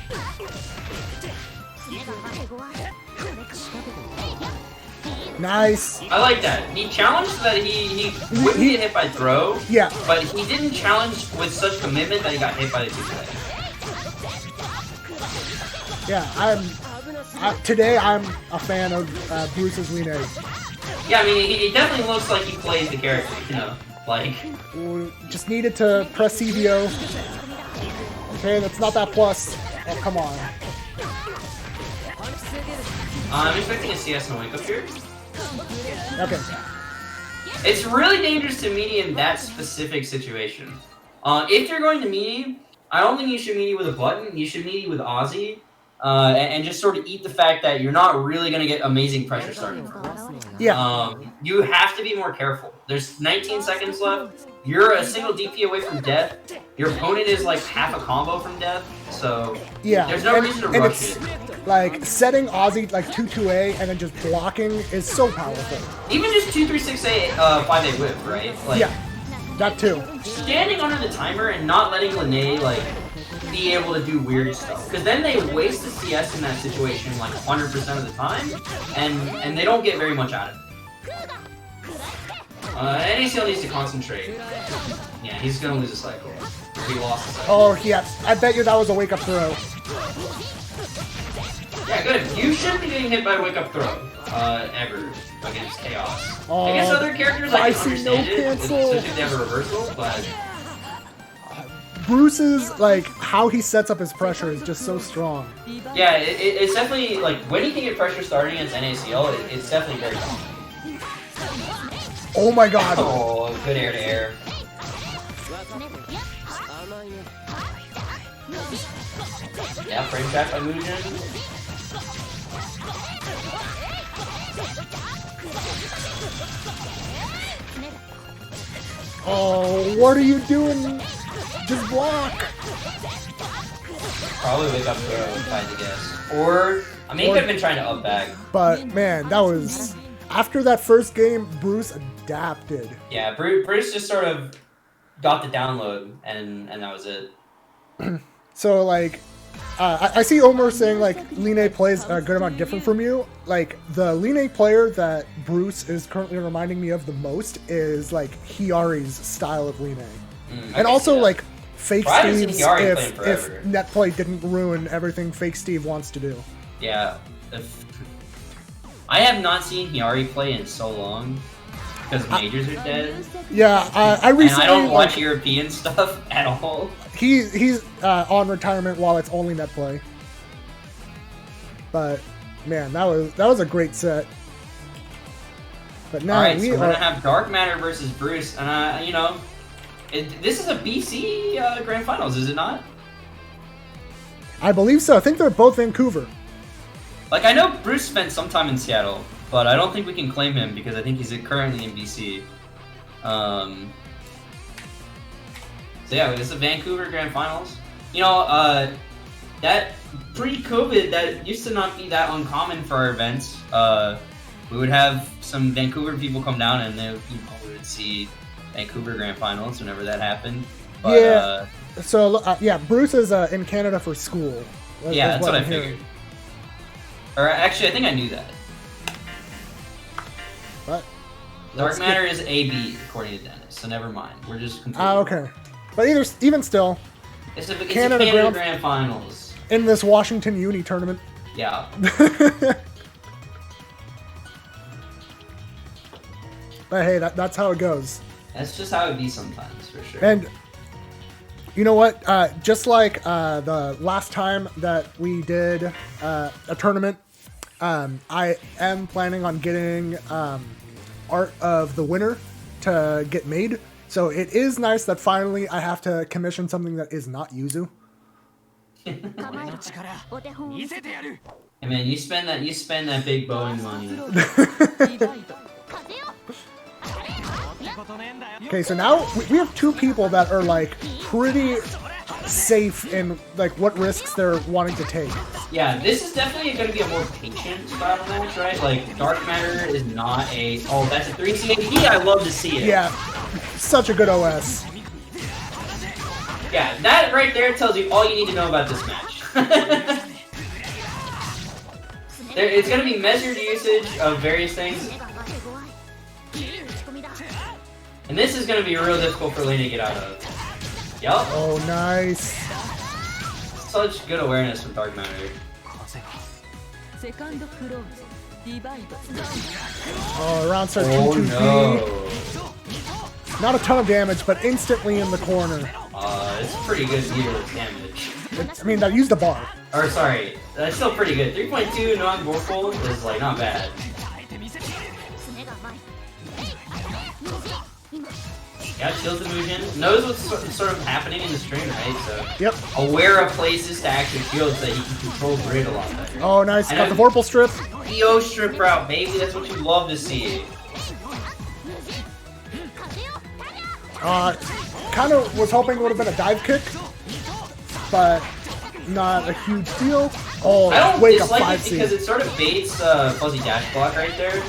Nice. I like that. He challenged that he wouldn't get hit by throw, Yeah. but he didn't challenge with such commitment that he got hit by the 2-play. Yeah, today I'm a fan of Bruce's Line. Yeah, I mean, he definitely looks like he plays the character, you know. Like, Ooh, just needed to press CVO. Okay, that's not that plus. Oh, come on. I'm expecting a CS and a wake up here. Okay. It's really dangerous to melee in that specific situation. If you're going to melee, I don't think you should melee with a button. You should melee with Ozzy, and just sort of eat the fact that you're not really going to get amazing pressure starting from it. Yeah. You have to be more careful. There's 19 seconds left. You're a single DP away from death. Your opponent is like half a combo from death. So Yeah. there's no reason to and rush it's, it. like, setting Ozzy like 2-2A and then just blocking is so powerful. Even just 2-3-6-8, 5-8 whip, right? Like, Yeah. That too. standing under the timer and not letting Lene like be able to do weird stuff, because then they waste the CS in that situation like 100% of the time, and they don't get very much out of it. NACL needs to concentrate. Yeah, he's gonna lose a cycle. He lost a cycle. Oh, yeah. I bet you that was a wake-up throw. Yeah, good. You shouldn't be getting hit by a wake up throw ever against Chaos. Oh, Against other characters, I can I see no understand it, cancel. especially if they have a reversal, but. Bruce's, like, how he sets up his pressure is just so strong. Yeah, it's definitely, like, when you can get pressure starting against NACL, it's definitely very tough. Oh my god. Oh, good air to air. Yeah, frame trap by Mugen. Oh, what are you doing? Just block. Probably wake up throw, if I had to guess. Or, I mean, he could have been trying to up bag. But, man, that was... After that first game, Bruce adapted. Yeah, Bruce just sort of got the download, and that was it. So, like, I see Omar saying, like, Line plays a good amount different from you. Like, the Line player that Bruce is currently reminding me of the most is, like, Hiyari's style of Line. And also, like, Fake Well, I haven't seen Steve's Hiyari play in if forever. Netplay didn't ruin everything Fake Steve wants to do. Yeah. I have not seen Hiyari play in so long, because majors are dead. Yeah, I And recently... I don't watch like, European stuff at all. He's on retirement while it's only Netplay. But, man, that was a great set. But now Alright, so we we're are... gonna have Dark Matter versus Bruce, and you know, this is a BC Grand Finals, is it not? I believe so. I think they're both Vancouver. Like, I know Bruce spent some time in Seattle, but I don't think we can claim him because I think he's currently in BC. So yeah, this is the Vancouver Grand Finals. You know, that pre-COVID, that used to not be that uncommon for our events. We would have some Vancouver people come down, and they, we would see Vancouver Grand Finals whenever that happened. But, Yeah. So, yeah, Bruce is in Canada for school. yeah, that's what I I'm hearing. figured. Or actually, I think I knew that. But, Dark Matter is AB, according to Dennis, so never mind. We're just completely okay. But even still, It's a Canada Canada Grand- Grand Finals. in this Washington Uni tournament. Yeah. But hey, that's how it goes. That's just how it be sometimes, for sure. And you know what? Just like the last time that we did a tournament, I am planning on getting art of the winner to get made. So it is nice that finally I have to commission something that is not Yuzu. 構えるお手本を見せてやる Hey man, you spend that big Boeing money. リバイド 風よ Okay, so now we have two people that are like pretty safe in like what risks they're wanting to take. Yeah, this is definitely going to be a more patient style match, right? Like, Dark Matter is not a... Oh, that's a 3CAP? I love to see it. Yeah, such a good OS. Yeah, that right there tells you all you need to know about this match. It's going to be measured usage of various things, 手が手強いいい打ち込みだ and this is going to be real difficult for Lane to get out of. Yup. Oh, nice. Such good awareness from Dark Matter. セカンドクローズディバイド Oh, round start Oh 2-2-B. no. Not a ton of damage, but instantly in the corner. It's pretty good needless damage. I mean, that used the bar. Or sorry, that's still pretty good. 3.2 non-vorpal is like not bad. 爪が甘い Yeah, shields the Mugen. Knows what's sort of happening in the stream, right? So Yep. aware of places to actually shield so he can control grid a lot better. Oh, nice. And Got the then- Vorpal strip. EO strip route, baby. That's what you love to see. Kind of was hoping it would have been a dive kick, but not a huge deal. Oh, I don't wake up dislike it 5C. because it sort of baits fuzzy dash block right there,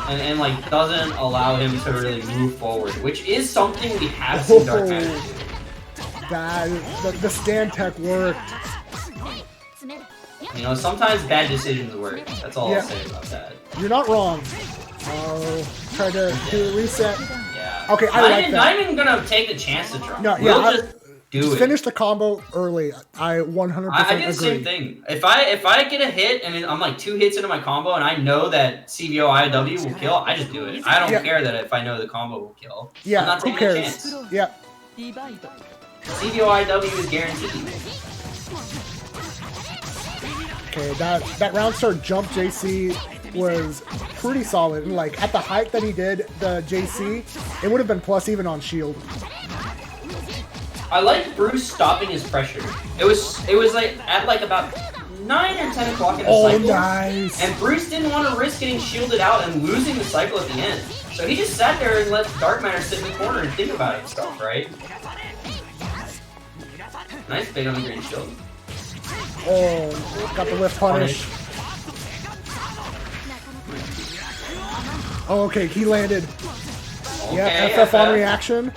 and like doesn't allow him to really move forward, which is something we have seen Dark Matter do. The stand tech worked. 爪で You know, sometimes bad decisions work. That's all Yeah. I'll say about that. You're not wrong. Oh, try to do a reset. Yeah. Okay, I not like even, that. Not even gonna take the chance to drop. No, We'll yeah, just do it. Finish the combo early. I 100% I do the agree. same thing. If I get a hit and I'm like 2 hits into my combo and I know that CVO IW will kill, I just do it. I don't Yeah. care that if I know the combo will kill. I'm Yeah, not who taking a cares? chance. Yeah. ディバイド CVO IW is guaranteed. Okay, that round start jump JC was pretty solid. And like at the height that he did the JC, it would have been plus even on shield. I like Bruce stopping his pressure. It was like at like about 9 or 10 o'clock in the Oh, cycle. nice. And Bruce didn't want to risk getting shielded out and losing the cycle at the end. So he just sat there and let Dark Matter sit in the corner and think about himself, right? Nice bait on the green shield. Oh, got the whiff punish. Oh, okay, he landed. Okay, Yeah, FF on reaction.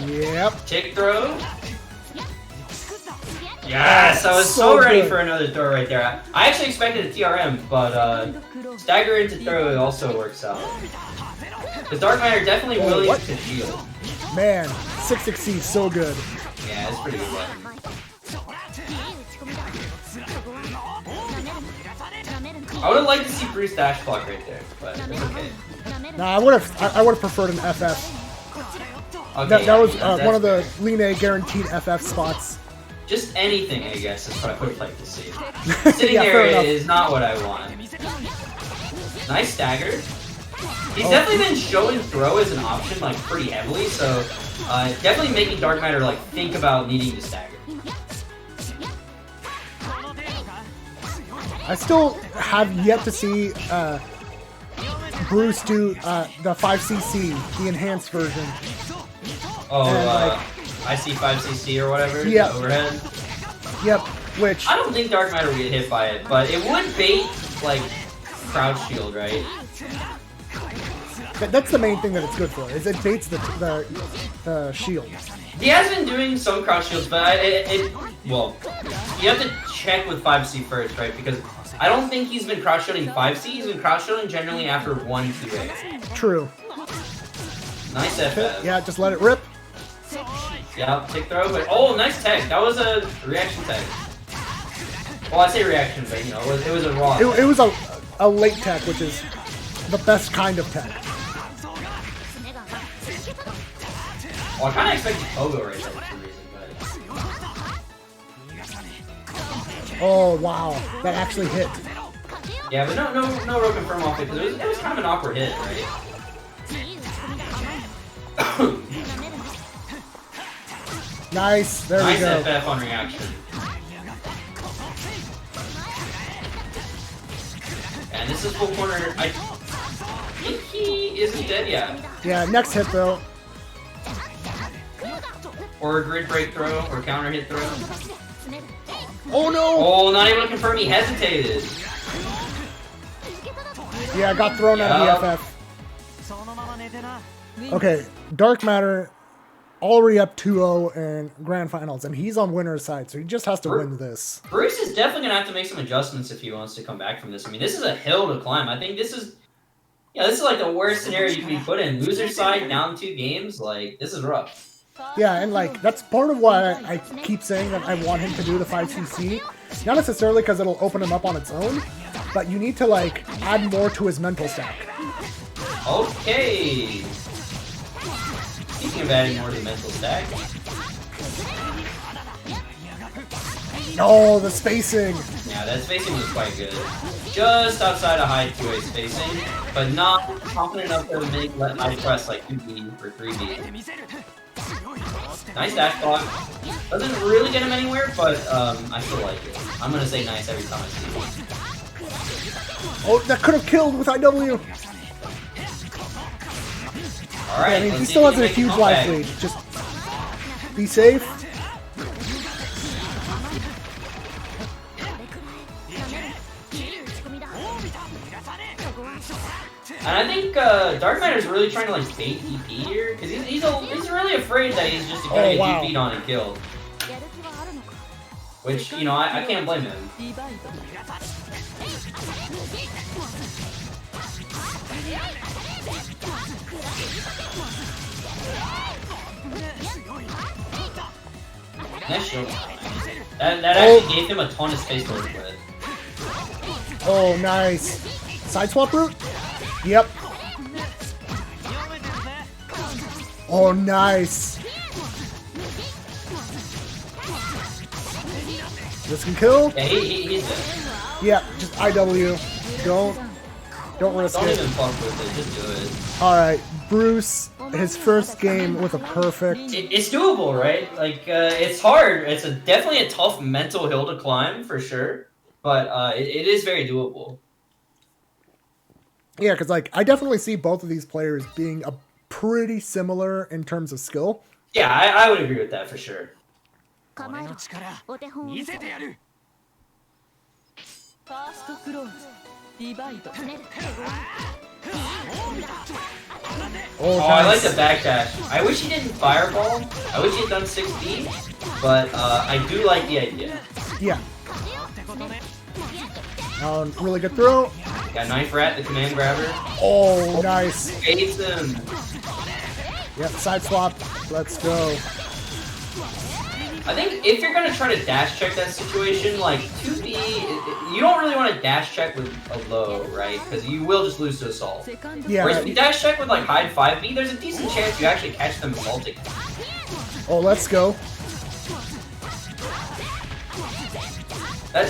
Yep. Tick throw. Yes, I was so So ready good. for another throw right there. I actually expected a TRM, but クローズ stagger into throw also works out. Because Dark Matter definitely Oh, willing what? to shield. Man, 660 so good. Yeah, it's pretty good. 甘いいい打ち込みだここはなめるな I would have liked to see Bruce dash block right there, but it's okay. なめる Nah, I would have preferred an FF. Okay, That was that's one of the fair. Line guaranteed FF spots. Just anything, I guess, is what I would have liked to see. Sitting Yeah, fair there enough. is not what I want. Nice stagger. He's Oh. definitely been showing throw as an option like pretty heavily, so definitely making Dark Matter like think about needing to stagger. I still have yet to see Bruce do the 5cc, the enhanced version. Oh, And, like- I see 5cc or whatever. Yeah. The overhead. Yep, which I don't think Dark Matter would get hit by it, but it would bait like crouch shield, right? that's the main thing that it's good for. Is it baits the shield. He has been doing some crouch shields, but well, you have to check with 5C first, right? Because I don't think he's been crouch shielding 5C. He's been crouch shielding generally after 1-2A. True. Nice FF. Yeah, just let it rip. Yeah, tick throw, but oh, nice tech. That was a reaction tech. Well, I say reaction, but you know, it was a raw. It was a late tech, which is the best kind of tech. 爪が甘い Well, I kind of expected Pogo right there for some reason, but Oh wow, that actually hit. yeah, but no real confirm off it because it was kind of an awkward hit, right? いい打ち込みだ甘いなめるな Nice. There we Nice go. FF on reaction. And this is full corner. I think he isn't dead yet. Yeah, next hit though. Or a grid break throw, or counter hit throw. 爪で Oh no! Oh, not able to confirm he hesitated. Yeah, got thrown out of the FF. Okay, Dark Matter already up 2-0 in Grand Finals, and he's on winner's side, so he just has to win this. Bruce is definitely gonna have to make some adjustments if he wants to come back from this. I mean, this is a hill to climb. I think this is like the worst scenario you can be put in. Loser side, down 2 games, like this is rough. Yeah, and like that's part of why I keep saying that I want him to do the 5cc. Not necessarily because it'll open him up on its own, but you need to like add more to his mental stack. Okay. speaking of adding more to the mental stack, Oh, the spacing. yeah, that spacing was quite good. Just outside of high 2A spacing, but not confident enough to let high press like 2B or 3B. Nice dash block. Doesn't really get him anywhere, but I still like it. I'm gonna say nice every time I see it. Oh, that could have killed with IW. Alright, I mean, let's he see still if has a can make huge comeback. life lead. Just be safe. And I think Dark Matter's really trying to like bait DP here, because he's really afraid that he's just gonna Oh, get wow. DP'd on and killed. Which, you know, I can't blame him. ディバイド Nice shield. That actually gave him a ton of space to work with. Oh, nice. Side swap route? Yep. Oh, nice. This can kill? Yeah, he's dead. Yeah, just IW. Don't risk Don't it. even fuck with it, just do it. Alright, Bruce, his first game with a perfect. It's doable, right? Like, it's hard. It's definitely a tough mental hill to climb, for sure. But it is very doable. Yeah, because like I definitely see both of these players being a pretty similar in terms of skill. Yeah, I would agree with that, for sure. 構えろお手本を見せてやるファーストクローズディバイド つねる Oh, Oh, I like nice. the backdash. I wish he didn't fireball. I wish he had done 6D. But I do like the idea. Yeah. Really good throw. Got Knife Rat, the command grabber. Oh, nice. Baits him. Yep, side swap. Let's go. I think if you're gonna try to dash check that situation, like 2B, you don't really want to dash check with a low, right? Because you will just lose to assault. セカンド Yeah. Whereas if you dash check with like hide 5B, there's a decent chance you actually catch them assaulting. Oh, let's go.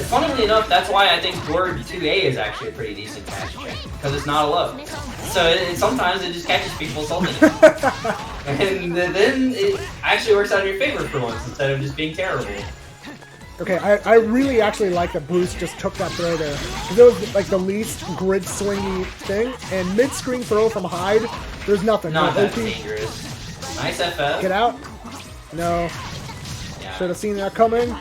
Funnily enough, that's why I think Word 2A is actually a pretty decent dash check, because it's not a low. So sometimes it just catches people assaulting. And then it actually works out in your favor for once, instead of just being terrible. Okay, I really actually like that Bruce just took that throw there. Because it was like the least grid swingy thing. And mid-screen throw from Hyde, there's nothing. Not No that OP. dangerous. Nice FF. Get out. No. Yeah. Should have seen that coming.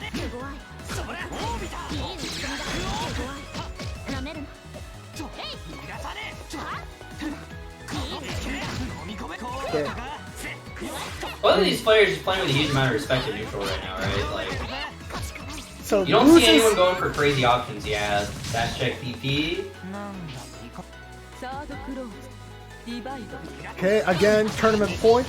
手強い Okay. Both of these players are playing with a huge amount of respect in neutral right now, right? Like, So you don't Bruce see anyone is... going for crazy options. Yeah, dash check DP. サードクローズディバイド Okay, again, tournament point.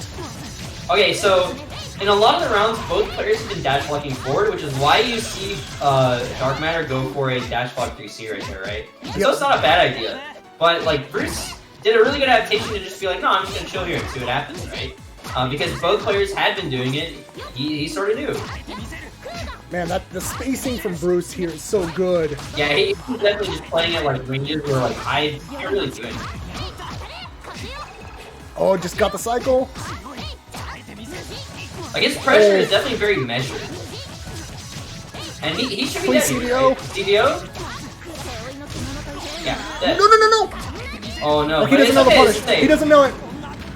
Okay, so in a lot of the rounds, both players have been dash blocking forward, which is why you see Dark Matter go for a dash block 3C right there, right? Yep. So it's not a bad idea. But like Bruce did a really good adaptation to just be like, no, I'm just gonna chill here and see what happens, right? Because both players had been doing it, he sort of knew. Man, the spacing from Bruce here is so good. Yeah, he's definitely just playing at like ranges where like I can't really do it. Oh, just got the cycle. Like his pressure is definitely very measured. And he should be Please, dead. CDO. Right? CDO? Yeah, dead. No, no, no, no. Oh no, Oh, he but doesn't it's know the okay, punish. it's safe. He doesn't know it.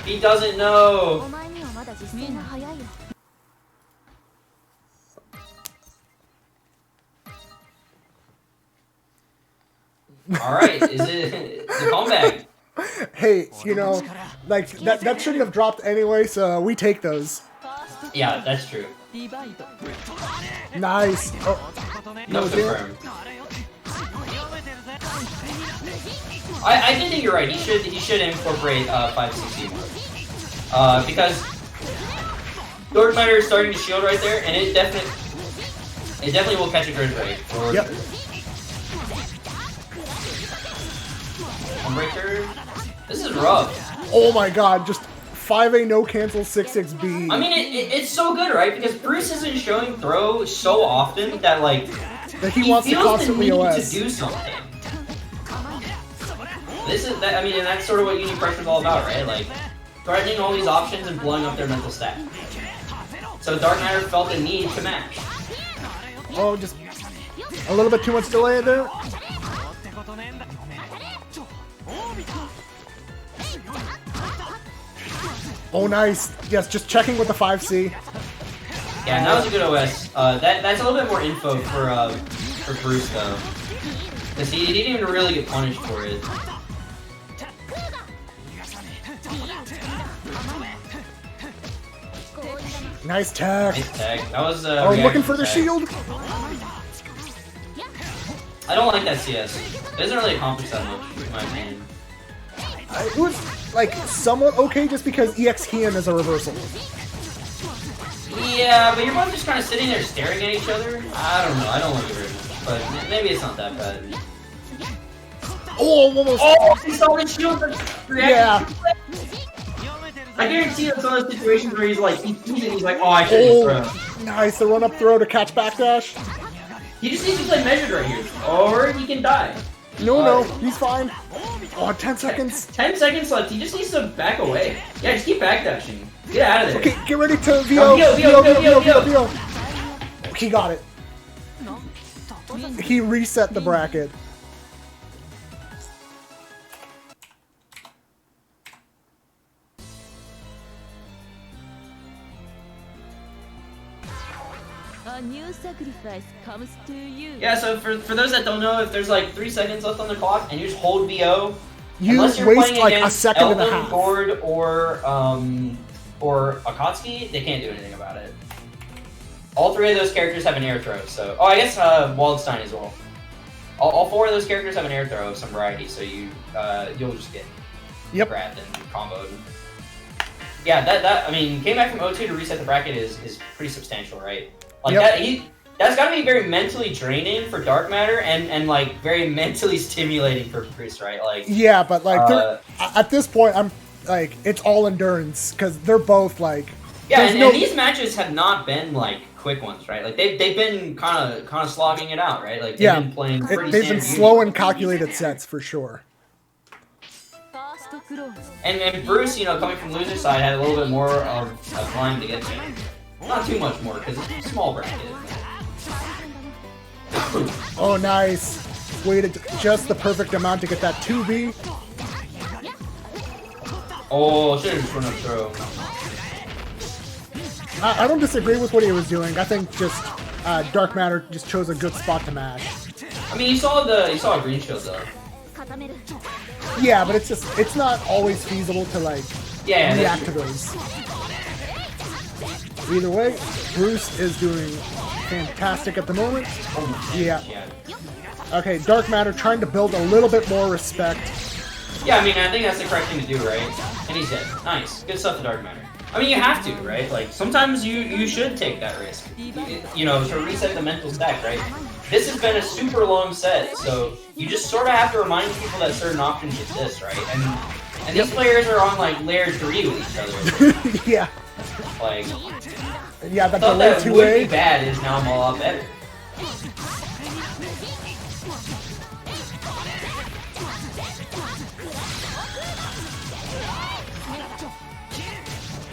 He doesn't know. お前にはまだ実践が早いよ Alright, is it the comeback? Hey, you know, like that shouldn't have dropped anyway, so we take those. ファースト Yeah, that's true. ディバイド Nice. Oh, No No deal. confirmed. I do think you're right. He should incorporate 560 more. Because Dark Matter is starting to shield right there, and it definitely will catch a grid break. Or Yep. Unbreaker. This is rough. oh my God! Just 5A no cancel 6-6B. I mean, it's so good, right? Because Bruce isn't showing throw so often that, like, that he wants to feels constantly the need OS. to do something. This is that. I mean, and that's sort of what Uni Pressure is all about, right? Like, threatening all these options and blowing up their mental stack. So Dark Matter felt the need to mash. Oh, just a little bit too much delay there. Oh, nice. Yes, just checking with the 5C. Yeah, that was a good OS. That's a little bit more info for Bruce though, because he didn't even really get punished for it. Nice tag. Nice tag. That was. Oh, looking for the tag. shield. I don't like that CS. It doesn't really accomplish that much, in my opinion. It was like somewhat okay just because EX Heian is a reversal. Yeah, but you're both just kind of sitting there staring at each other. I don't know. I don't like it very much, but maybe it's not that bad. Oh, almost. Oh, he saw the shield. Yeah. I guarantee that's one of those situations where he's like, he sees it, he's like, oh, I should have thrown. Nice. The run up throw to catch backdash. He just needs to play measured right here, or he can die. No, he's fine. Oh, 10 seconds. 10 seconds left. He just needs to back away. Yeah, just keep backdashing. Get out of there. Okay, get ready to VO. VO. He got it. He reset the bracket. A new sacrifice comes to you. Yeah, so for those that don't know, if there's like 3 seconds left on the clock and you just hold VO, You unless you're waste playing like a against second and a Elden, half. Gord, or Akatsuki, they can't do anything about it. All 3 of those characters have an air throw, so... Oh, I guess Waldstein as well. All 4 of those characters have an air throw of some variety, so you'll just get grabbed and comboed. Yeah, that I mean, came back from O2 to reset the bracket is pretty substantial, right? Like that's gotta be very mentally draining for Dark Matter and like very mentally stimulating for Bruce, right? Like yeah, but like at this point, I'm like it's all endurance because they're both like and these matches have not been like quick ones, right? Like they've been kind of slogging it out, right? Like they've been playing pretty they've been slow and calculated sets for sure. And Bruce, you know, coming from loser side, had a little bit more of a climb to get there. Not too much more, because it's a small bracket. Oh, nice. Waited just the perfect amount to get that 2B. Oh, should have just run up throw. I don't disagree with what he was doing. I think just Dark Matter just chose a good spot to mash. I mean, you saw a green shield though. Yeah, but it's not always feasible to like react to those. Either way, Bruce is doing fantastic at the moment. Yeah. Okay, Dark Matter trying to build a little bit more respect. Yeah, I mean, I think that's the correct thing to do, right? And he's dead. Nice. Good stuff to Dark Matter. I mean, you have to, right? Like, sometimes you should take that risk. You know, to reset the mental stack, right? This has been a super long set, so you just sort of have to remind people that certain options exist, right? And these players are on, like, layer 3 with each other. Yeah. Like, yeah, that thought delay that 2A would be bad is now a lot better.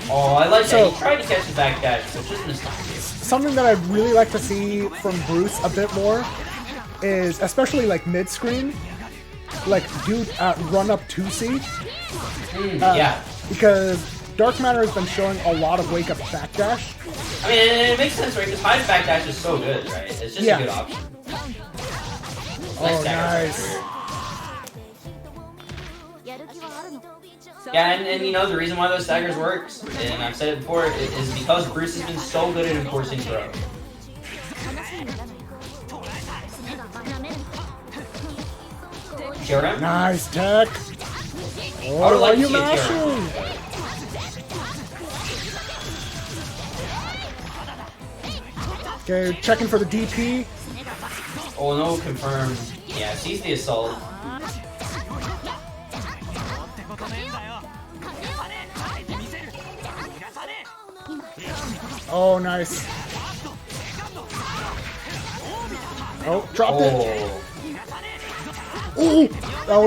Oh, I like that. He tried to catch the back dash, but just missed it. Something that I'd really like to see from Bruce a bit more is, especially like mid-screen, like do run up 2C. Yeah. Because Dark Matter has been showing a lot of wake up backdash. I mean, it makes sense, right? Because high backdash is so good, right? It's just a good option. Oh, nice. Yeah, and you know, the reason why those staggers works, and I've said it before, is because Bruce has been so good at enforcing throw. TRM? Nice tech. Oh, are you mashing? Okay, checking for the DP. Oh, no, confirmed. Yeah, sees the assault. Oh, nice. Oh, dropped it. Ooh, that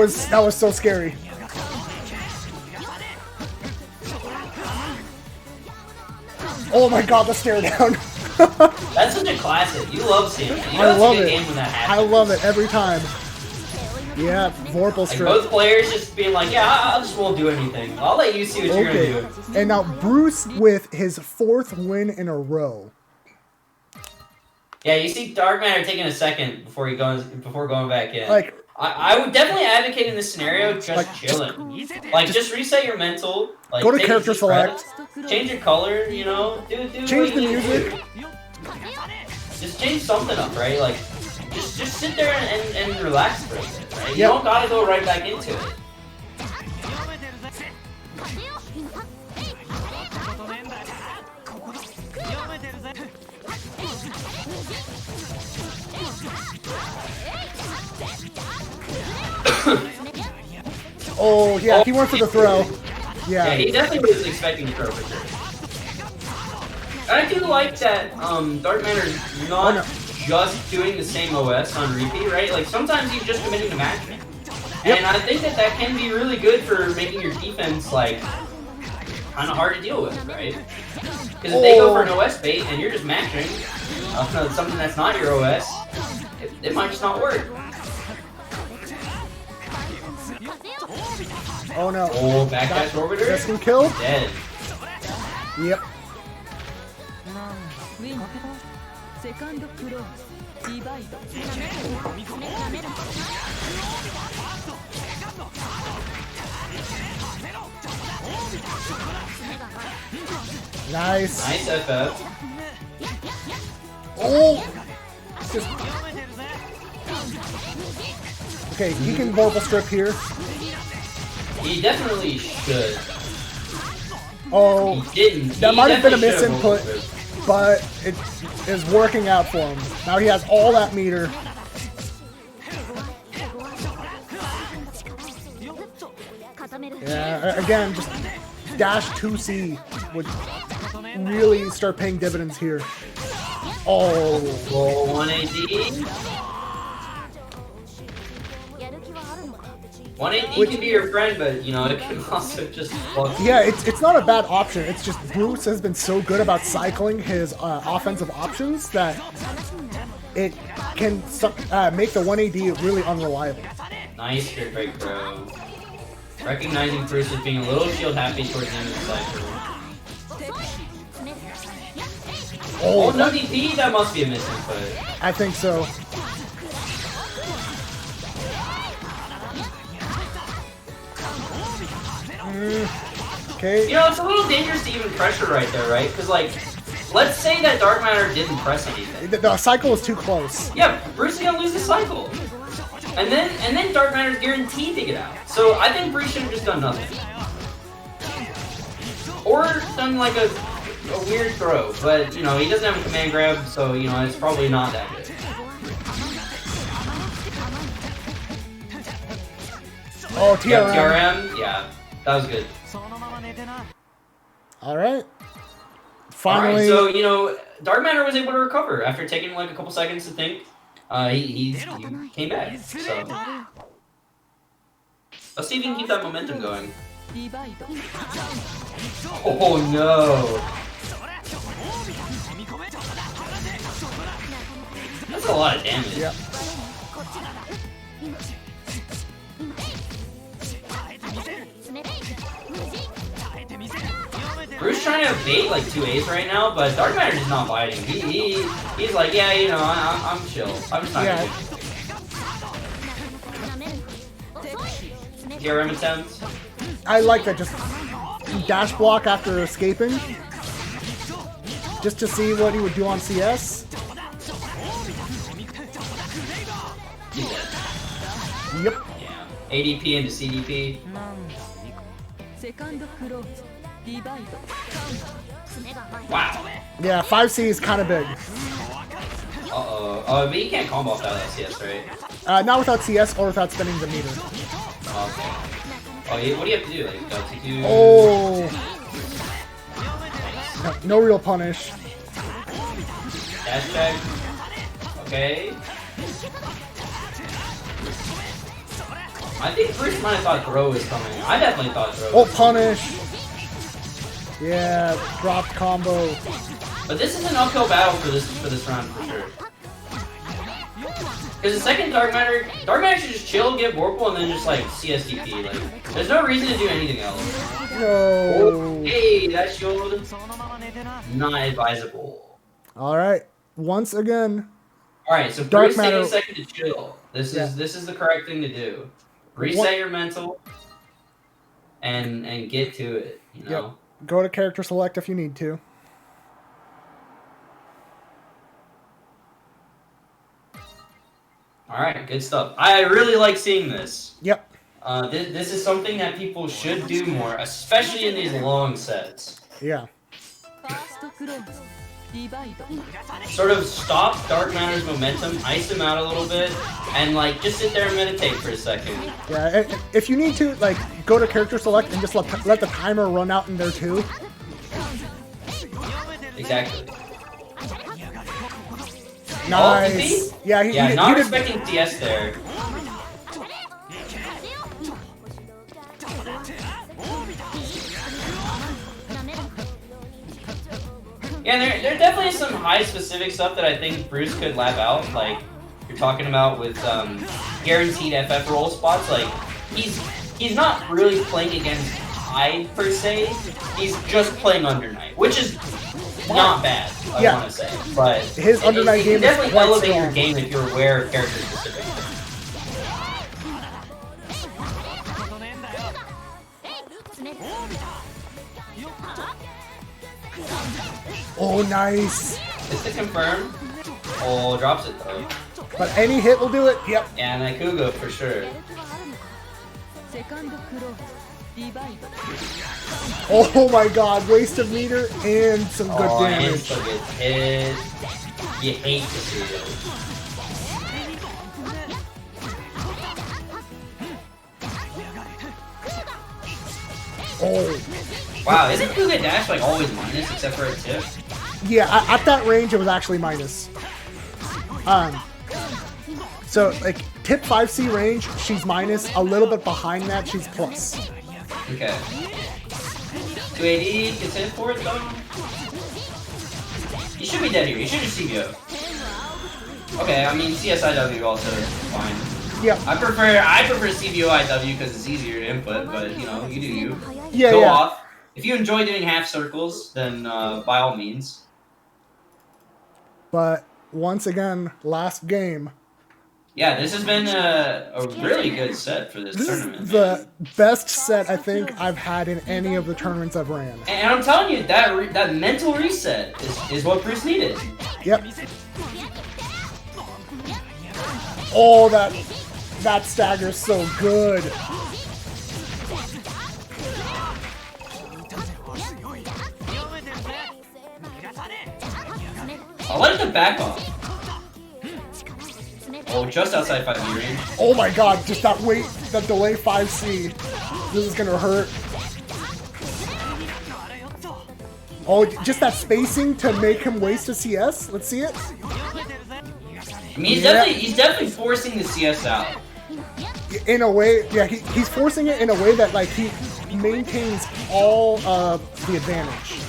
was so scary. Oh my god, the stare down. That's such a classic. You love seeing it. You know I that's love a good it. game when that I happens. love it every time. Yeah, Vorpal Like strip. both players just being like, yeah, I just won't do anything. I'll let you see what you're Okay. gonna do. And now Bruce with his 4th win in a row. Yeah, you see Dark Matter taking a second before going back in. Like, I would definitely advocate in this scenario just Like, chilling. Like just reset your mental. Like Go to take a character deep breath, select. change your color. You know, do Change what the you need to music. do. Just change something up, right? Like just sit there and relax for a bit, right? You Yep. don't gotta go right back into it. Oh, yeah, he went for the throw. Yeah, Yeah. he definitely was expecting to throw for sure. And I do like that Dark Matter's not Oh, no. just doing the same OS on repeat, right? Like sometimes he's just committing to matching. Yep. And I think that can be really good for making your defense like kind of hard to deal with, right? Because if they go for an OS bait and you're just matching something that's not your OS, it might just not work. Oh no. Oh, backdash orbiter, Second kill. dead. Yep. ウィンセカンドクローズディバイド Nice. Nice FF. Oh. Just... Okay, he can Vorpal strip here. He definitely should. Oh, He didn't. that He might have been a definitely should've misinput, voted. but it is working out for him. Now he has all that meter. Yeah, again, just dash 2C would really start paying dividends here. Oh, Roll 1AD. 1AD can be your friend, but you know it can also just fuck you. yeah, it's not a bad option. It's just Bruce has been so good about cycling his offensive options that it can make the 1AD really unreliable. Nice Spirit Break, bro. Recognizing Bruce as being a little shield happy towards the end of the cycle. Oh, no DP? That must be a misinput. I think so. Okay. You know, it's a little dangerous to even pressure right there, right? Because, like, let's say that Dark Matter didn't press anything. The cycle is too close. Yeah, Bruce is gonna lose the cycle. And then Dark Matter's guaranteed to get out. So I think Bruce should have just done nothing. Or done like a weird throw, but you know, he doesn't have a command grab, so you know, it's probably not that good. Oh, Yeah, TRM. TRM, yeah, that was good. Alright. Alright, Finally. so you know, Dark Matter was able to recover after taking like a couple seconds to think. He came back, so let's see if he can keep that momentum going. ディバイド Oh no! That's a lot of damage. Yep. Bruce trying to bait like 2As right now, but Dark Matter's just not biting. He's like, yeah, you know, I'm chill. I'm just not Yeah. gonna do DRM attempts. I like that. Just dash block after escaping. Just to see what he would do on CS. He's dead. Yep. Yeah. ADP into CDP. セカンドクローズディバイド Wow. Yeah, 5C is kind of big. Uh-oh. Oh, but you can't combo off that with CS, right? Not without CS or without spending the meter. Oh, okay. Oh, what do you have to do? Like, to do... Oh. No real punish. Dash check. Okay. I think Bruce might have thought throw was coming. I definitely thought throw. Oh, was punish. Yeah, dropped combo. But this is an uphill battle for this round for sure. Because the second Dark Matter should just chill, get Vorpal, and then just like CSDP. Like, there's no reason to do anything else. No. Hey, that shield not advisable. All right. Once again. All right, so Dark Bruce taking Matter- a second to chill. This is the correct thing to do. Reset What- your mental and get to it. You know. Yep. Go to character select if you need to. All right, good stuff. I really like seeing this. Yep. This is something that people should do more, especially in these long sets. Yeah. ファーストクローズディバイド Sort of stop Dark Matter's momentum, ice him out a little bit, and like just sit there and meditate for a second. Yeah. If you need to, like, go to character select and just let the timer run out in there too. Exactly. Nice. Yeah. He Not did. expecting TS there. Yeah, there definitely is some high specific stuff that I think Bruce could lab out. Like you're talking about with guaranteed FF roll spots. Like he's not really playing against Tide per se. He's just playing Under Night, which is not bad. I Yeah. want to say, but His Under Night it game can is definitely quite elevate your strong. game if you're aware of character specific. Oh, nice. Just to confirm. Oh, drops it though. But any hit will do it. Yep. Yeah, and Nakuga for sure. セカンドクローズディバイド Oh my God. Waste of meter and some good Oh, and damage. still gets hit. You hate to see it. Oh. Wow, isn't Kuga Dash like always minus except for a tip? Yeah, at that range, it was actually minus. So, like, tip 5C range, she's minus. A little bit behind that, she's plus. Okay. 280 gets hit for it though? You should be dead here. You should just CBO. Okay, I mean CSIW also is fine. Yeah. I prefer CBO IW because it's easier to input, but you know, you do you. Yeah, Go yeah. off. If you enjoy doing half circles, then by all means. But, once again, last game. Yeah, this has been a really good set for this This tournament. is the best set I think I've had in any of the tournaments I've ran. And I'm telling you, that mental reset is what Bruce needed. Yep. Oh, that stagger's so good. I like the back off. Oh, just outside 5 range. Oh my God, just that delay 5C. This is gonna hurt. Oh, just that spacing to make him waste a CS. Let's see it. I mean, Yeah. he's definitely forcing the CS out. In a way, yeah, he's forcing it in a way that like he maintains all of the advantage.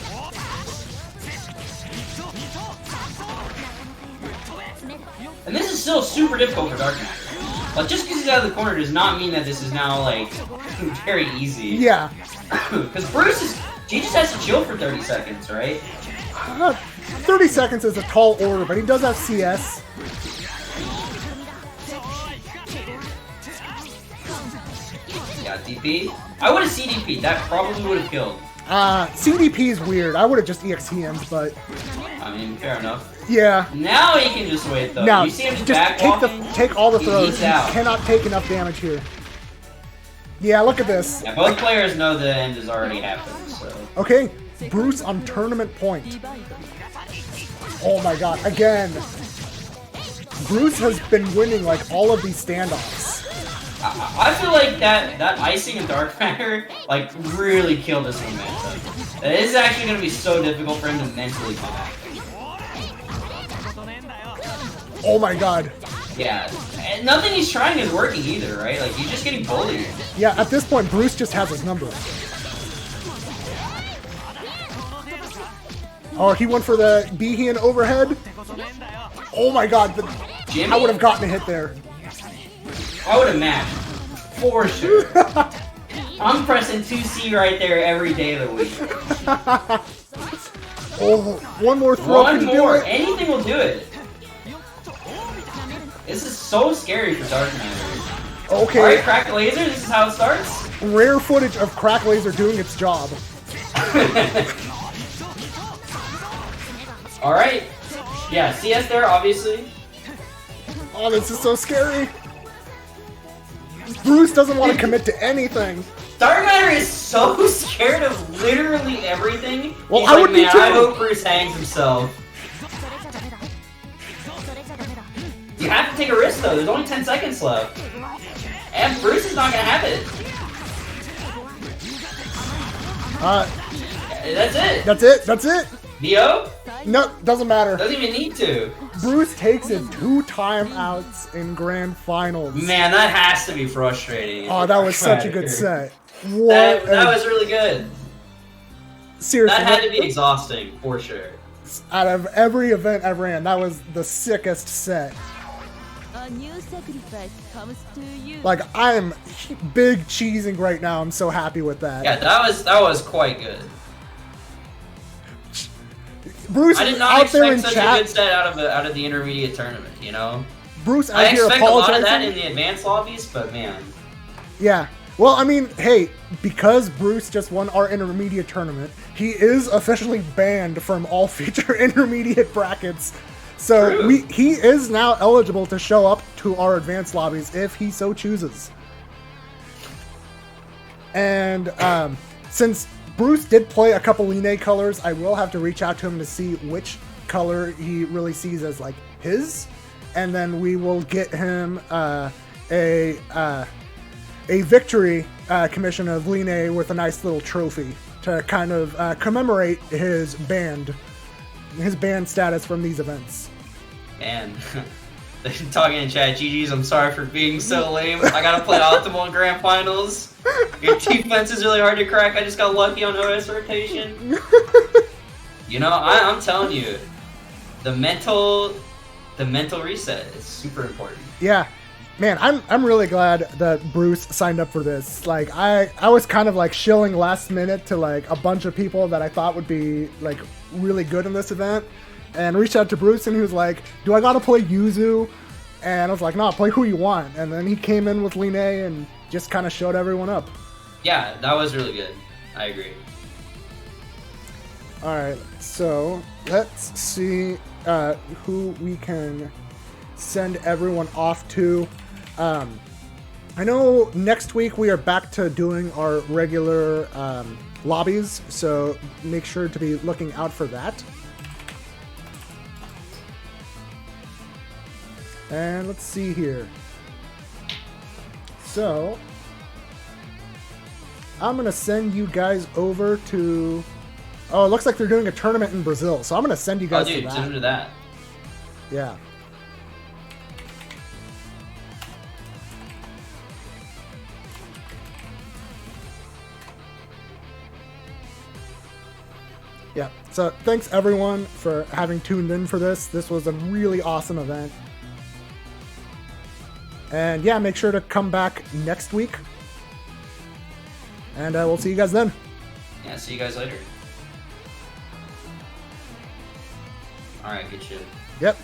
And this is still super difficult for Dark Matter. Like, just because he's out of the corner does not mean that this is now, like, very easy. Yeah. Because he just has to chill for 30 seconds, right? 30 seconds is a tall order, but he does have CS. Yeah, DP. I would have CDP. That probably would have killed. CDP is weird. I would have just EXTM'd, but I mean, fair enough. yeah. Now he can just wait, though. Now, You see him just just backwalking? take all the He- throws. he's You out. cannot take enough damage here. Yeah, look at this. Yeah, both players know the end has already happened, so. Okay, Bruce on tournament point. ディバイド Oh my God, again. Bruce has been winning like all of these standoffs. I feel like that icing of Dark Matter, like, really killed his momentum. It is actually going to be so difficult for him to mentally come back. Oh my god. Yeah, and nothing he's trying is working either, right? Like, he's just getting bullied. Yeah, at this point, Bruce just has his number. Oh, he went for the Behan overhead. Oh my god, Jimmy? I would have gotten a hit there. I would have matched. For sure. I'm pressing 2C right there every day of the week. Oh, one more throw. One can do more. it. Anything will do it. This is so scary for Dark Matter. Okay, Alright, Crack Laser, this is how it starts. rare footage of Crack Laser doing its job. Alright. Yeah, CS there, obviously. Oh, this is so scary. Bruce doesn't want to commit to anything. Dark Matter is so scared of literally everything. Well, He's I like, would be man, too. I hope Bruce hangs himself. それじゃダメだそれじゃダメだ You have to take a risk though, there's only 10 seconds left. And Bruce is not gonna have it. That's it. That's it. Dio? No, doesn't matter. Doesn't even need to. Bruce takes it 2 timeouts in grand finals. Man, that has to be frustrating. Oh, that was such a good set. What? That was really good. Seriously, That had to be exhausting, for sure. out of every event I ran, that was the sickest set. A new sacrifice comes to you. Like, I'm big cheesing right now. I'm so happy with that. Yeah, that was quite good. Bruce I did not out there expect in such a chat. good set out of the intermediate tournament, you know? Bruce I out here expect a lot of apologizing. that in the advanced lobbies, but man. Yeah. Well, I mean, hey, because Bruce just won our intermediate tournament, he is officially banned from all future intermediate brackets. So True. he is now eligible to show up to our advanced lobbies if he so chooses. And since Bruce did play a couple Line colors, I will have to reach out to him to see which color he really sees as like his, and then we will get him a victory commission of Line with a nice little trophy to kind of commemorate his band status from these events. Man. Talking in chat, GG's, I'm sorry for being so lame. I gotta play Optimal in Grand Finals. Your defense is really hard to crack. I just got lucky on OS rotation. You know, I'm telling you, the mental reset is super important. Yeah, man, I'm really glad that Bruce signed up for this. Like, I was kind of like shilling last minute to like a bunch of people that I thought would be like really good in this event, and reached out to Bruce, and he was like, "Do I gotta play Yuzu?" And I was like, "No, play who you want." And then he came in with Line and just kind of showed everyone up. Yeah, that was really good. I agree. All right, so let's see who we can send everyone off to. I know next week we are back to doing our regular lobbies, so make sure to be looking out for that. And let's see here. So, I'm going to send you guys over to... Oh, it looks like they're doing a tournament in Brazil, so I'm going to send you Oh, guys dude, to send him that. to that. Yeah. Yeah, so thanks everyone for having tuned in for this. This was a really awesome event. And yeah, make sure to come back next week. And we'll see you guys then. Yeah, see you guys later. Alright, good shit. Yep.